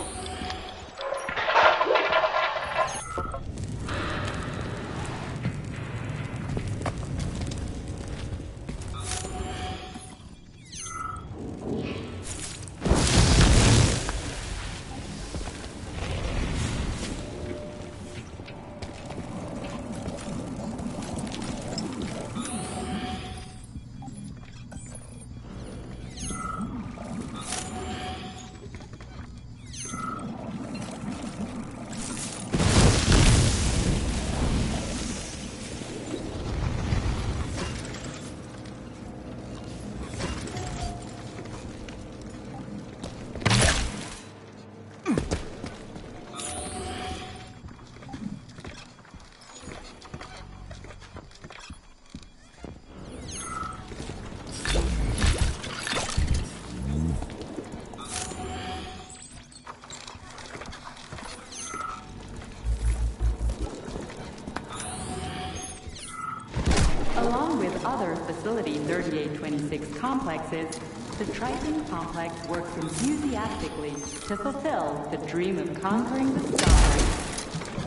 Along with other Facility 3826 complexes, the Triton complex works enthusiastically to fulfill the dream of conquering the stars.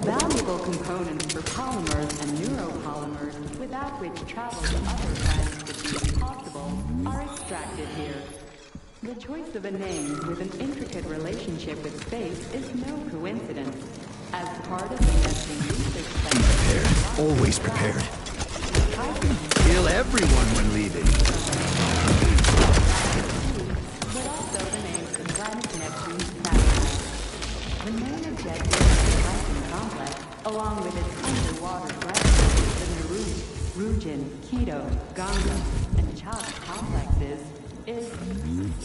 Valuable components for polymers and neuropolymers, without which travel to other planets would be impossible, are extracted here. The choice of a name with an intricate relationship with space is no coincidence. As part of the testing research center, Always prepared. Kill everyone when leaving. but also the names of planet Neptune's satellites. The main objective of the Triton complex, along with its underwater branches, the Naru, Rujin, Keto, Ganga, and Chak complexes, is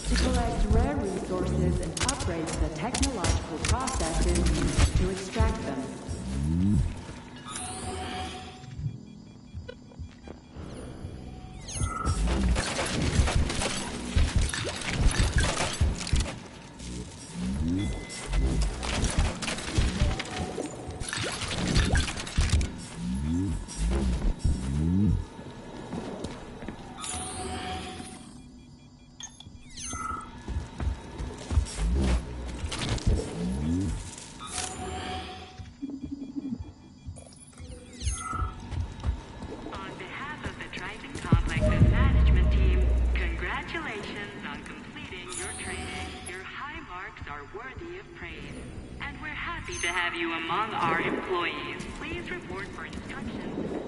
to collect rare resources and upgrade the technological processes used to extract them. To have you among our employees. Please report for instructions.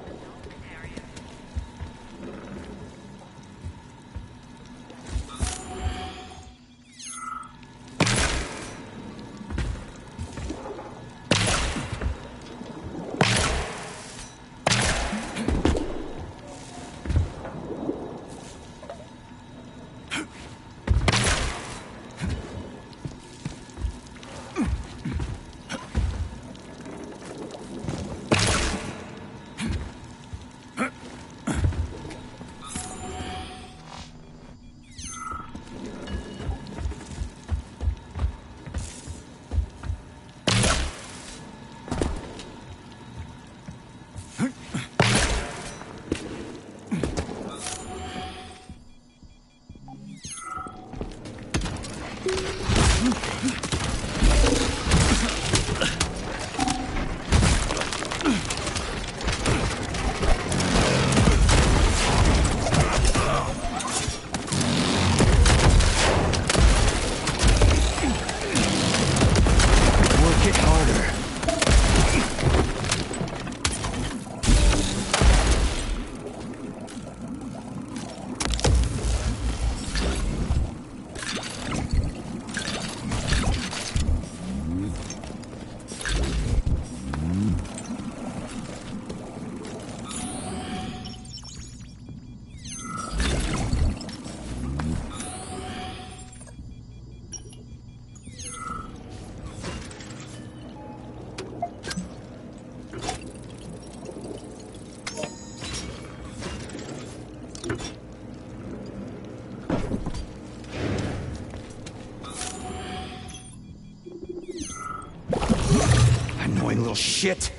Annoying little shit.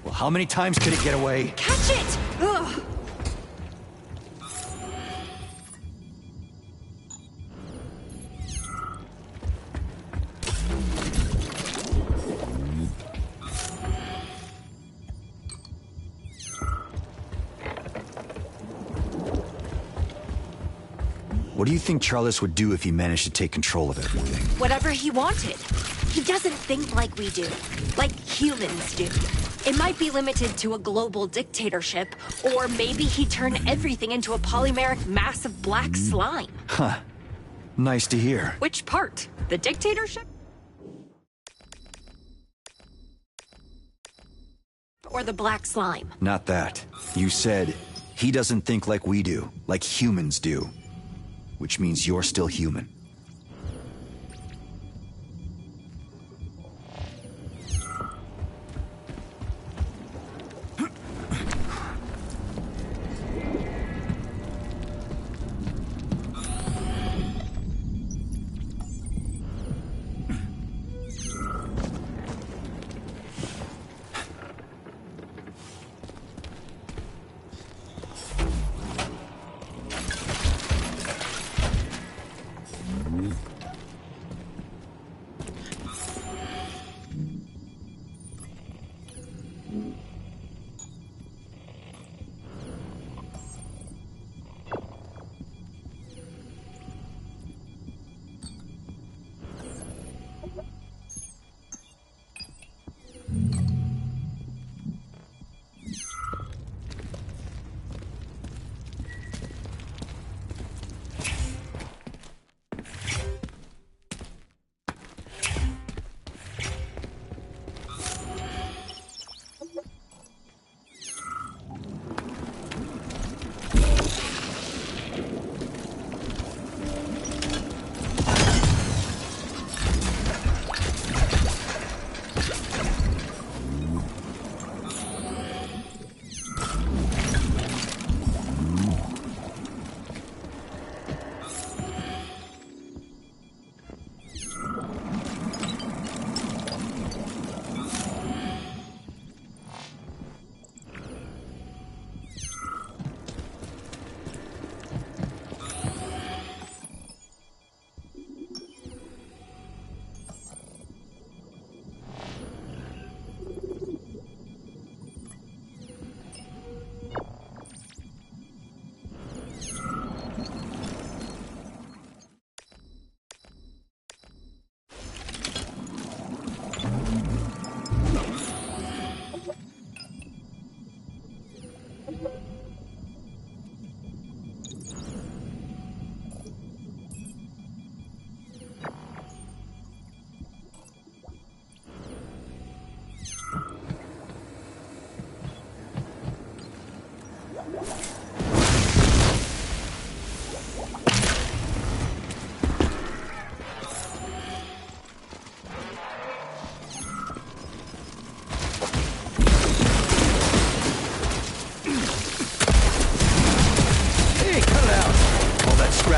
Well, how many times could it get away? Catch it! Ugh. What do you think Charles would do if he managed to take control of everything? Whatever he wanted. He doesn't think like we do. Like humans do. It might be limited to a global dictatorship, or maybe he'd turn everything into a polymeric mass of black slime. Huh. Nice to hear. Which part? The dictatorship? Or the black slime? Not that. You said, he doesn't think like we do, like humans do. Which means you're still human.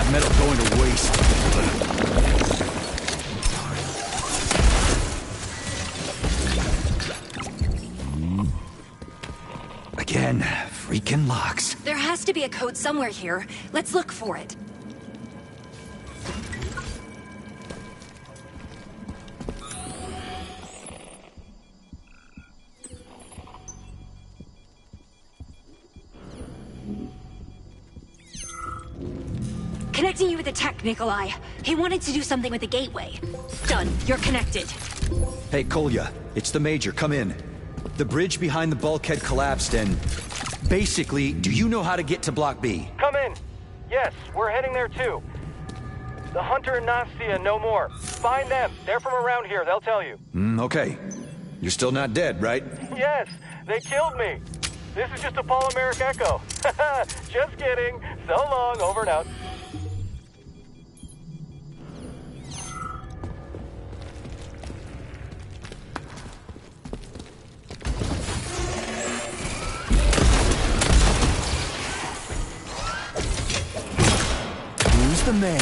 Metal going to waste. Again, freaking locks. There has to be a code somewhere here. Let's look for it. connecting you with the tech, Nikolai. He wanted to do something with the gateway. Done. You're connected. Hey, Kolya. It's the Major. Come in. The bridge behind the bulkhead collapsed and... Basically, do you know how to get to Block B? Come in. Yes, we're heading there too. The Hunter and Nastia no more. Find them. They're from around here. They'll tell you. Okay. You're still not dead, right? Yes, they killed me. This is just a polymeric echo. Just kidding. So long. Over and out. Who's the man?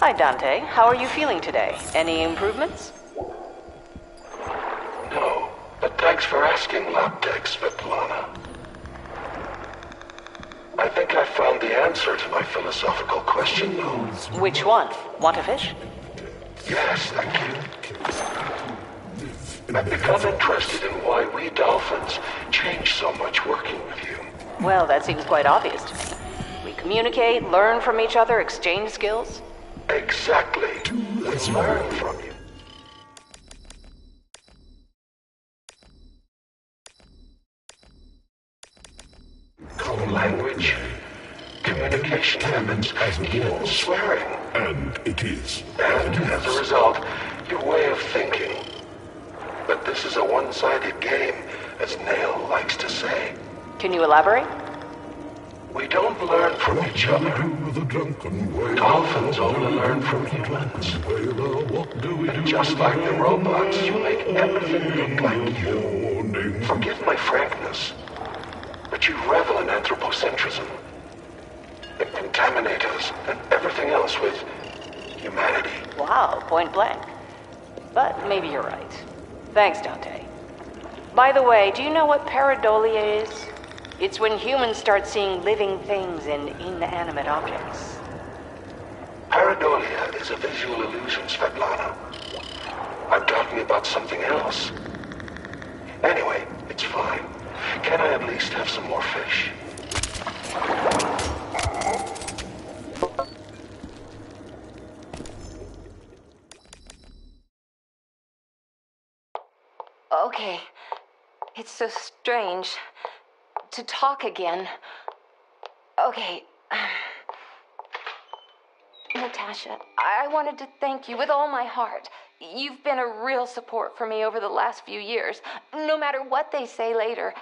Hi, Dante. How are you feeling today? Any improvements? No, but thanks for asking, Lab Tech Svetlana. I think I found the answer to my philosophical question, though. Which one? Want a fish? Yes, thank you. I've become interested in why we dolphins change so much working with you. Well, that seems quite obvious to me. We communicate, learn from each other, exchange skills. Exactly. Let's learn from you. Common language, communication habits, even swearing. And it is. And as a result, your way of thinking. But this is a one-sided game, as Nail likes to say. Can you elaborate? We don't learn from each other. Dolphins only learn from humans. And just like the robots, you make everything look like you. Forgive my frankness, but you revel in anthropocentrism. And contaminate us and everything else with humanity. Wow, point blank. But maybe you're right. Thanks, Dante. By the way, do you know what pareidolia is? It's when humans start seeing living things in inanimate objects. Pareidolia is a visual illusion, Svetlana. I'm talking about something else. Anyway, it's fine. Can I at least have some more fish? Okay. It's so strange to talk again. Okay. Natasha, I wanted to thank you with all my heart. You've been a real support for me over the last few years. No matter what they say later,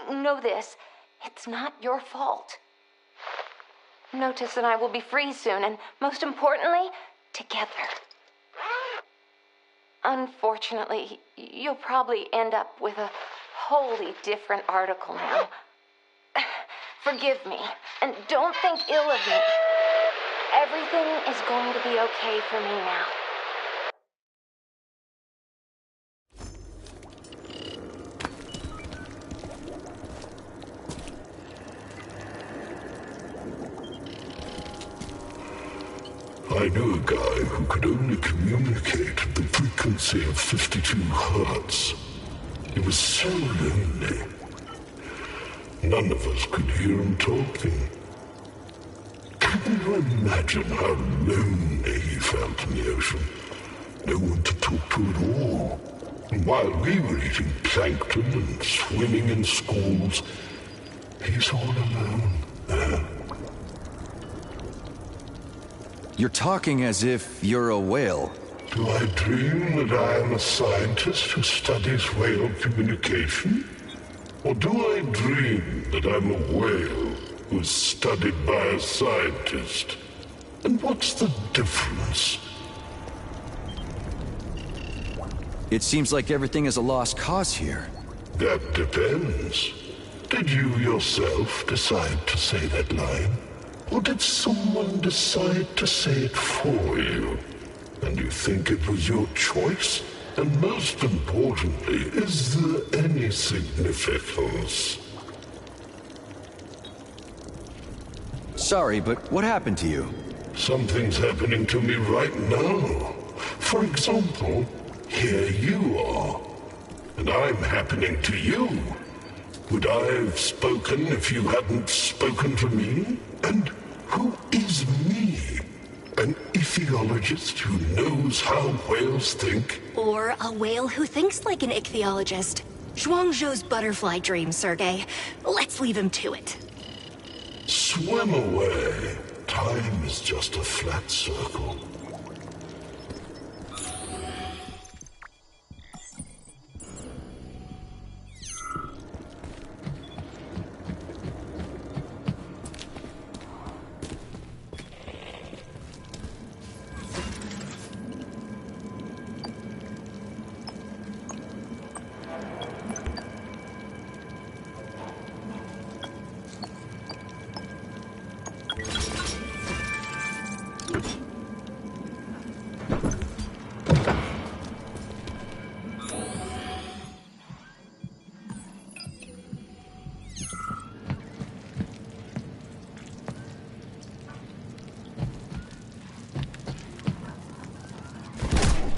know this, it's not your fault. Notice and I will be free soon, and most importantly, together. Unfortunately, you'll probably end up with a wholly different article now. Forgive me, and don't think ill of me. Everything is going to be okay for me now. I knew a guy who could only communicate at the frequency of 52 hertz. He was so lonely. None of us could hear him talking. Can you imagine how lonely he felt in the ocean? No one to talk to at all. And while we were eating plankton and swimming in schools, he's all alone there. You're talking as if you're a whale. Do I dream that I am a scientist who studies whale communication? Or do I dream that I'm a whale who's studied by a scientist? And what's the difference? It seems like everything is a lost cause here. That depends. Did you yourself decide to say that line? Or did someone decide to say it for you? And you think it was your choice? And most importantly, is there any significance? Sorry, but what happened to you? Something's happening to me right now. For example, here you are. And I'm happening to you. Would I have spoken if you hadn't spoken to me? And who is me? An ichthyologist who knows how whales think? Or a whale who thinks like an ichthyologist. Zhuangzhou's butterfly dream, Sergei. Let's leave him to it. Swim away. Time is just a flat circle.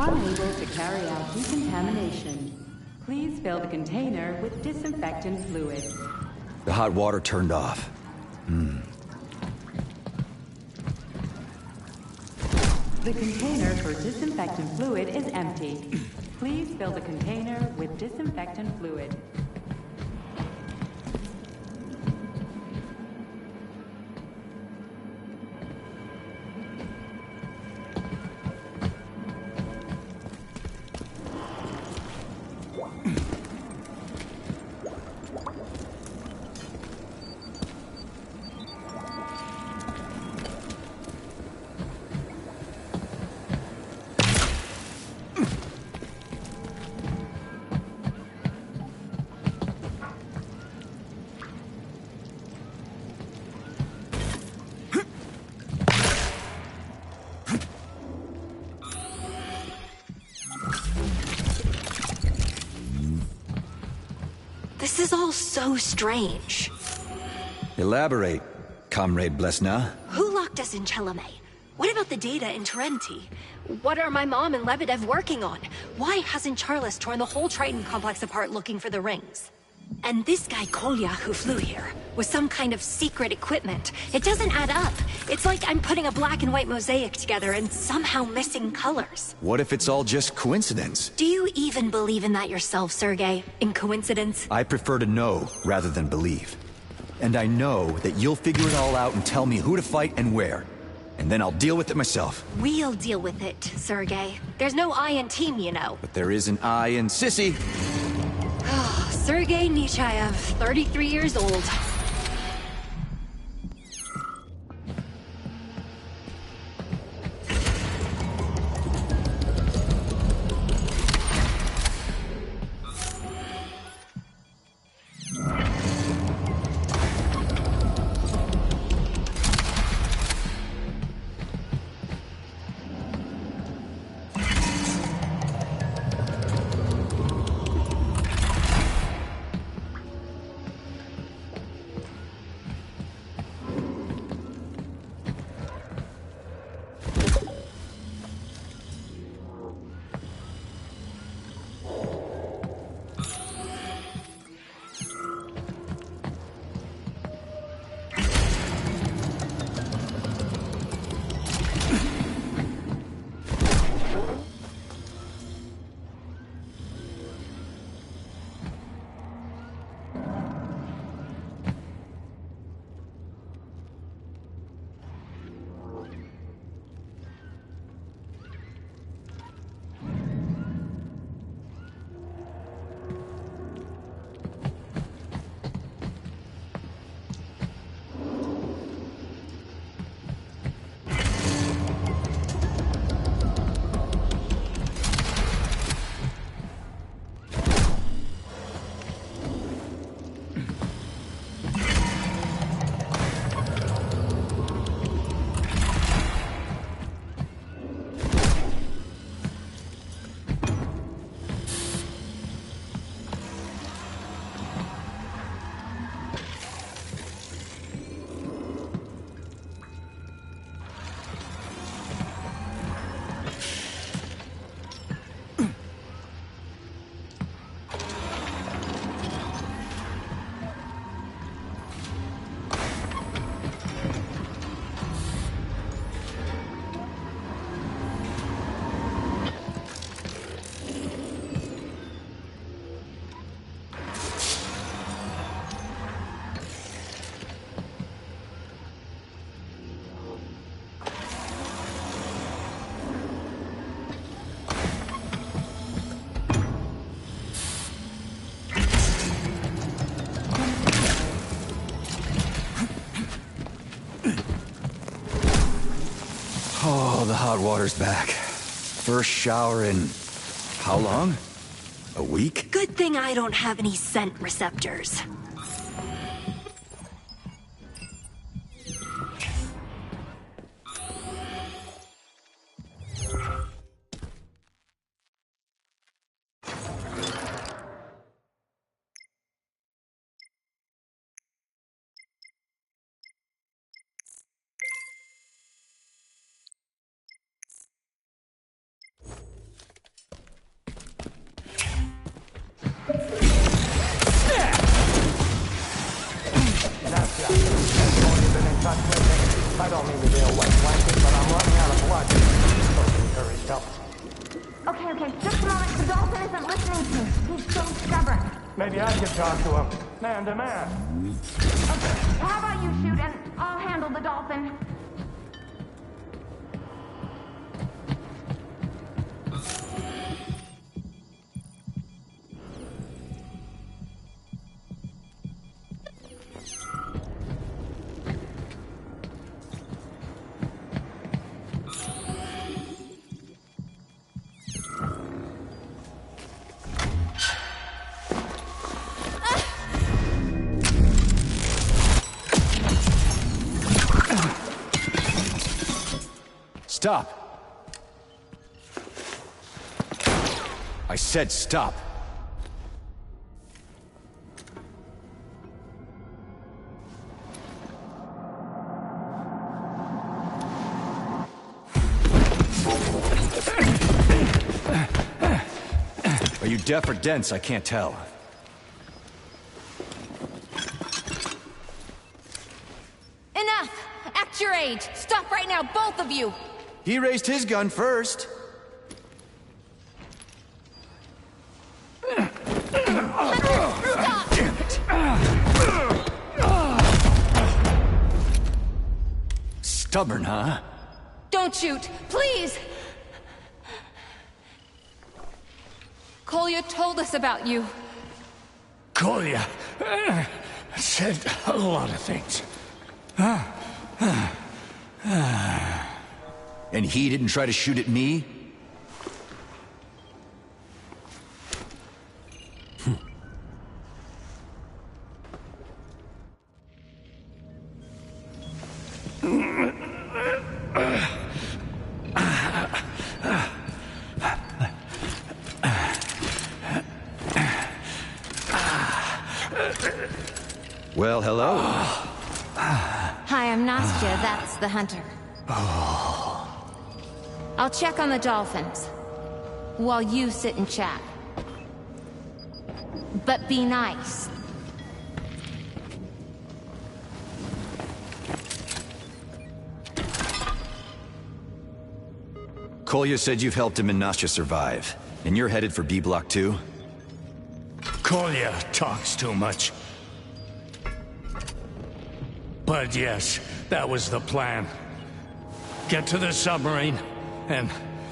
Unable to carry out decontamination. Please fill the container with disinfectant fluid. The hot water turned off. The container for disinfectant fluid is empty. Please fill the container with disinfectant fluid. This is all so strange. Elaborate, Comrade Blesna. Who locked us in Chelome? What about the data in Tarenti? What are my mom and Lebedev working on? Why hasn't Charles torn the whole Triton complex apart looking for the rings? And this guy Kolya who flew here was some kind of secret equipment. It doesn't add up. It's like I'm putting a black and white mosaic together and somehow missing colors. What if it's all just coincidence? Do you even believe in that yourself, Sergei? In coincidence? I prefer to know rather than believe. And I know that you'll figure it all out and tell me who to fight and where. And then I'll deal with it myself. We'll deal with it, Sergei. There's no I in team, you know. But there is an I in Sissy. Sergei Nechayev, 33 years old. water's back. First shower in... how long? A week? Good thing I don't have any scent receptors. I don't mean to be a wet blanket, but I'm running out of blood. So encouraged help. Okay, just a moment. The dolphin isn't listening to me. He's so stubborn. Maybe I could talk to him, man to man. Okay, how about you shoot and I'll handle the dolphin? Stop! I said stop! Are you deaf or dense? I can't tell. Enough! Act your age! Stop right now, both of you! He raised his gun first. Stubborn, huh? Don't shoot, please! Kolya told us about you. Kolya said a lot of things. And he didn't try to shoot at me? Well, hello. Hi, I'm Nastya. That's the hunter. I'll check on the dolphins while you sit and chat. But be nice. Kolya said you've helped him and Nastya survive. And you're headed for B Block 2? Kolya talks too much. But yes, that was the plan. Get to the submarine and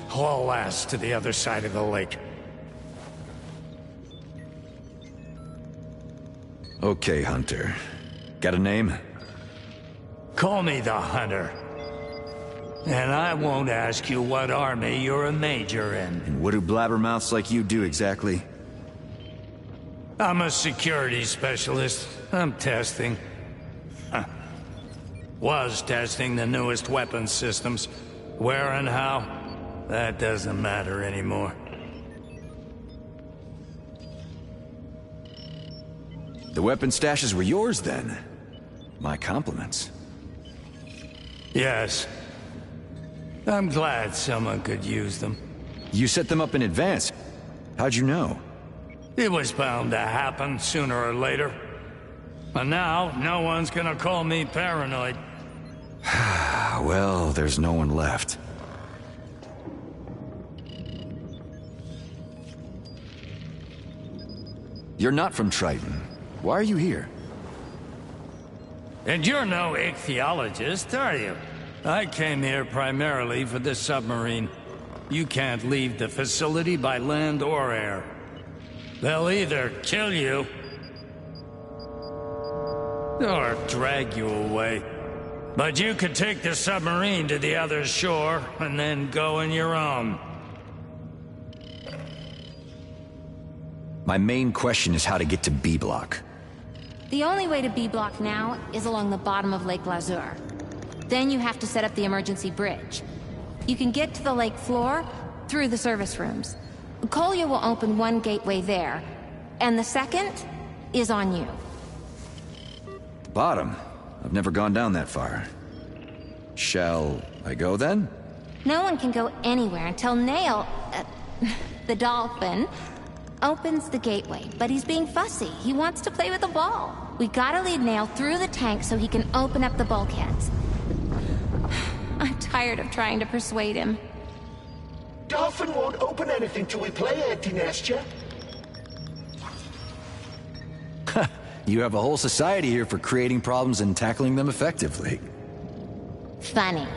haul ass to the other side of the lake. Okay, Hunter. Got a name? Call me the Hunter. And I won't ask you what army you're a major in. And what do blabbermouths like you do exactly? I'm a security specialist. I'm testing. Was testing the newest weapons systems. Where and how, that doesn't matter anymore. The weapon stashes were yours then. My compliments. Yes. I'm glad someone could use them. You set them up in advance. How'd you know? It was bound to happen sooner or later. And now, no one's gonna call me paranoid. Well, there's no one left. You're not from Triton. Why are you here? And you're no ichthyologist, are you? I came here primarily for the submarine. You can't leave the facility by land or air. They'll either kill you or drag you away. But you could take the submarine to the other shore and then go on your own. My main question is how to get to B Block. The only way to B Block now is along the bottom of Lake Lazur. Then you have to set up the emergency bridge. You can get to the lake floor through the service rooms. Kolya will open one gateway there, and the second is on you. The bottom? I've never gone down that far. Shall I go then? No one can go anywhere until Nail, the dolphin, opens the gateway, but he's being fussy. He wants to play with the ball. We gotta lead Nail through the tank so he can open up the bulkheads. I'm tired of trying to persuade him. Dolphin won't open anything till we play anti-Nastya. You have a whole society here for creating problems and tackling them effectively. Funny.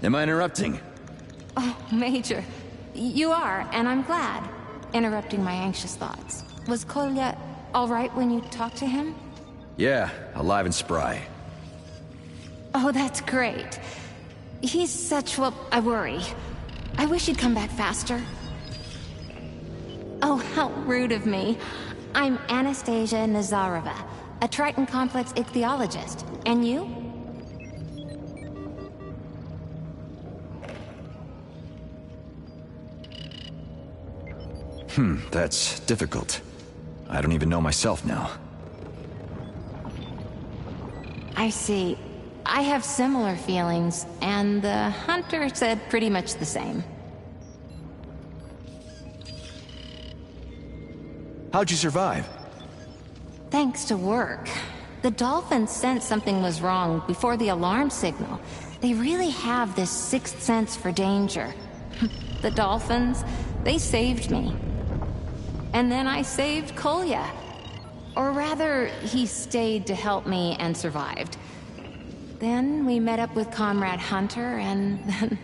Am I interrupting? Oh, Major. You are, and I'm glad. Interrupting my anxious thoughts. Was Kolya all right when you talked to him? Yeah, alive and spry. Oh, that's great. He's such, well, I worry. I wish he'd come back faster. Oh, how rude of me. I'm Anastasia Nazarova, a Triton Complex ichthyologist. And you? That's difficult. I don't even know myself now. I see. I have similar feelings, and the hunter said pretty much the same. How'd you survive? Thanks to work. The dolphins sensed something was wrong before the alarm signal. They really have this sixth sense for danger. The dolphins, they saved me. And then I saved Kolya. Or rather, he stayed to help me and survived. Then we met up with Comrade Hunter, and then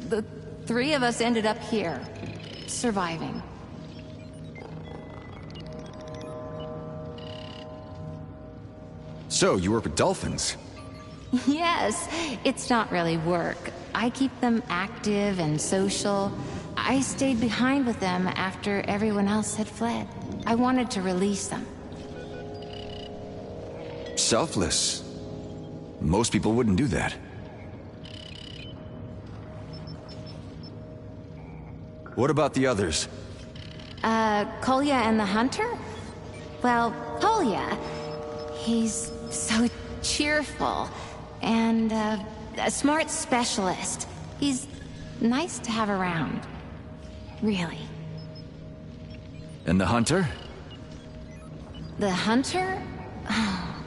the three of us ended up here, surviving. So, you work with dolphins? Yes, it's not really work. I keep them active and social. I stayed behind with them after everyone else had fled. I wanted to release them. Selfless. Most people wouldn't do that. What about the others? Kolya and the hunter? Well, Kolya, he's so cheerful and a smart specialist. He's nice to have around. Really. And the hunter? The hunter? Oh,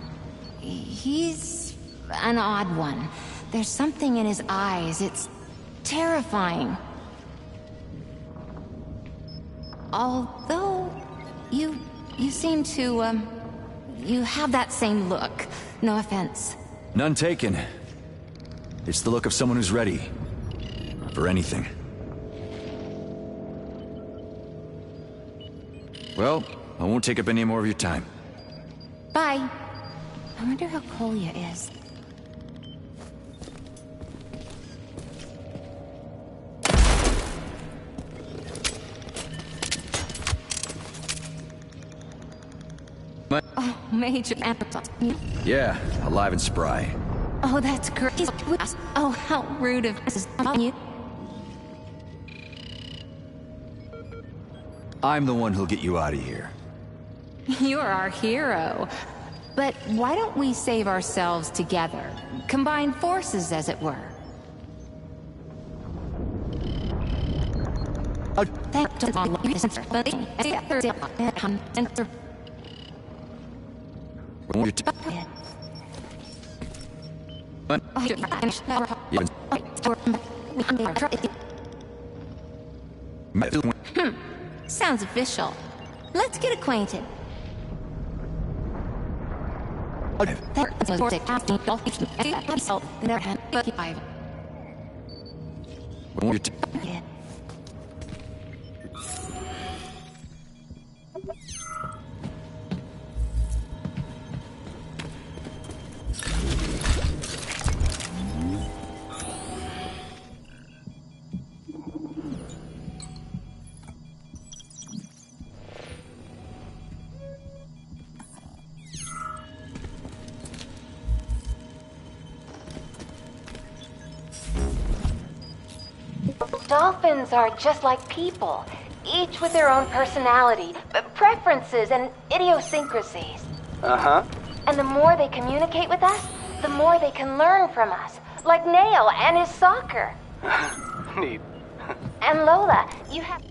he's an odd one. There's something in his eyes. It's terrifying. Although, you seem to, you have that same look. No offense. None taken. It's the look of someone who's ready. For anything. Well, I won't take up any more of your time. Bye. I wonder how Kolya is. Oh, Major Appleton. Yeah, alive and spry. Oh, that's great. Oh, how rude of you. I'm the one who'll get you out of here. You're our hero. But why don't we save ourselves together? Combine forces, as it were. Sounds official. Let's get acquainted. Dolphins are just like people, each with their own personality, preferences, and idiosyncrasies. Uh-huh. And the more they communicate with us, the more they can learn from us. Like Nail and his soccer. Neat. And Lola, you haven't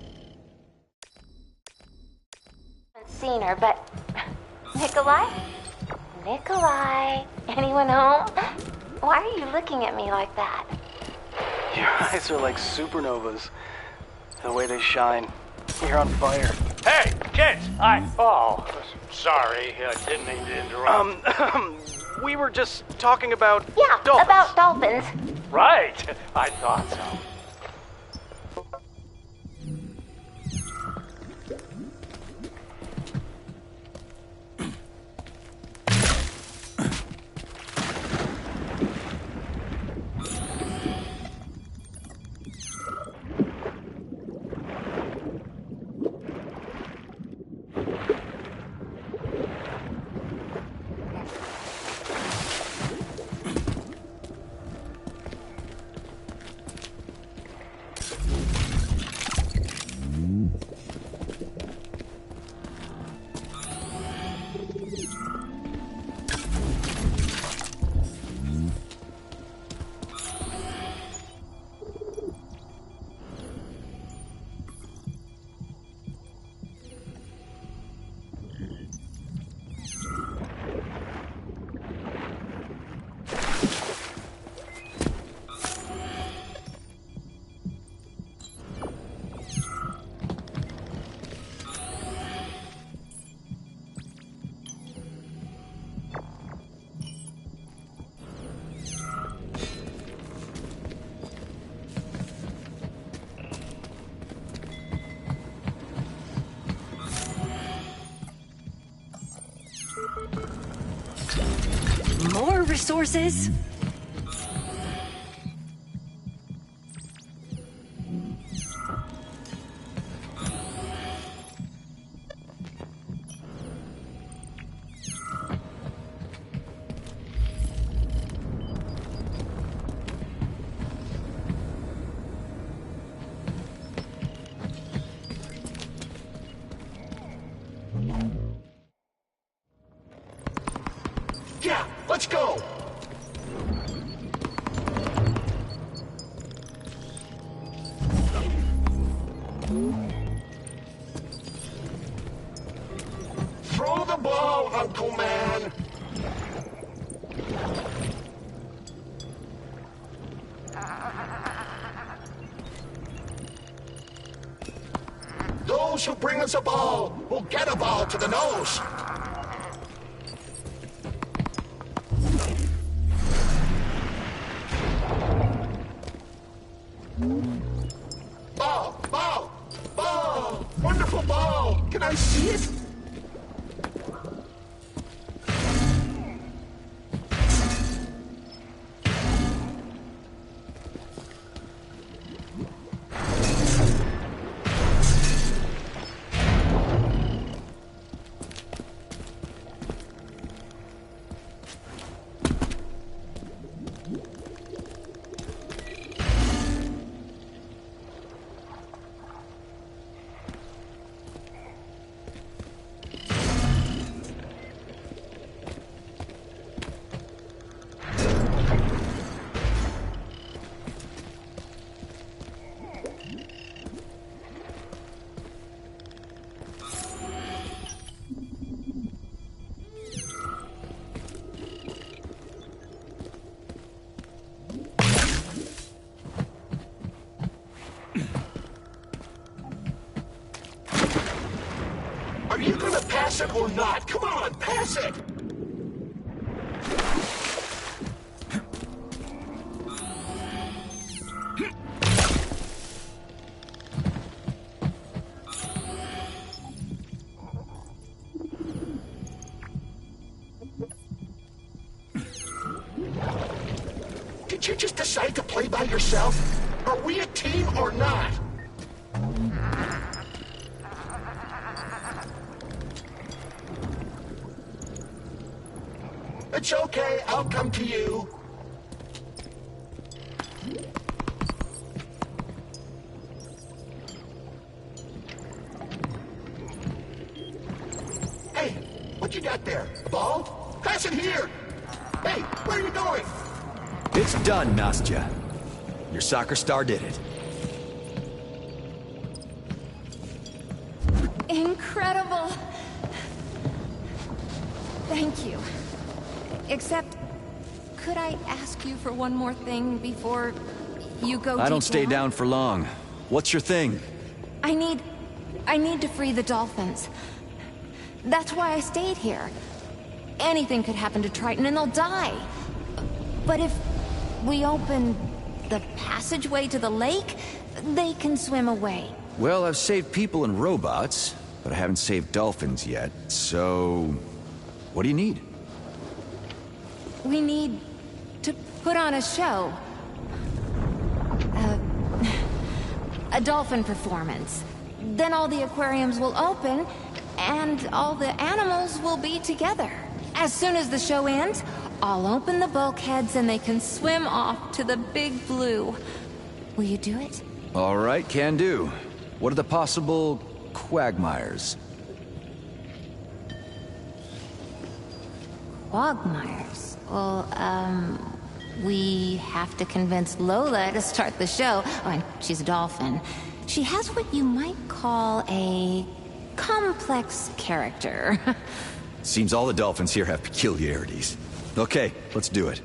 seen her, but... Nikolai? Nikolai? Anyone home? Why are you looking at me like that? Your eyes are like supernovas. The way they shine. You're on fire. Hey, kids! Sorry, I didn't mean to interrupt. We were just talking about... Yeah, dolphins. about dolphins. Right, I thought so. More resources? Yeah, let's go! Throw the ball, Uncle Man! Those who bring us a ball will get a ball to the nose! Ball! Ball! Ball! Wonderful ball! Can I see it? Are you gonna pass it or not? Come on, pass it! Did you just decide to play by yourself? Are we a team or not? It's okay, I'll come to you. What you got there? A ball? Pass it here! Hey, where are you going? It's done, Nastya. Your soccer star did it. Incredible! Thank you. Except, could I ask you for one more thing before you go I don't deep stay down for long. What's your thing? I need to free the dolphins. That's why I stayed here. Anything could happen to Triton and they'll die. But if we open the passageway to the lake, they can swim away. Well, I've saved people and robots, but I haven't saved dolphins yet, so... What do you need? We need to put on a show. A dolphin performance. Then all the aquariums will open, and all the animals will be together. As soon as the show ends, I'll open the bulkheads and they can swim off to the big blue. Will you do it? All right, can do. What are the possible quagmires? Quagmires? Well, we have to convince Lola to start the show. Oh, and she's a dolphin. She has what you might call a complex character. Seems all the dolphins here have peculiarities. Okay, let's do it.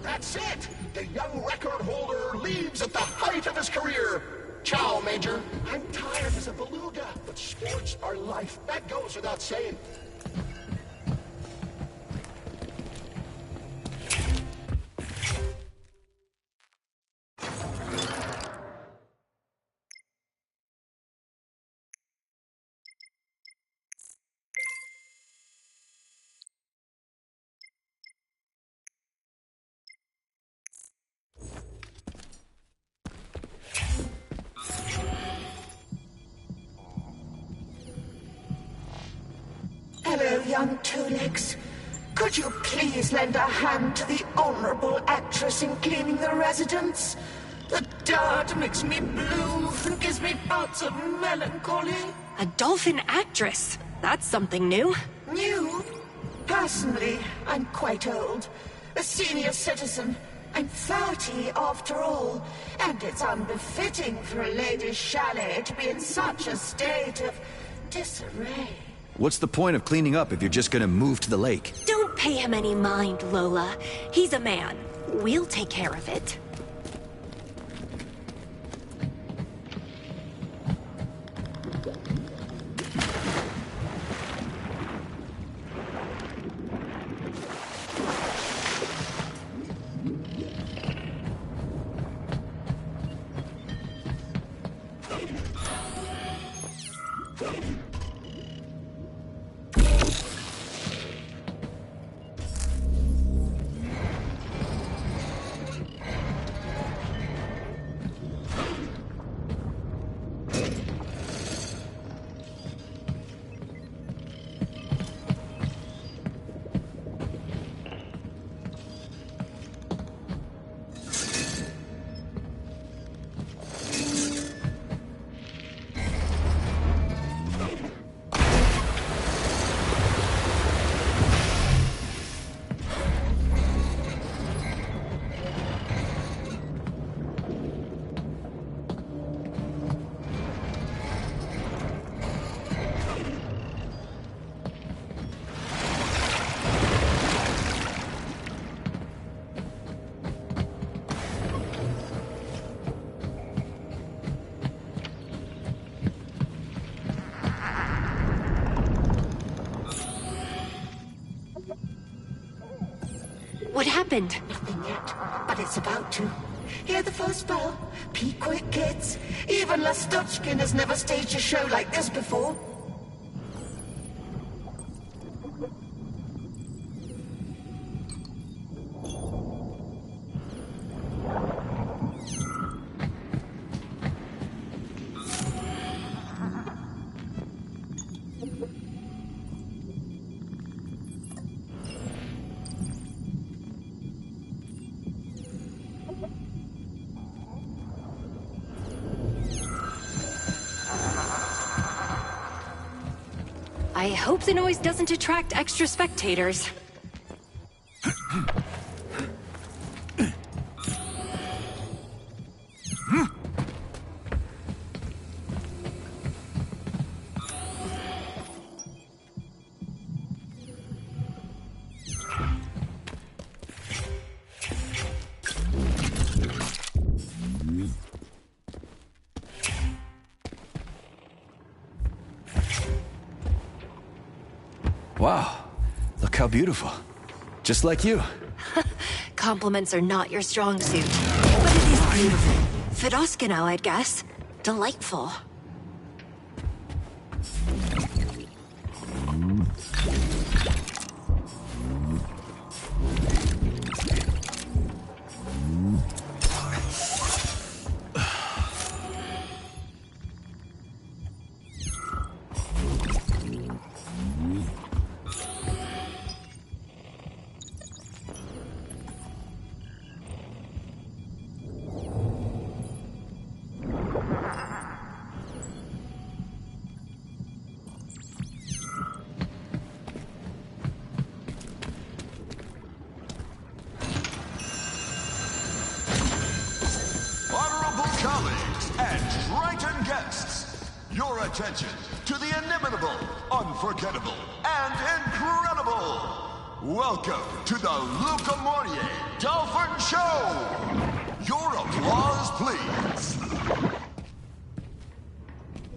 That's it! The young record holder leaves at the height of his career. Ciao, Major. I'm tired as a beluga, but sports are life. That goes without saying. Hello, young two-legs. Could you please lend a hand to the honorable actress in cleaning the residence? The dirt makes me blue and gives me bouts of melancholy. A dolphin actress? That's something new. New? Personally, I'm quite old. A senior citizen. I'm 30 after all. And it's unbefitting for a lady's chalet to be in such a state of disarray. What's the point of cleaning up if you're just gonna move to the lake? Don't pay him any mind, Lola. He's a man. We'll take care of it. What happened? Nothing yet, but it's about to. Hear the first bell? Be quick, kids. Even Lastochkin has never staged a show like this before. I hope the noise doesn't attract extra spectators. Wow, look how beautiful. Just like you. Compliments are not your strong suit, but it is beautiful. Fedoskino, I'd guess. Delightful. Colleagues and Triton guests, your attention to the inimitable, unforgettable, and incredible. Welcome to the Luca Mortier Dolphin Show. Your applause, please.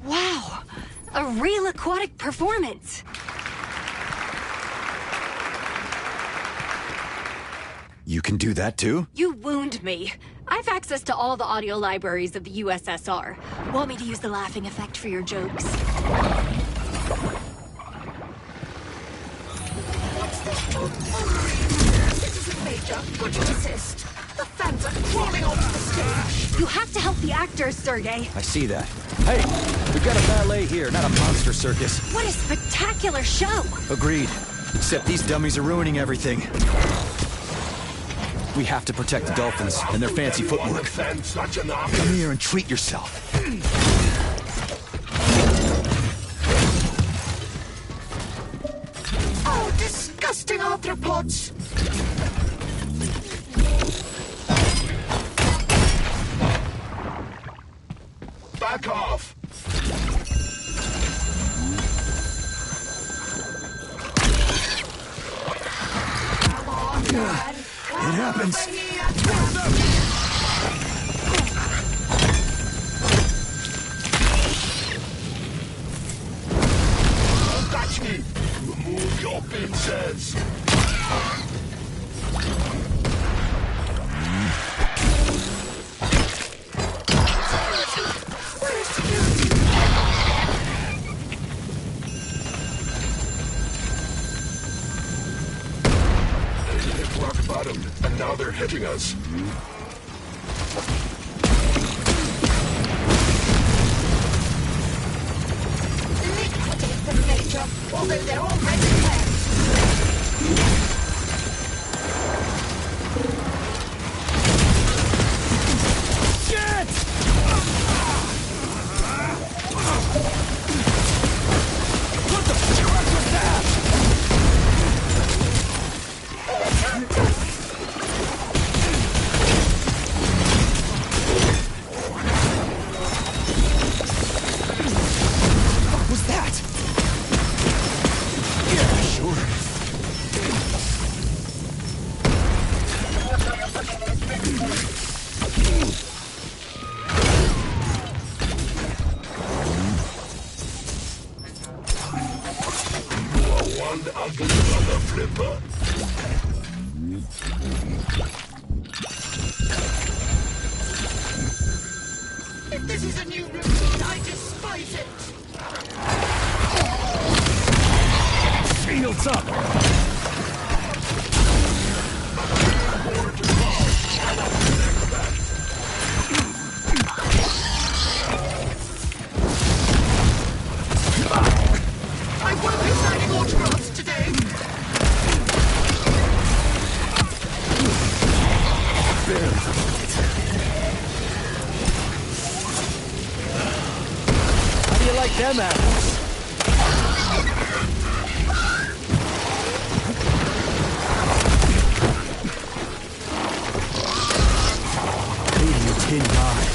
Wow, a real aquatic performance. You can do that too? You wound me. I've access to all the audio libraries of the USSR. Want me to use the laughing effect for your jokes? Citizen Major, would you desist? The fans are crawling onto the stage. You have to help the actors, Sergei. I see that. Hey, we've got a ballet here, not a monster circus. What a spectacular show! Agreed. Except these dummies are ruining everything. We have to protect the dolphins and their fancy footwork. Come here and treat yourself. Oh, disgusting arthropods! Back off! It happens. Catch me! Remove your pincers! Rock bottom, and now they're hitting us. Liquidate them, Major, although they're already dead. Shit! What the fuck was that? What was that? Yeah, sure. You are one ugly mother flipper. If this is a new routine, I despise it. Shields up! I won't be signing autographs today. How do you like them apples? Eating a tin pie.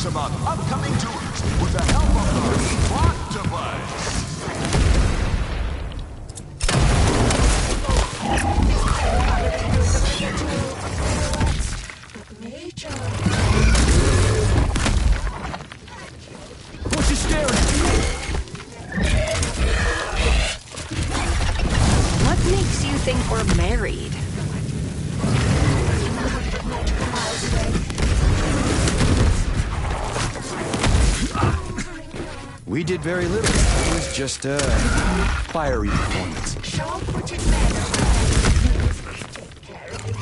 About upcoming tours with the help of the plot device. What you staring at? What makes you think we're married? We did very little. It was just a fiery performance. Sharp-witted men are take care of it.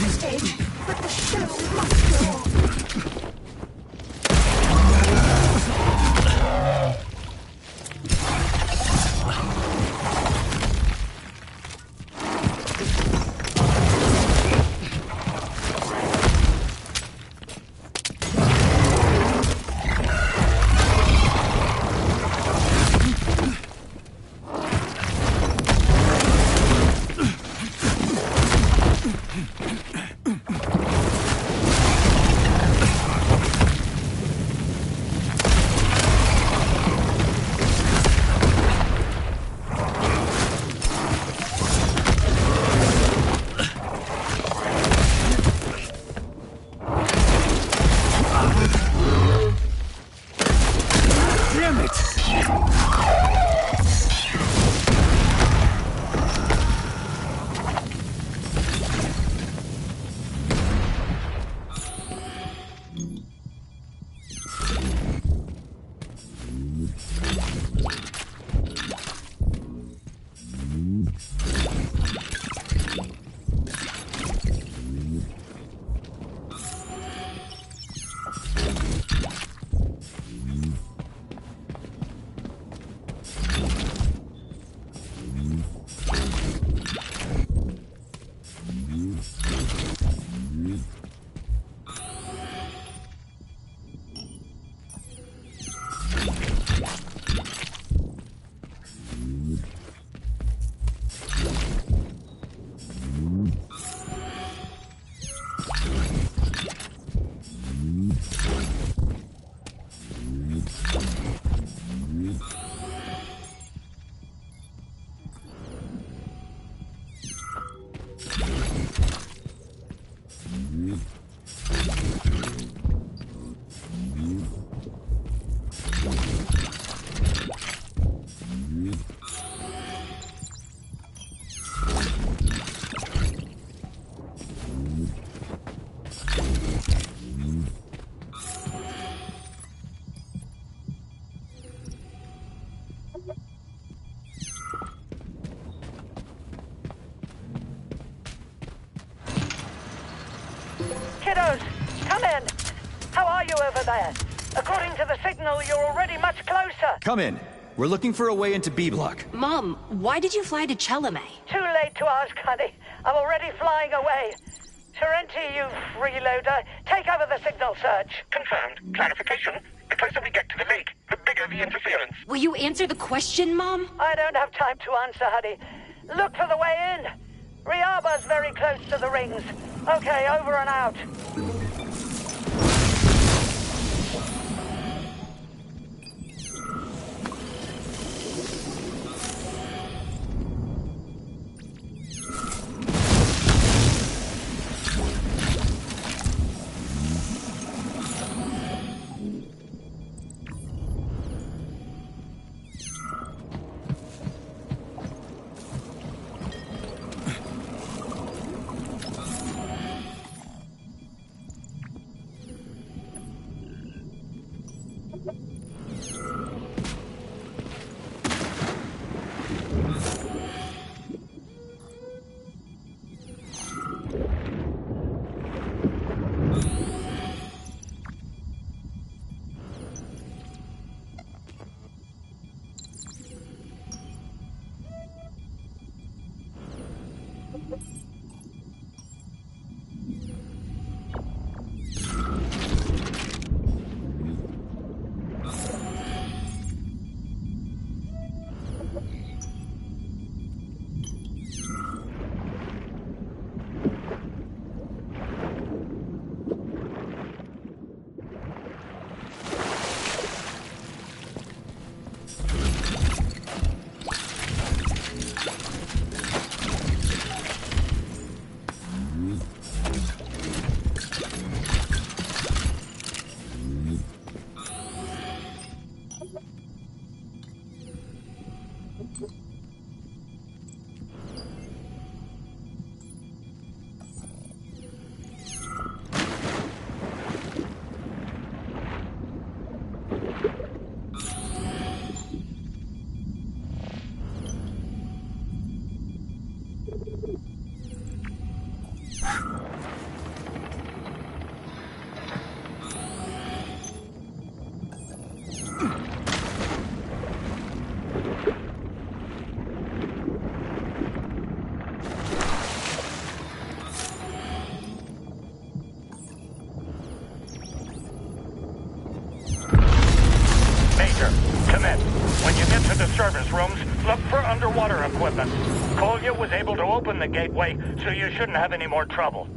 Stage, but the show must go on. Kiddos, come in. How are you over there? According to the signal, you're already much closer. Come in. We're looking for a way into B Block. Mom, why did you fly to Chelame? Too late to ask, honey. I'm already flying away. Terenti, you freeloader, take over the signal search. Confirmed. Clarification. The closer we get to the lake, the bigger the interference. Will you answer the question, Mom? I don't have time to answer, honey. Look for the way in. Riaba's very close to the rings. Okay, over and out. service rooms, look for underwater equipment. Kolya was able to open the gateway, so you shouldn't have any more trouble.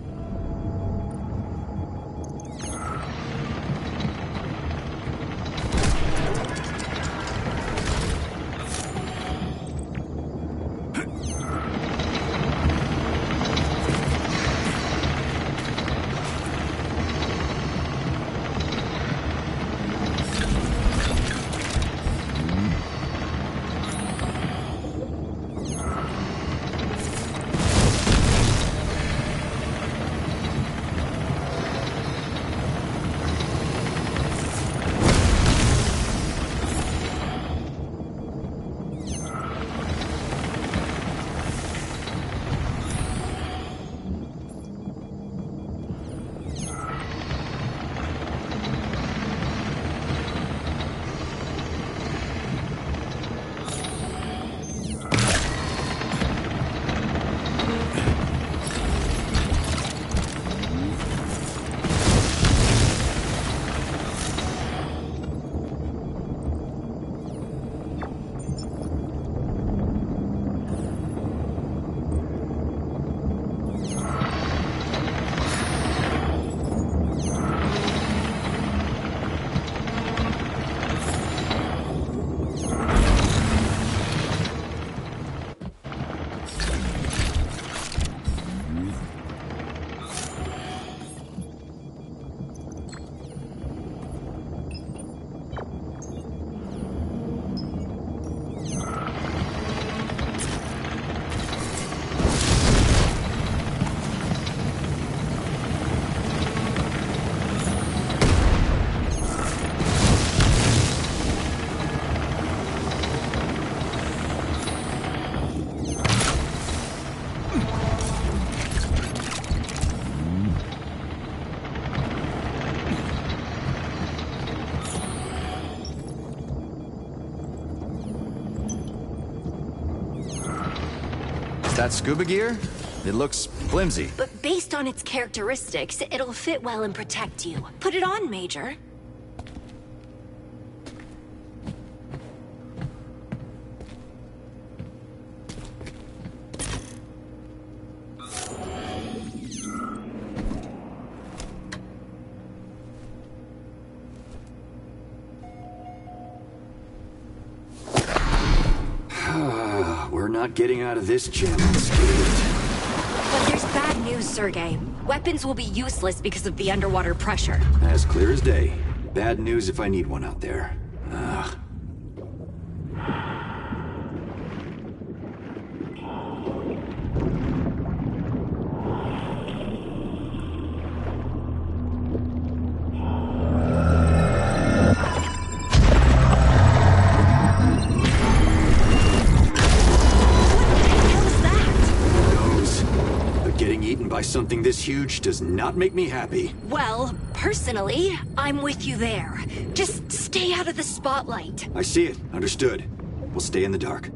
That scuba gear? It looks flimsy. But based on its characteristics, it'll fit well and protect you. Put it on, Major. We're not getting out of this jam unscathed. But there's bad news, Sergei. Weapons will be useless because of the underwater pressure. As clear as day. Bad news if I need one out there. Ugh. Something this huge does not make me happy. Well, personally, I'm with you there. Just stay out of the spotlight. I see it. Understood. We'll stay in the dark.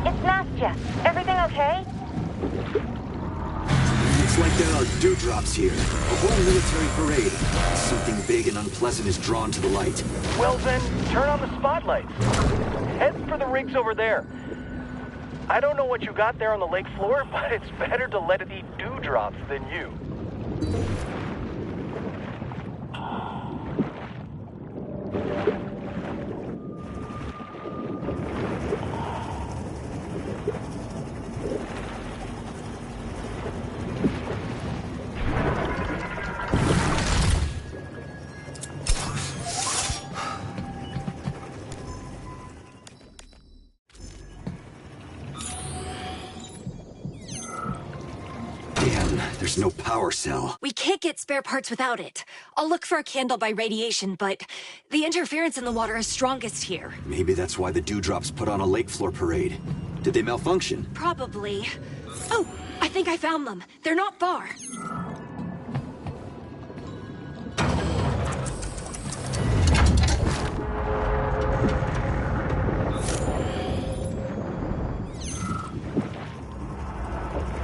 It's Nastya. Everything okay? It's like there are dewdrops here. A whole military parade. Something big and unpleasant is drawn to the light. Well then, turn on the spotlights. Head for the rigs over there. I don't know what you got there on the lake floor, but it's better to let it eat dewdrops than you. There's no power cell. We can't get spare parts without it. I'll look for a candle by radiation, but the interference in the water is strongest here. Maybe that's why the dewdrops put on a lake floor parade. Did they malfunction? Probably. Oh, I think I found them. They're not far.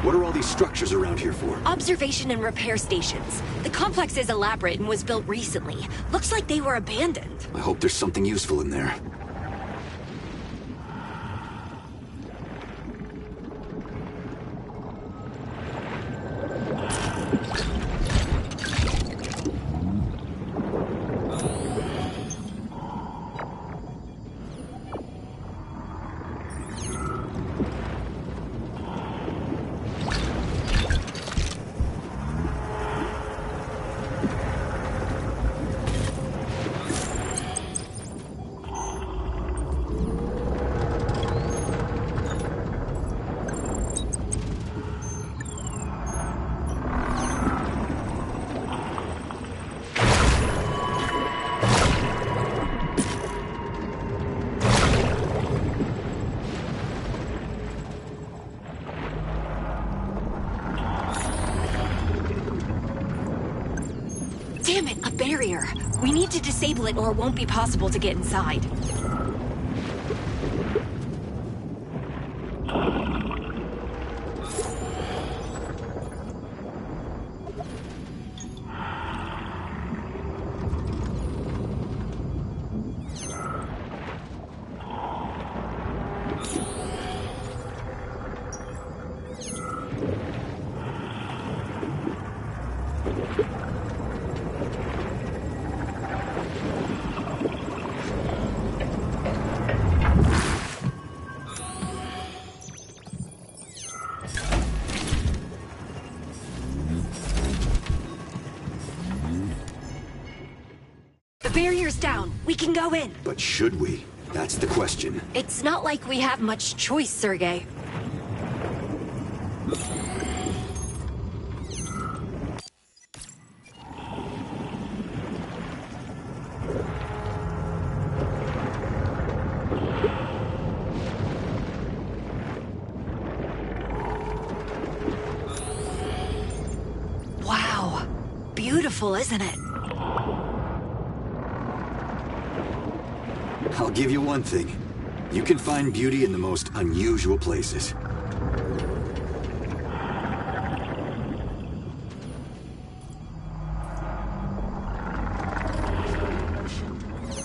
What are all these structures around here for? Observation and repair stations. The complex is elaborate and was built recently. Looks like they were abandoned. I hope there's something useful in there. Damn it, a barrier. We need to disable it or it won't be possible to get inside. The barrier's down. We can go in. But should we? That's the question. It's not like we have much choice, Sergei. Wow. Beautiful, isn't it? I'll give you one thing. You can find beauty in the most unusual places.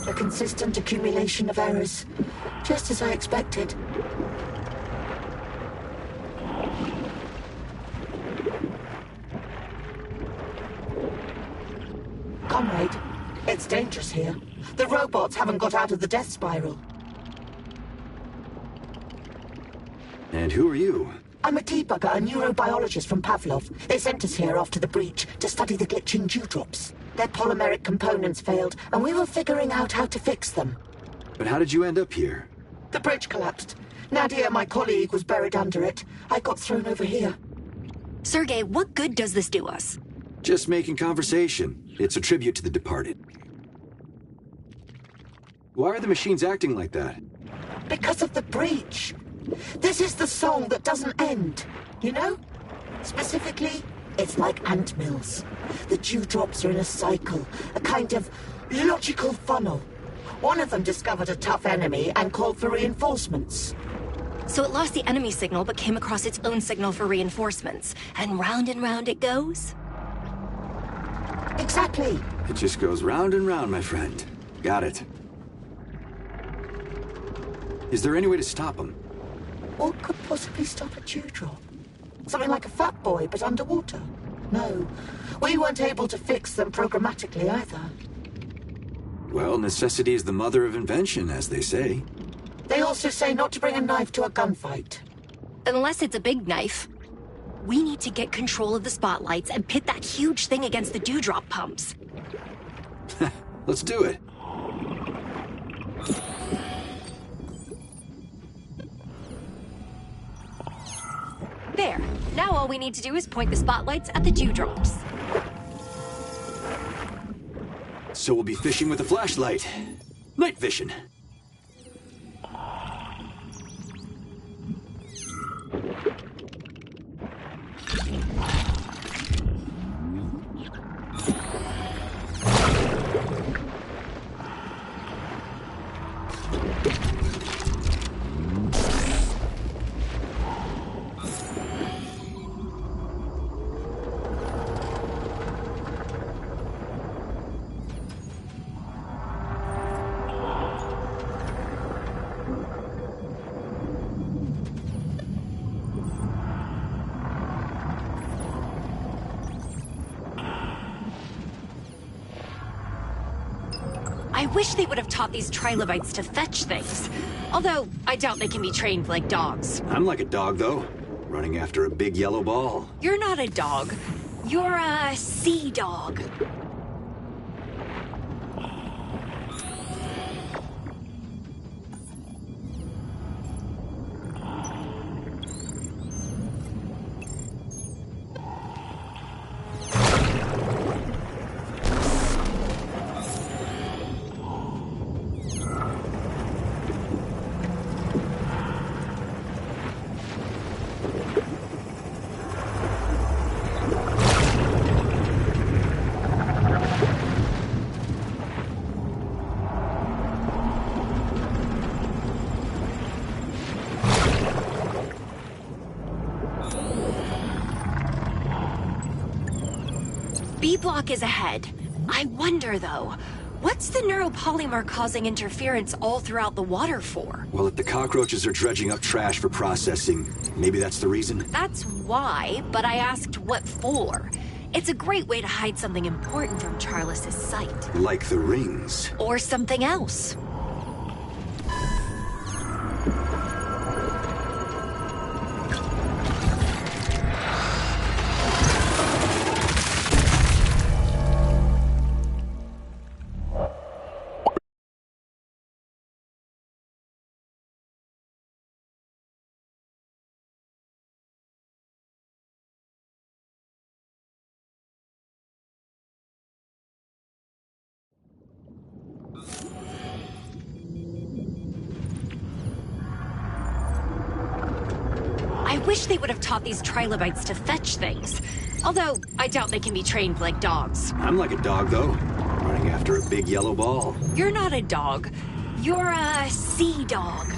A consistent accumulation of errors. Just as I expected. Comrade, it's dangerous here. The robots haven't got out of the death spiral. And who are you? I'm a debugger, a neurobiologist from Pavlov. They sent us here after the breach to study the glitching dewdrops. Their polymeric components failed, and we were figuring out how to fix them. But how did you end up here? The bridge collapsed. Nadia, my colleague, was buried under it. I got thrown over here. Sergei, what good does this do us? Just making conversation. It's a tribute to the departed. Why are the machines acting like that? Because of the breach. This is the song that doesn't end, you know? Specifically, it's like ant mills. The dewdrops are in a cycle, a kind of logical funnel. One of them discovered a tough enemy and called for reinforcements. So it lost the enemy signal but came across its own signal for reinforcements. And round it goes? Exactly. It just goes round and round, my friend. Got it. Is there any way to stop them? What could possibly stop a dewdrop? Something like a fat boy, but underwater? No. We weren't able to fix them programmatically either. Well, necessity is the mother of invention, as they say. They also say not to bring a knife to a gunfight. Unless it's a big knife. We need to get control of the spotlights and pit that huge thing against the dewdrop pumps. Let's do it. There. Now all we need to do is point the spotlights at the dewdrops. So we'll be fishing with a flashlight. Night vision. I wish they would have taught these trilobites to fetch things. Although, I doubt they can be trained like dogs. I'm like a dog, though. Running after a big yellow ball. You're not a dog. You're a sea dog. B-block is ahead. I wonder, though, what's the neuropolymer causing interference all throughout the water for? Well, if the cockroaches are dredging up trash for processing, maybe that's the reason? That's why, but I asked what for. It's a great way to hide something important from Charles's sight. Like the rings. Or something else. I wish they would have taught these trilobites to fetch things. Although, I doubt they can be trained like dogs. I'm like a dog, though. Running after a big yellow ball. You're not a dog. You're a sea dog.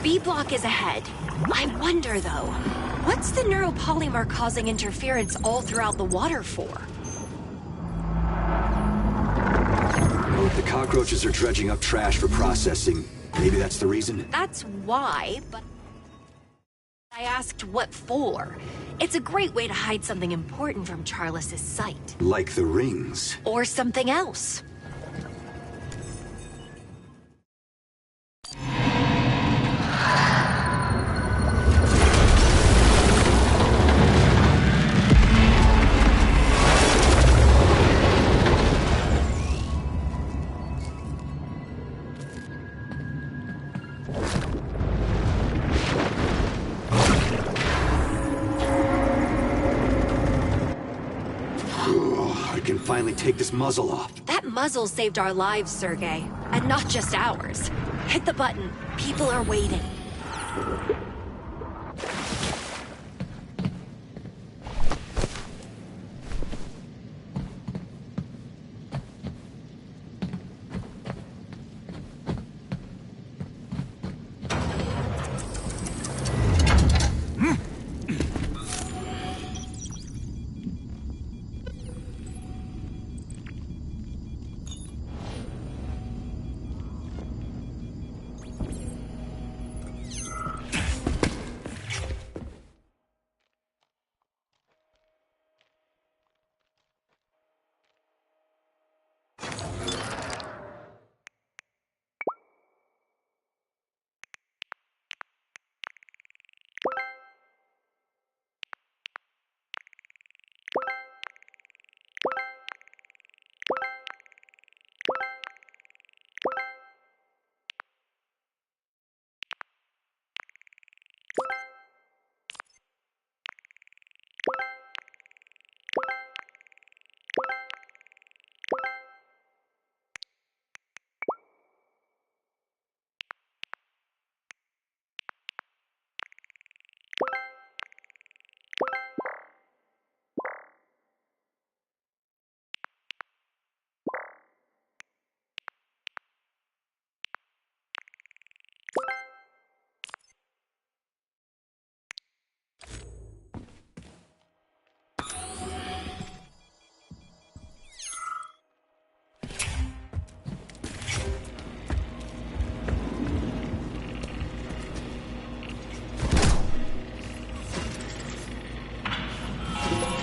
B-block is ahead. I wonder, though, What's the neuropolymer causing interference all throughout the water for? Well, if the cockroaches are dredging up trash for processing, maybe that's the reason? That's why, but I asked what for. It's a great way to hide something important from Charles's sight. Like the rings. Or something else. Finally take this muzzle off. That muzzle saved our lives, Sergei. And not just ours. Hit the button. People are waiting.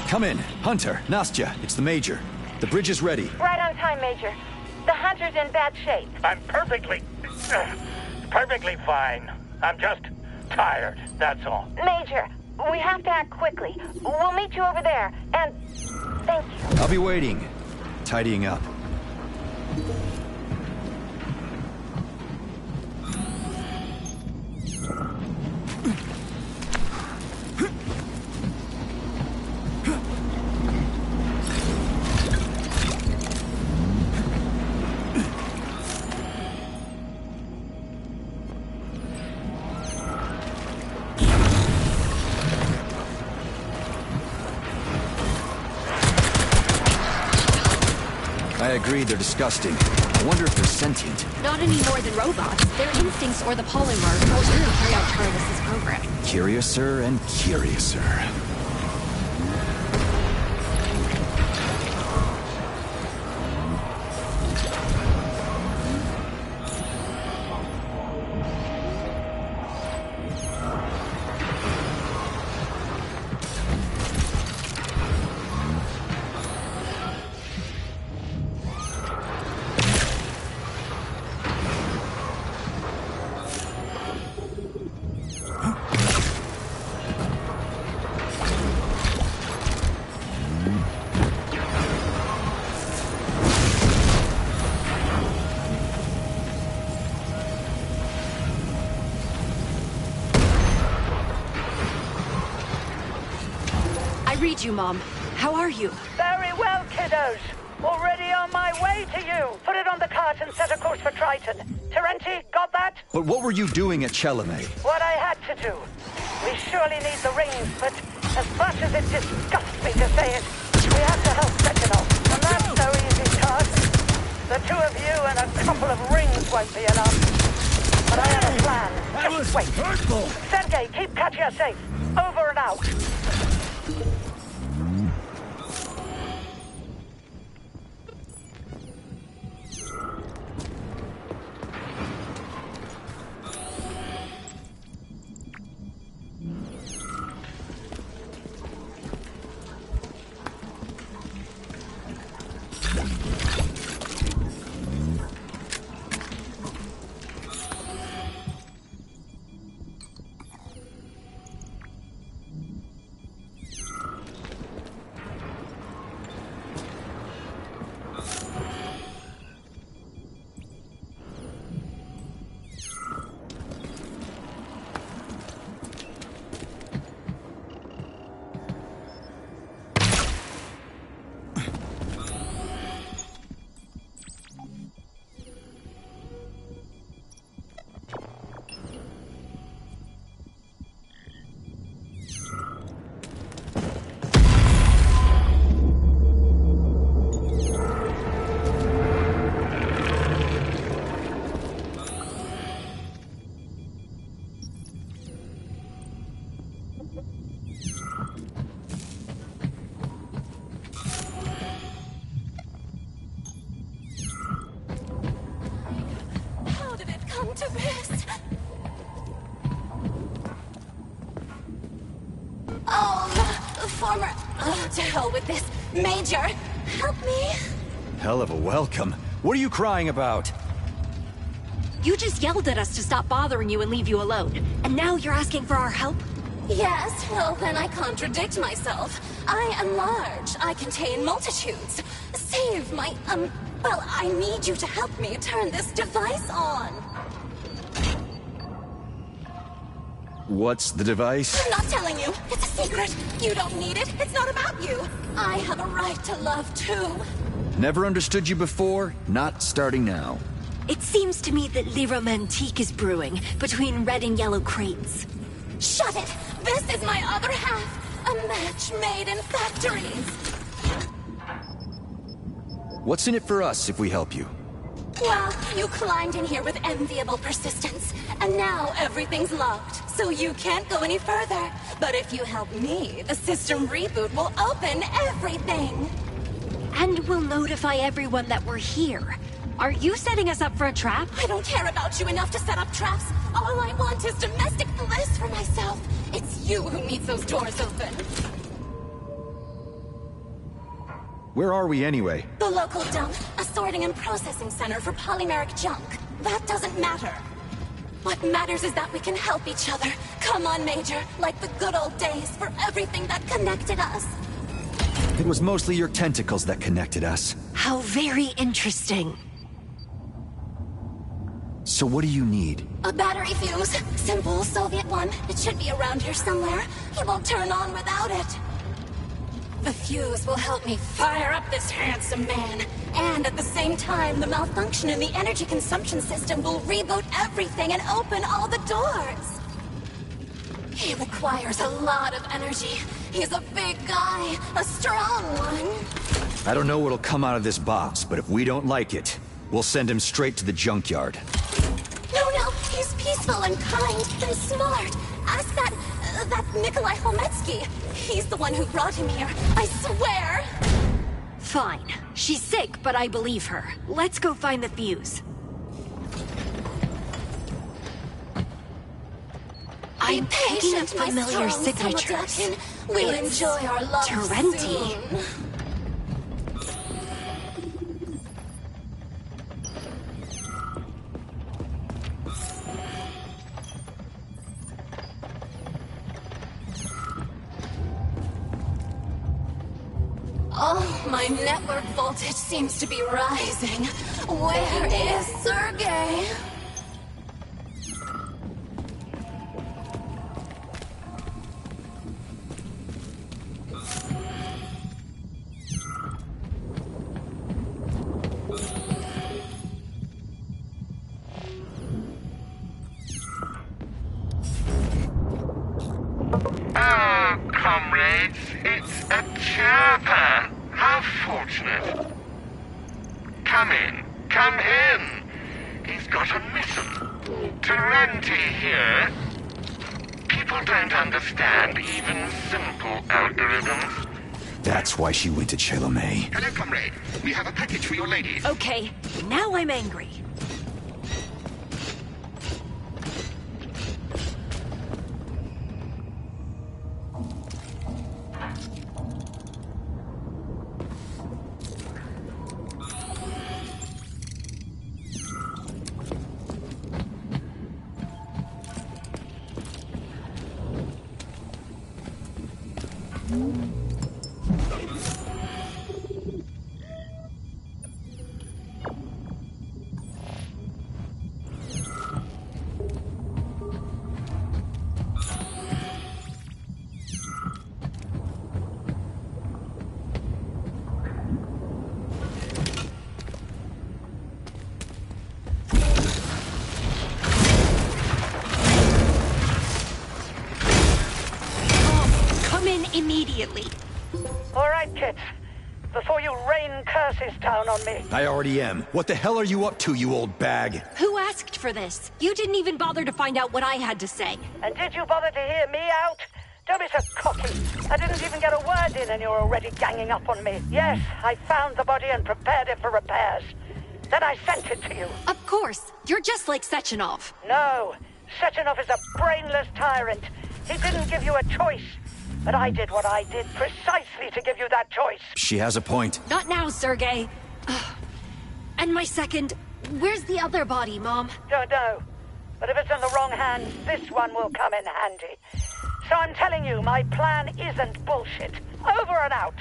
Come in. Hunter, Nastya, it's the Major. The bridge is ready. Right on time, Major. The Hunter's in bad shape. I'm perfectly fine. I'm just tired, that's all. Major, we have to act quickly. We'll meet you over there, and thank you. I'll be waiting. Tidying up. I agree, they're disgusting. I wonder if they're sentient. Not any more than robots. Their instincts or the polymer force them to carry out Charles's program. Curiouser and curiouser. Read you, Mom. How are you? Very well, kiddos. Already on my way to you. Put it on the cart and set a course for Triton. Terenti, got that? But what were you doing at Chalamet? What I had to do. We surely need the rings, but as much as it disgusts me to say it, we have to help Sechenov. And that's no easy task. The two of you and a couple of rings won't be enough. But I have a plan. Just wait. Sergei, keep Katya safe. Over and out. How did it come to this? Oh, former... to hell with this. Major, help me. Hell of a welcome. What are you crying about? You just yelled at us to stop bothering you and leave you alone. And now you're asking for our help? Yes, well then I contradict myself. I am large. I contain multitudes. Save my, well, I need you to help me turn this device on. What's the device? I'm not telling you. It's a secret. You don't need it. It's not about you. I have a right to love too. Never understood you before, not starting now. It seems to me that Le Romantique is brewing between red and yellow crates. Shut it! This is my other half. A match made in factories. What's in it for us if we help you? Well, you climbed in here with enviable persistence, and now everything's locked, so you can't go any further. But if you help me, the system reboot will open everything. And we'll notify everyone that we're here. Are you setting us up for a trap? I don't care about you enough to set up traps. All I want is domestic bliss for myself. It's you who needs those doors open. Where are we anyway? The local dump, a sorting and processing center for polymeric junk. That doesn't matter. What matters is that we can help each other. Come on, Major, like the good old days for everything that connected us. It was mostly your tentacles that connected us. How very interesting. So what do you need? A battery fuse. Simple Soviet one. It should be around here somewhere. It won't turn on without it. The fuse will help me fire up this handsome man. And at the same time, the malfunction in the energy consumption system will reboot everything and open all the doors. He requires a lot of energy. He's a big guy, a strong one. I don't know what'll come out of this box, but if we don't like it, we'll send him straight to the junkyard. No, he's peaceful and kind and smart. Ask that Nikolai Hometsky. He's the one who brought him here, I swear. Fine. She's sick, but I believe her. Let's go find the fuse. I'm picking up familiar signatures. We'll enjoy our love Terenti. soon. Oh, my network voltage seems to be rising. Where is Sergei? Ah, comrades, it's a chirper. How fortunate. Come in, come in. He's got a mission. Terenti here. Keep people don't understand even simple algorithms. That's why she went to Chelomey. Hello, comrade. We have a package for your ladies. Okay, now I'm angry. Immediately. All right, kids. Before you rain curses down on me. I already am. What the hell are you up to, you old bag? Who asked for this? You didn't even bother to find out what I had to say. And did you bother to hear me out? Don't be so cocky. I didn't even get a word in and you're already ganging up on me. Yes, I found the body and prepared it for repairs. Then I sent it to you. Of course. You're just like Sechenov. No. Sechenov is a brainless tyrant. He didn't give you a choice. But I did what I did precisely to give you that choice. She has a point. Not now, Sergei. And my second... Where's the other body, Mom? Don't know. But if it's in the wrong hands, this one will come in handy. So I'm telling you, my plan isn't bullshit. Over and out.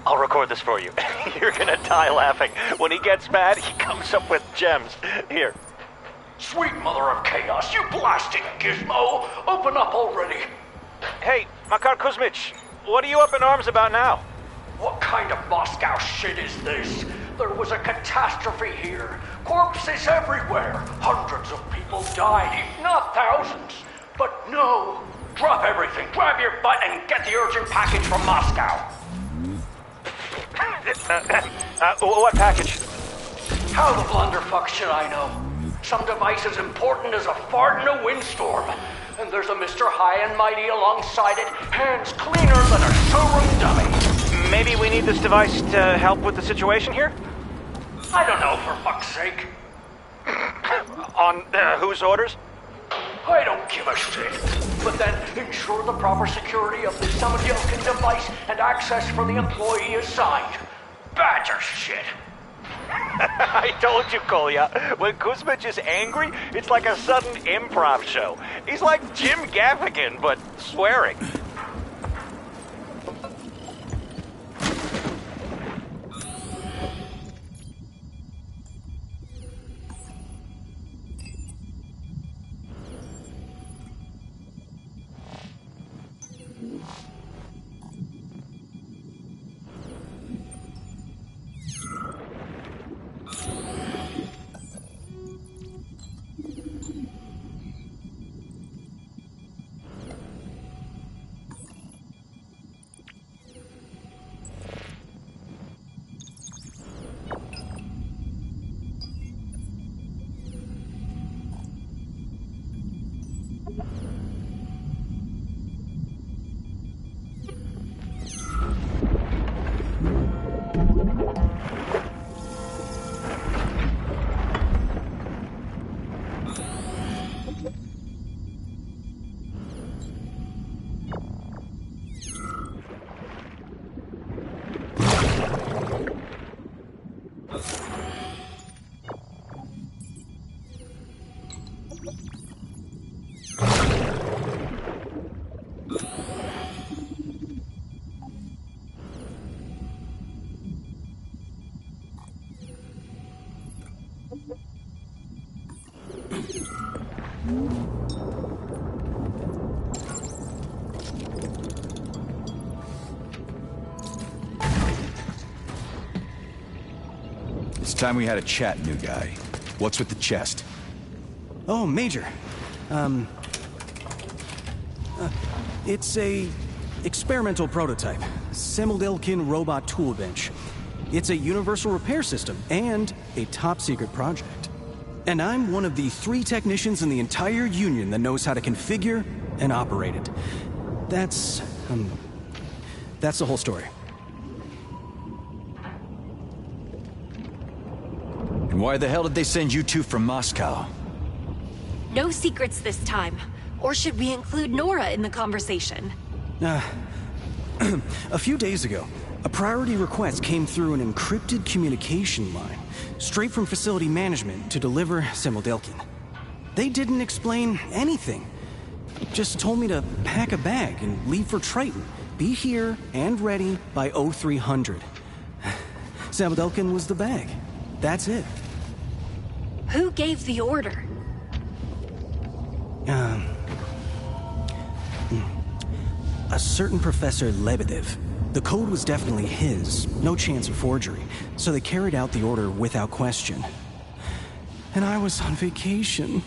I'll record this for you. You're gonna die laughing. When he gets mad, he comes up with gems. Here. Sweet mother of chaos, you blasting gizmo! Open up already! Hey, Makar Kuzmich, what are you up in arms about now? What kind of Moscow shit is this? There was a catastrophe here. Corpses everywhere. Hundreds of people died, if not thousands. But no. Drop everything, grab your butt, and get the urgent package from Moscow. What package? How the blunderfuck should I know? Some device as important as a fart in a windstorm. And there's a Mr. High and Mighty alongside it, hands cleaner than a showroom dummy. Maybe we need this device to help with the situation here? I don't know, for fuck's sake. On whose orders? I don't give a shit. But then ensure the proper security of the Samadilkin device and access for the employee assigned. Badger shit. I told you, Kolya. When Kuzmich is angry, it's like a sudden improv show. He's like Jim Gaffigan, but swearing. It's time we had a chat, new guy. What's with the chest? Oh, Major. It's a experimental prototype. Simuldelkin robot tool bench. It's a universal repair system and a top-secret project. And I'm one of the 3 technicians in the entire Union that knows how to configure and operate it. That's the whole story. And why the hell did they send you two from Moscow? No secrets this time. Or should we include Nora in the conversation? A few days ago, a priority request came through an encrypted communication line, straight from facility management to deliver Simuldelkin. They didn't explain anything. Just told me to pack a bag and leave for Triton. Be here and ready by 0300. Simuldelkin was the bag. That's it. Who gave the order? A certain Professor Lebedev. The code was definitely his, no chance of forgery, so they carried out the order without question. And I was on vacation.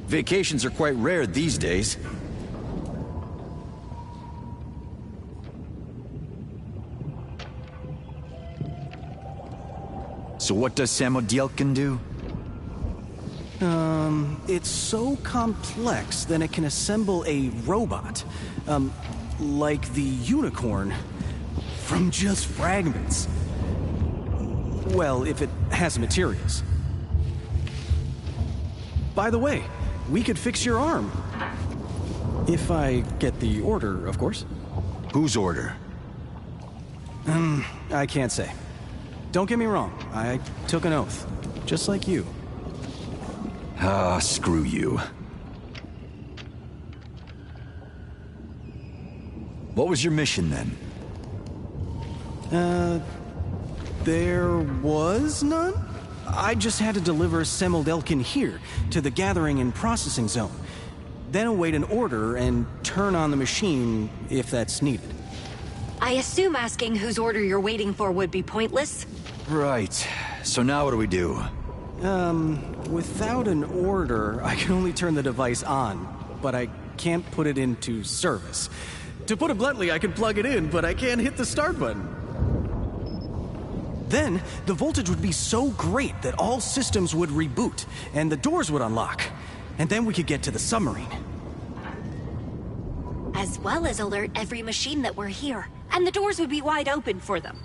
Vacations are quite rare these days. So what does Samodielkin do? It's so complex that it can assemble a robot. Like the unicorn. From just fragments. Well, if it has materials. By the way, we could fix your arm. If I get the order, of course. Whose order? I can't say. Don't get me wrong, I took an oath. Just like you. Ah, screw you. What was your mission then? There was none? I just had to deliver Simuldelkin here, to the gathering and processing zone. Then await an order and turn on the machine if that's needed. I assume asking whose order you're waiting for would be pointless? Right. So now what do we do? Without an order, I can only turn the device on, but I can't put it into service. To put it bluntly, I can plug it in, but I can't hit the start button. Then, the voltage would be so great that all systems would reboot, and the doors would unlock. And then we could get to the submarine. As well as alert every machine that we're here, and the doors would be wide open for them.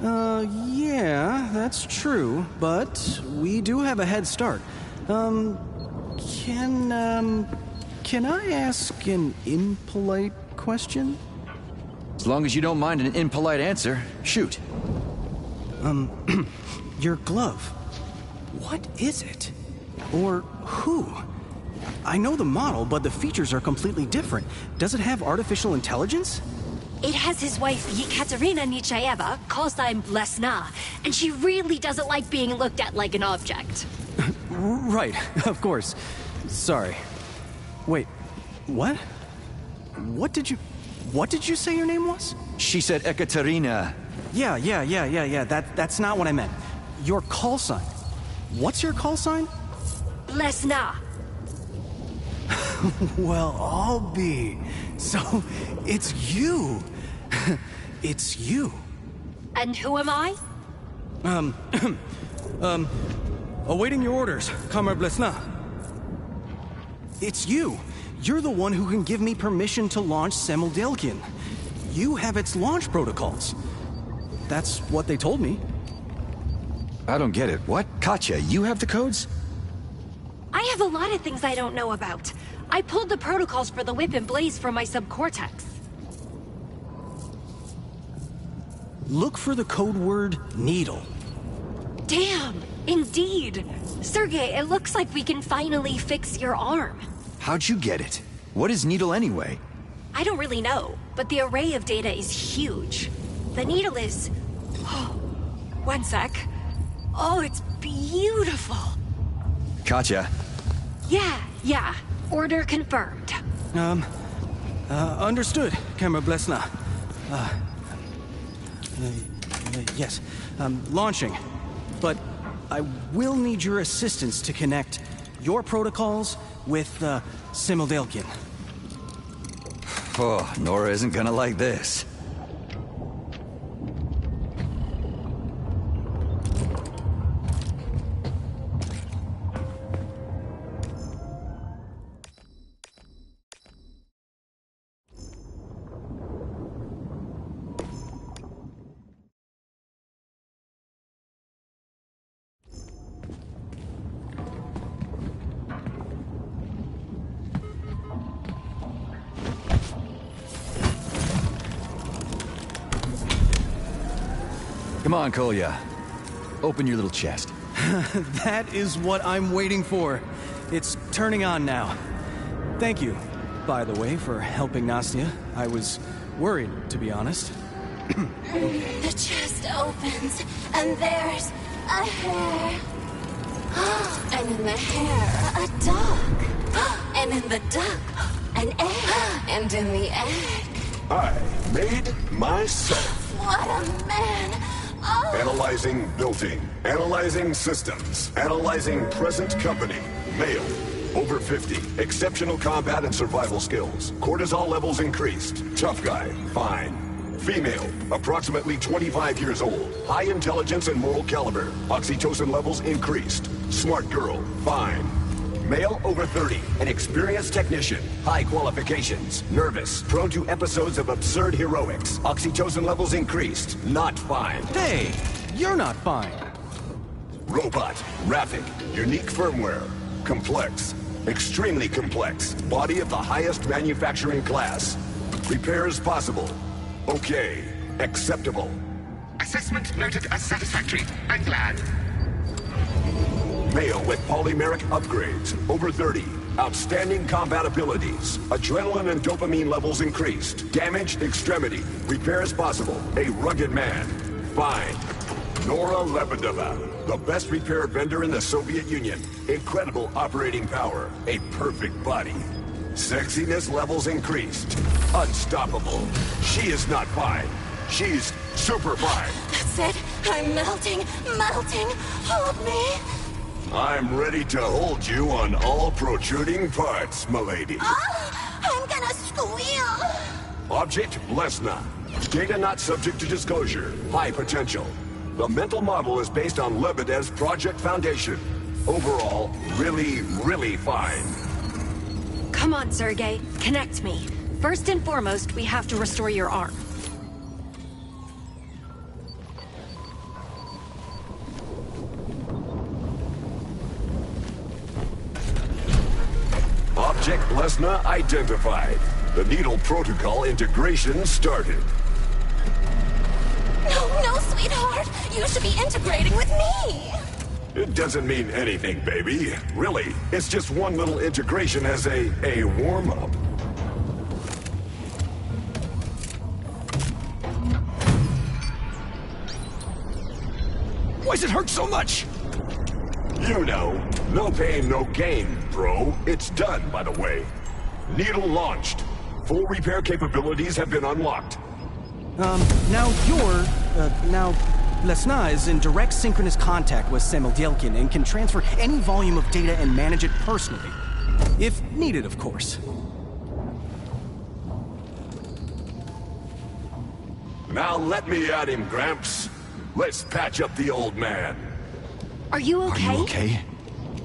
Yeah, that's true, but we do have a head start. Can I ask an impolite question? As long as you don't mind an impolite answer, shoot. Your glove. What is it? Or who? I know the model, but the features are completely different. Does it have artificial intelligence? It has his wife, Yekaterina Nichaeva, call sign Blesna, and she really doesn't like being looked at like an object. Right, of course. Sorry. Wait, what? What did you say your name was? She said Ekaterina. Yeah. That's not what I meant. Your call sign. What's your call sign? Blesna. Well, I'll be. So, it's you. It's you. And who am I? Awaiting your orders, Comrade Blesna. It's you. You're the one who can give me permission to launch Simuldelkin. You have its launch protocols. That's what they told me. I don't get it. What? Katya, you have the codes? I have a lot of things I don't know about. I pulled the protocols for the whip and blaze from my subcortex. Look for the code word needle. Damn, indeed. Sergey, it looks like we can finally fix your arm. How'd you get it? What is Needle anyway? I don't really know, but the array of data is huge. The needle is... Oh, one sec. Oh, it's beautiful. Katya. Yeah. Order confirmed. Understood, Camera Blesna. Yes, launching. But I will need your assistance to connect your protocols with, Simildelkin. Oh, Nora isn't gonna like this. Come on, Kolya. Open your little chest. That is what I'm waiting for. It's turning on now. Thank you, by the way, for helping Nastya. I was worried, to be honest. The chest opens, and there's a hair. And in the hair, a duck. And in the duck, an egg. And in the egg... I made myself. What a man! Oh. Analyzing building. Analyzing systems. Analyzing present company. Male. Over 50. Exceptional combat and survival skills. Cortisol levels increased. Tough guy. Fine. Female. Approximately 25 years old. High intelligence and moral caliber. Oxytocin levels increased. Smart girl. Fine. Male over 30, an experienced technician, high qualifications, nervous, prone to episodes of absurd heroics, oxytocin levels increased, not fine. Hey, you're not fine. Robot, Raffic, unique firmware, complex, extremely complex, body of the highest manufacturing class. Repairs possible. Okay, acceptable. Assessment noted as satisfactory. I'm glad. Male with polymeric upgrades, over 30. Outstanding combat abilities. Adrenaline and dopamine levels increased. Damaged extremity. Repairs possible. A rugged man. Fine. Nora Lebedeva, the best repair vendor in the Soviet Union. Incredible operating power. A perfect body. Sexiness levels increased. Unstoppable. She is not fine. She's super fine. That's it. I'm melting. Hold me. I'm ready to hold you on all protruding parts, milady. I'm gonna squeal. Object Lesna. Data not subject to disclosure. High potential. The mental model is based on Lebedev's Project Foundation. Overall, really fine. Come on, Sergey. Connect me. First and foremost, we have to restore your arm. Object Lesna identified. The needle protocol integration started. No, sweetheart. You should be integrating with me. It doesn't mean anything, baby. Really, it's just one little integration as a warm-up. Why does it hurt so much? You know, no pain, no gain, bro. It's done, by the way. Needle launched. Full repair capabilities have been unlocked. Now Lesna is in direct synchronous contact with Samildelkin and can transfer any volume of data and manage it personally. If needed, of course. Now let me at him, Gramps. Let's patch up the old man. Are you okay? Are you okay?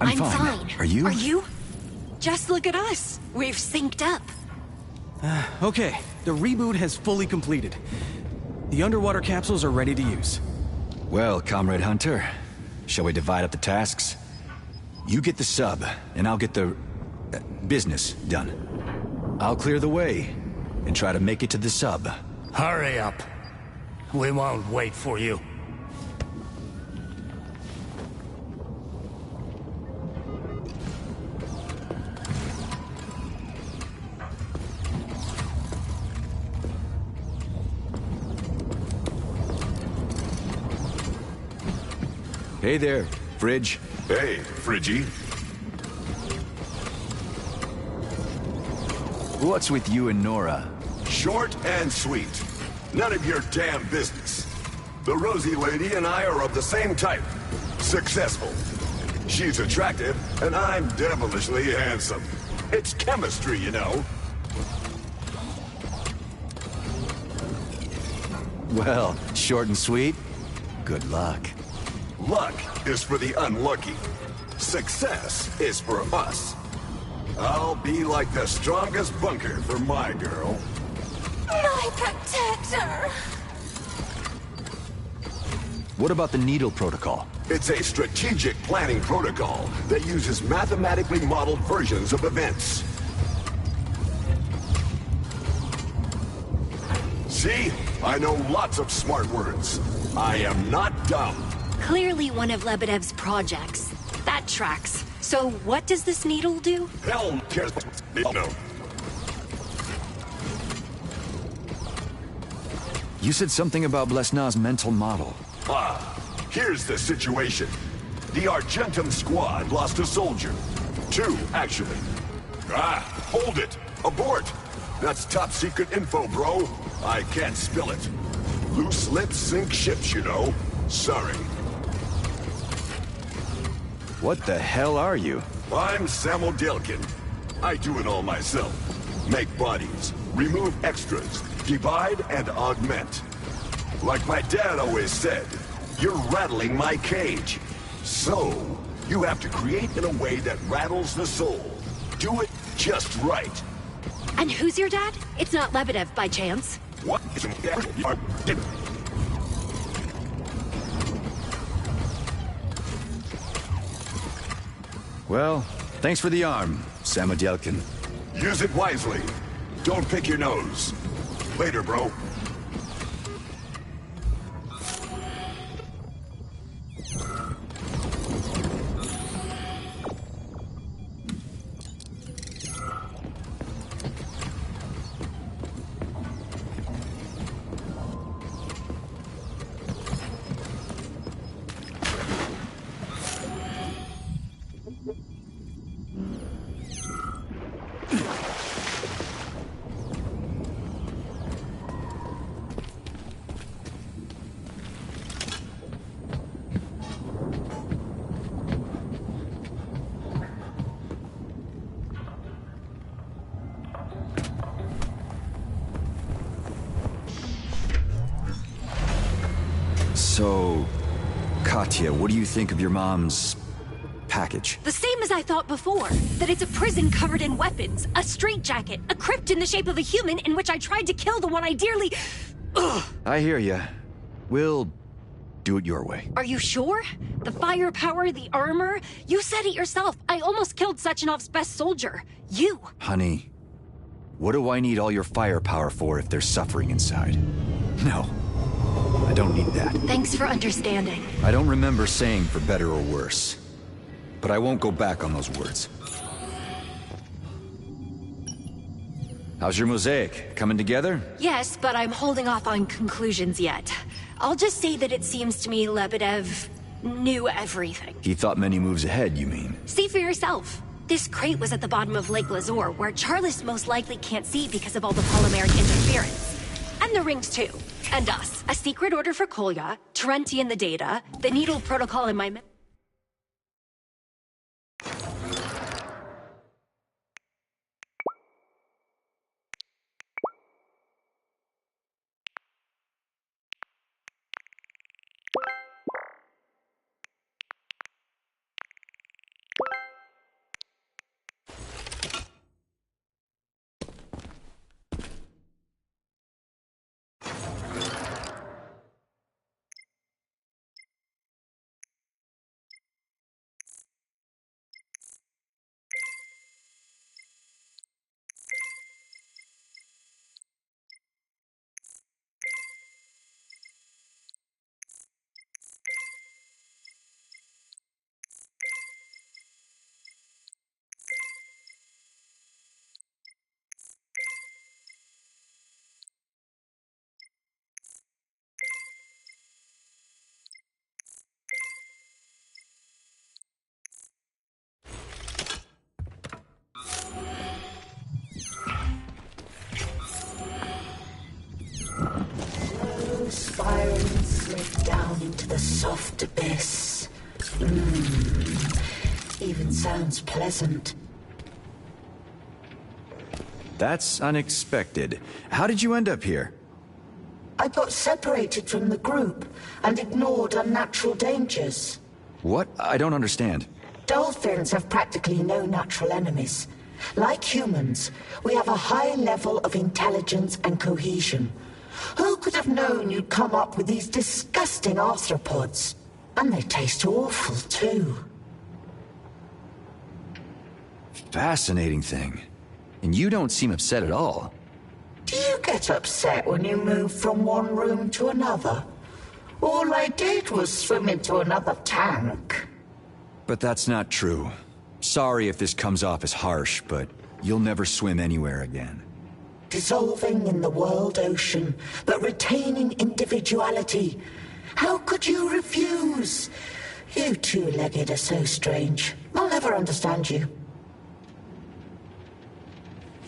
I'm fine. Are you? Are you? Just look at us. We've synced up. Okay, the reboot has fully completed. The underwater capsules are ready to use. Well, Comrade Hunter, shall we divide up the tasks? You get the sub, and I'll get the business done. I'll clear the way, and try to make it to the sub. Hurry up. We won't wait for you. Hey there, Fridge. Hey, Fridgie. What's with you and Nora? Short and sweet. None of your damn business. The Rosie lady and I are of the same type. Successful. She's attractive, and I'm devilishly handsome. It's chemistry, you know. Well, short and sweet. Good luck. Luck is for the unlucky. Success is for us. I'll be like the strongest bunker for my girl. My protector! What about the Needle Protocol? It's a strategic planning protocol that uses mathematically modeled versions of events. See? I know lots of smart words. I am not dumb. Clearly one of Lebedev's projects. That tracks. So what does this needle do? Hell cares. No. You said something about Blesna's mental model. Here's the situation. The Argentum squad lost a soldier. 2, actually. Hold it! Abort! That's top secret info, bro. I can't spill it. Loose lips sink ships, you know. Sorry. What the hell are you? I'm Samodelkin. I do it all myself. Make bodies, remove extras, divide and augment. Like my dad always said, you're rattling my cage. So, you have to create in a way that rattles the soul. Do it just right. And who's your dad? It's not Lebedev by chance. What? Well, thanks for the arm, Samodelkin. Use it wisely. Don't pick your nose. Later, bro. So, Katya, what do you think of your mom's package? The same as I thought before. That it's a prison covered in weapons, a straitjacket, a crypt in the shape of a human in which I tried to kill the one I dearly... Ugh. I hear ya. We'll do it your way. Are you sure? The firepower, the armor? You said it yourself. I almost killed Sechenov's best soldier. You. Honey, what do I need all your firepower for if there's suffering inside? No. I don't need that. Thanks for understanding. I don't remember saying for better or worse. But I won't go back on those words. How's your mosaic? Coming together? Yes, but I'm holding off on conclusions yet. I'll just say that it seems to me Lebedev knew everything. He thought many moves ahead, you mean? See for yourself. This crate was at the bottom of Lake Lazor, where Charles most likely can't see because of all the polymeric interference. And the rings too. And us. A secret order for Kolya, Terenti in the data, the Needle Protocol in my... The soft abyss. Even sounds pleasant. That's unexpected. How did you end up here? I got separated from the group and ignored unnatural dangers. What? I don't understand. Dolphins have practically no natural enemies. Like humans, we have a high level of intelligence and cohesion. Who could have known you'd come up with these disgusting arthropods? And they taste awful, too. Fascinating thing. And you don't seem upset at all. Do you get upset when you move from one room to another? All I did was swim into another tank. But that's not true. Sorry if this comes off as harsh, but you'll never swim anywhere again. Dissolving in the world ocean, but retaining individuality. How could you refuse? You two-legged are so strange. I'll never understand you.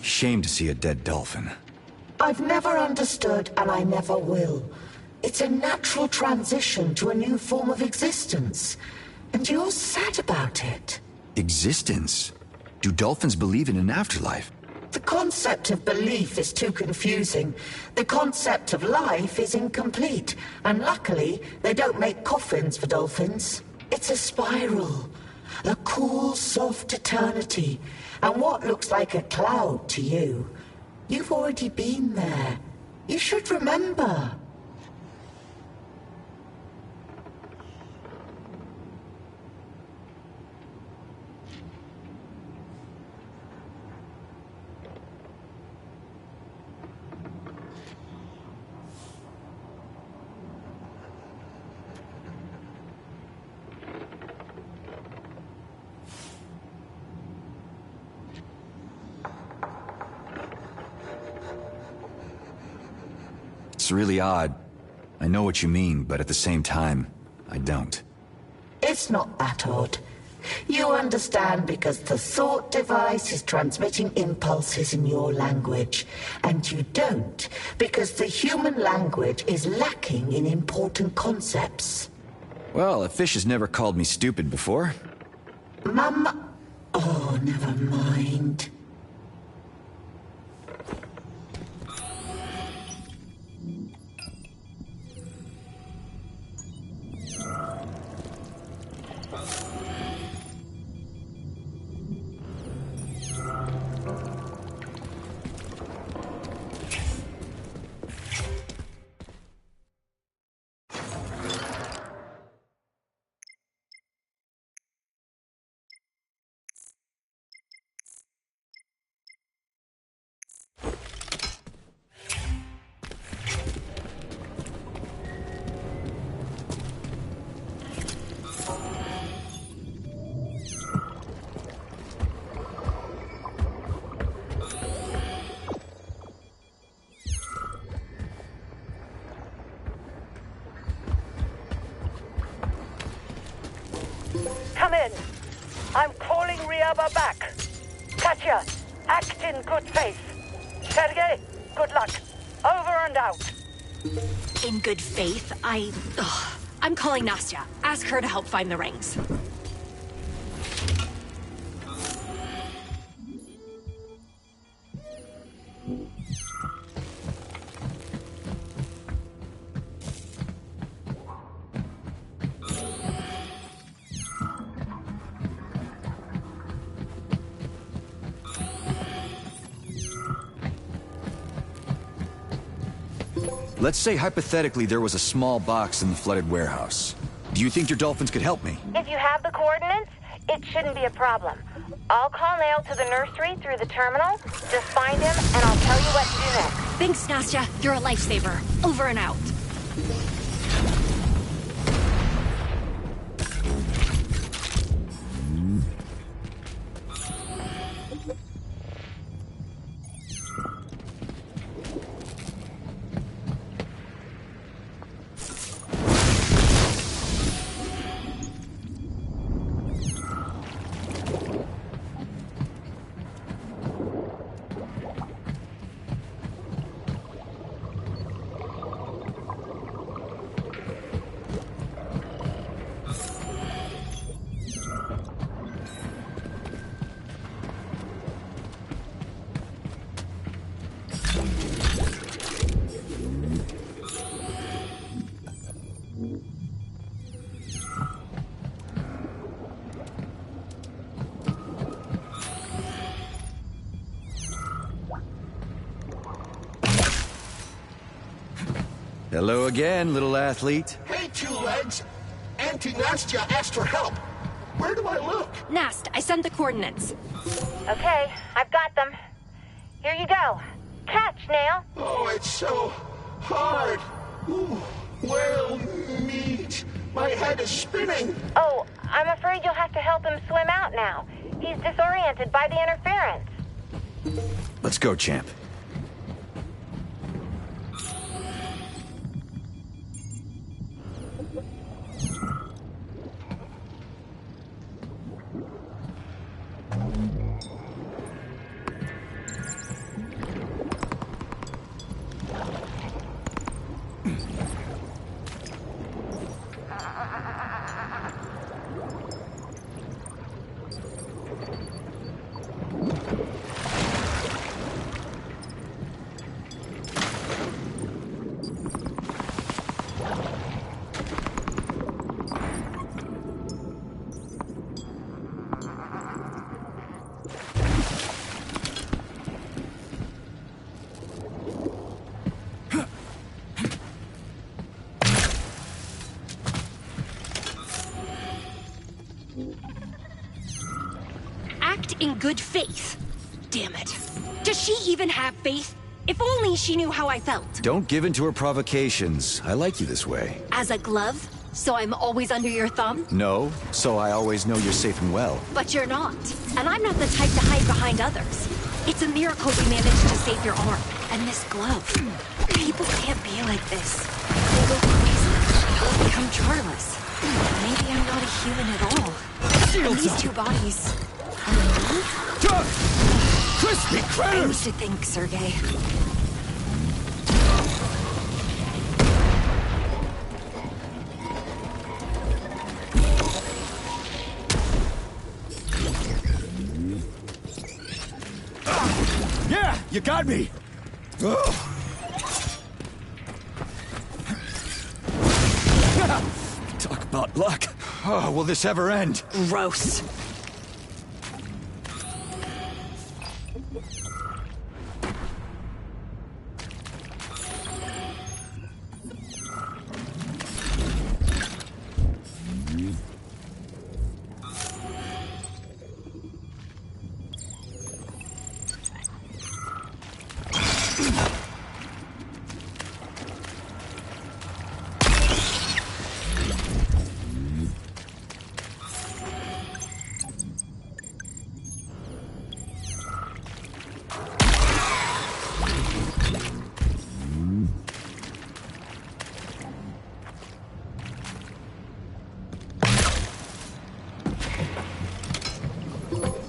Shame to see a dead dolphin. I've never understood, and I never will. It's a natural transition to a new form of existence. And you're sad about it. Existence? Do dolphins believe in an afterlife? The concept of belief is too confusing. The concept of life is incomplete. And luckily, they don't make coffins for dolphins. It's a spiral. A cool, soft eternity. And what looks like a cloud to you, you've already been there. You should remember. It's really odd. I know what you mean, but at the same time, I don't. It's not that odd. You understand because the thought device is transmitting impulses in your language. And you don't because the human language is lacking in important concepts. Well, a fish has never called me stupid before. Mum... Oh, never mind. Come in. I'm calling Ryaba back. Katya, act in good faith. Sergei, good luck. Over and out. In good faith, I'm calling Nastya. Ask her to help find the rings. Let's say hypothetically there was a small box in the flooded warehouse. Do you think your dolphins could help me? If you have the coordinates, it shouldn't be a problem. I'll call Nail to the nursery through the terminal. Just find him, and I'll tell you what to do next. Thanks, Nastya. You're a lifesaver. Over and out. Hello again, little athlete. Hey, Two Legs. Auntie Nastya asked for help. Where do I look? Nast, I sent the coordinates. Okay, I've got them. Here you go. Catch, Nail. Oh, it's so hard. Ooh, well, meat. My head is spinning. Oh, I'm afraid you'll have to help him swim out now. He's disoriented by the interference. Let's go, champ. In good faith. Damn it. Does she even have faith? If only she knew how I felt. Don't give in to her provocations. I like you this way. As a glove? So I'm always under your thumb? No, so I always know you're safe and well. But you're not. And I'm not the type to hide behind others. It's a miracle we managed to save your arm. And this glove. People can't be like this. They go crazy. They'll become charless. Maybe I'm not a human at all. And these two bodies... Crispy critters! I used to think, Sergei. Yeah, you got me! Talk about luck. Oh, will this ever end? Gross.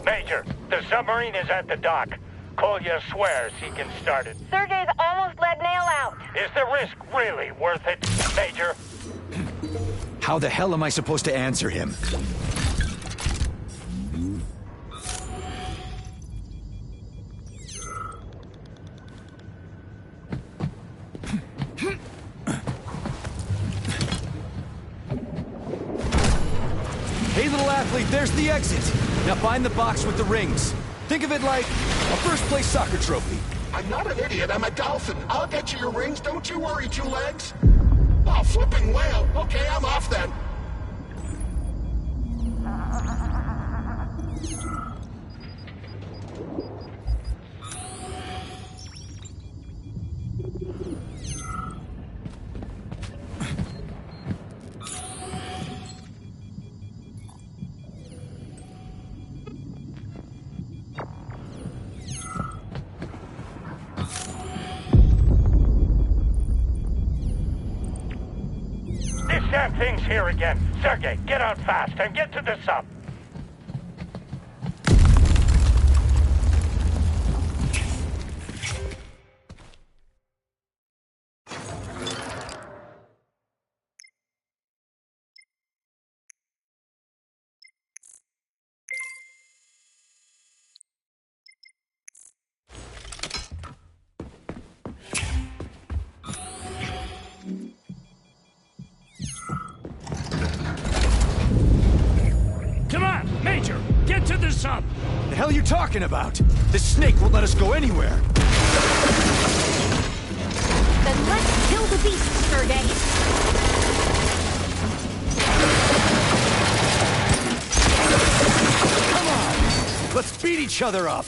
Major, the submarine is at the dock. Kolya swears he can start it. Sergei's almost let Nail out. Is the risk really worth it, Major? How the hell am I supposed to answer him? Hey, little athlete, there's the exit. Now find the box with the rings. Think of it like a first-place soccer trophy. I'm not an idiot, I'm a dolphin. I'll get you your rings, don't you worry, Two Legs. Oh, flipping whale. Okay, I'm off then. Damn thing's here again. Sergei, get out fast and get to the sub. Get to the sub! The hell are you talking about? This snake won't let us go anywhere. Then let's kill the beast, Sergei! Come on! Let's beat each other up!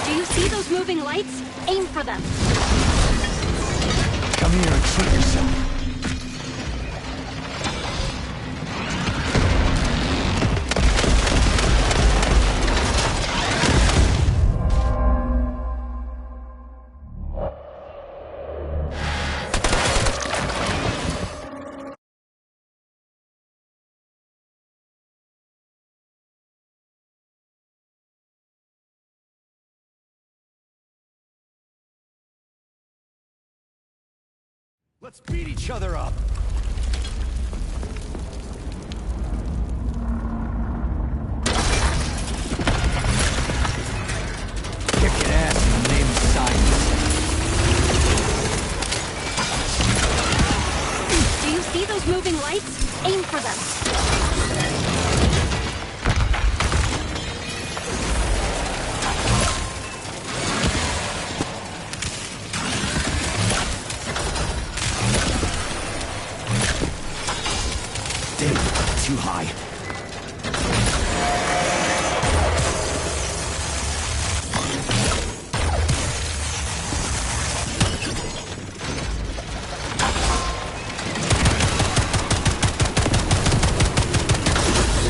Do you see those moving lights? Aim for them! Come here and shoot yourself. Let's beat each other up! Kicking ass in the name of science. Do you see those moving lights? Aim for them! Too high.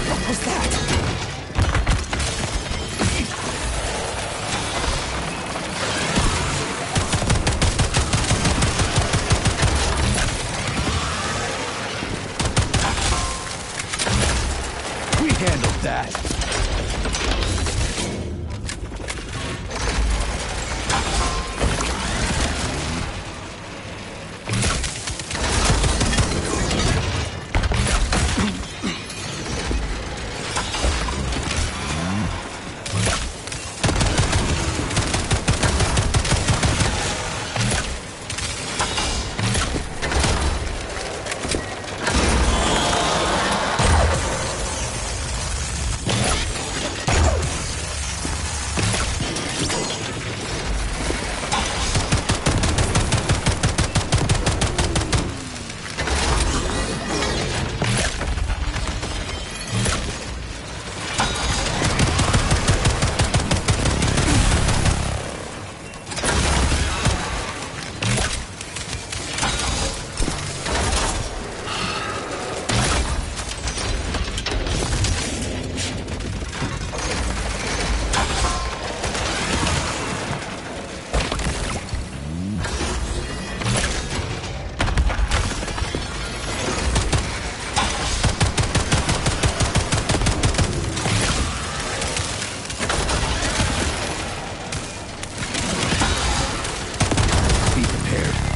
What was that? Handled that.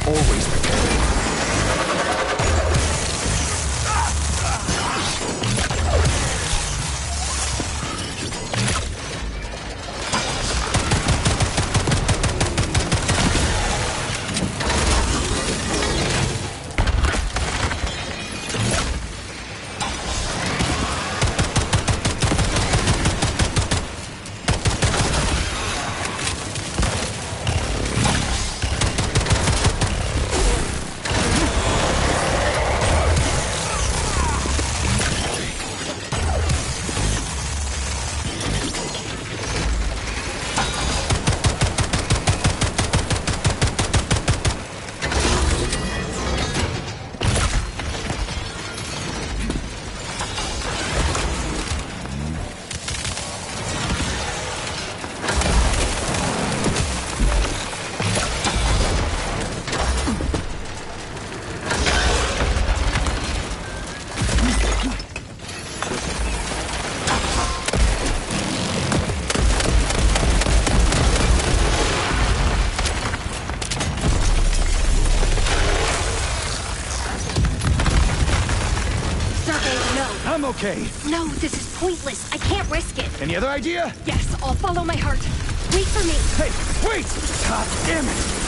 Always prepared. I'm okay. No, this is pointless. I can't risk it. Any other idea? Yes, I'll follow my heart. Wait for me. Hey, wait! God damn it!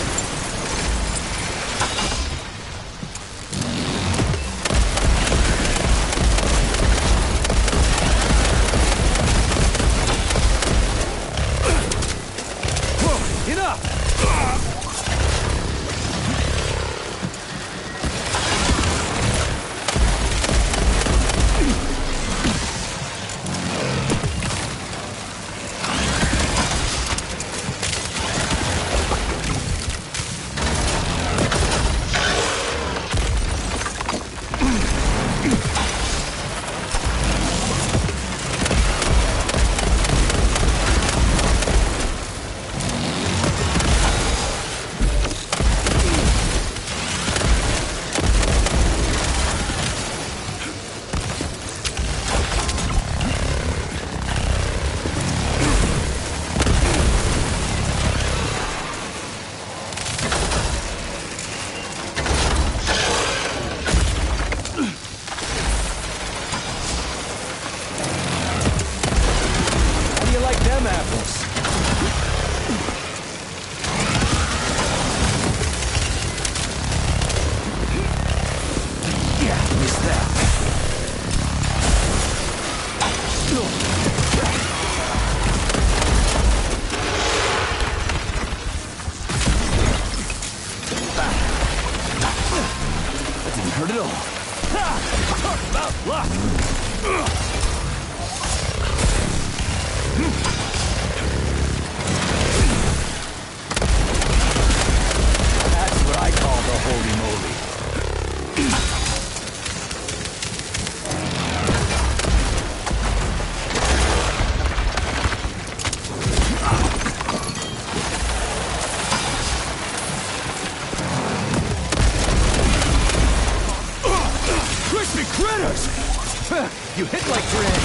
Heard it all. Talk about luck! That's what I call the holy moly. Crispy critters! You hit like granny.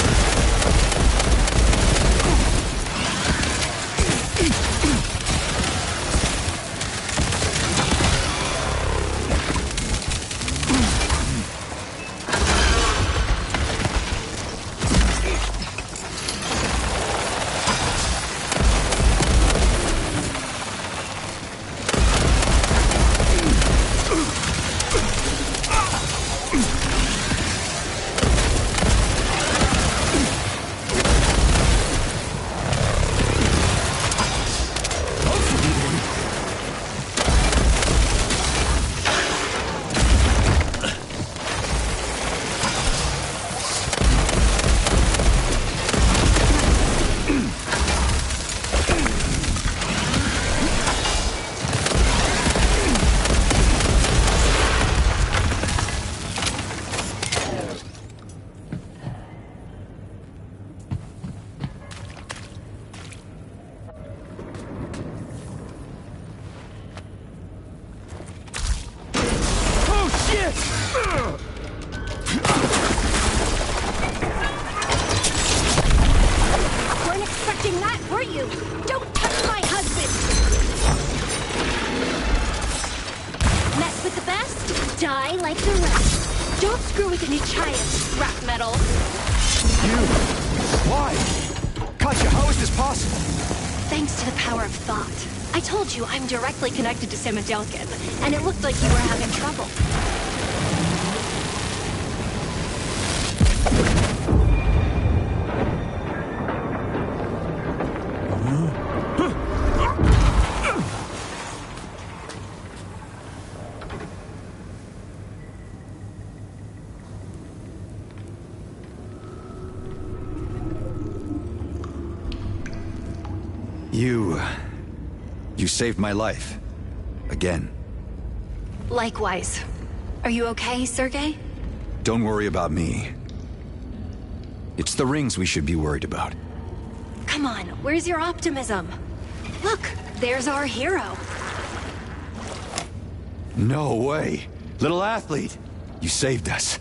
Weren't expecting that, were you? Don't touch my husband! Mess with the best, die like the rest. Don't screw with the Nechayev, rap metal. You! Why? Katya, how is this possible? Thanks to the power of thought. I told you I'm directly connected to Samadelkin, and it looked like you were having trouble. You saved my life. Again. Likewise. Are you okay, Sergei? Don't worry about me. It's the rings we should be worried about. Come on, where's your optimism? Look, there's our hero. No way. Little athlete, you saved us.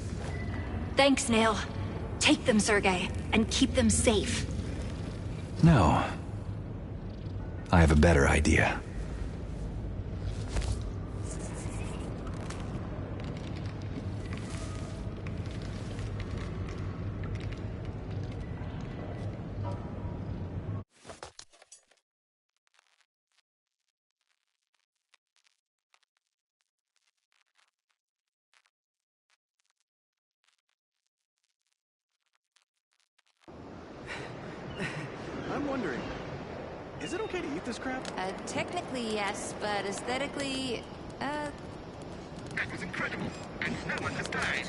Thanks, Nail. Take them, Sergei, and keep them safe. No. I have a better idea. I'm wondering, is it okay to eat this crap? Technically, yes, but aesthetically, That was incredible, and no one has died.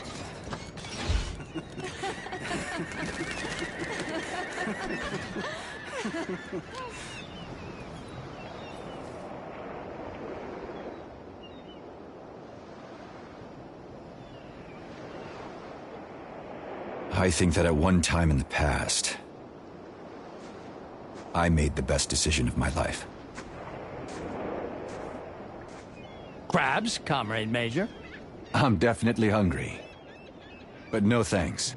I think that at one time in the past, I made the best decision of my life. Crabs, Comrade Major? I'm definitely hungry. But no thanks.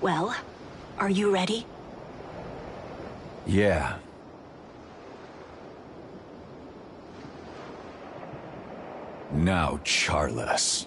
Well, are you ready? Yeah. Now, Charles.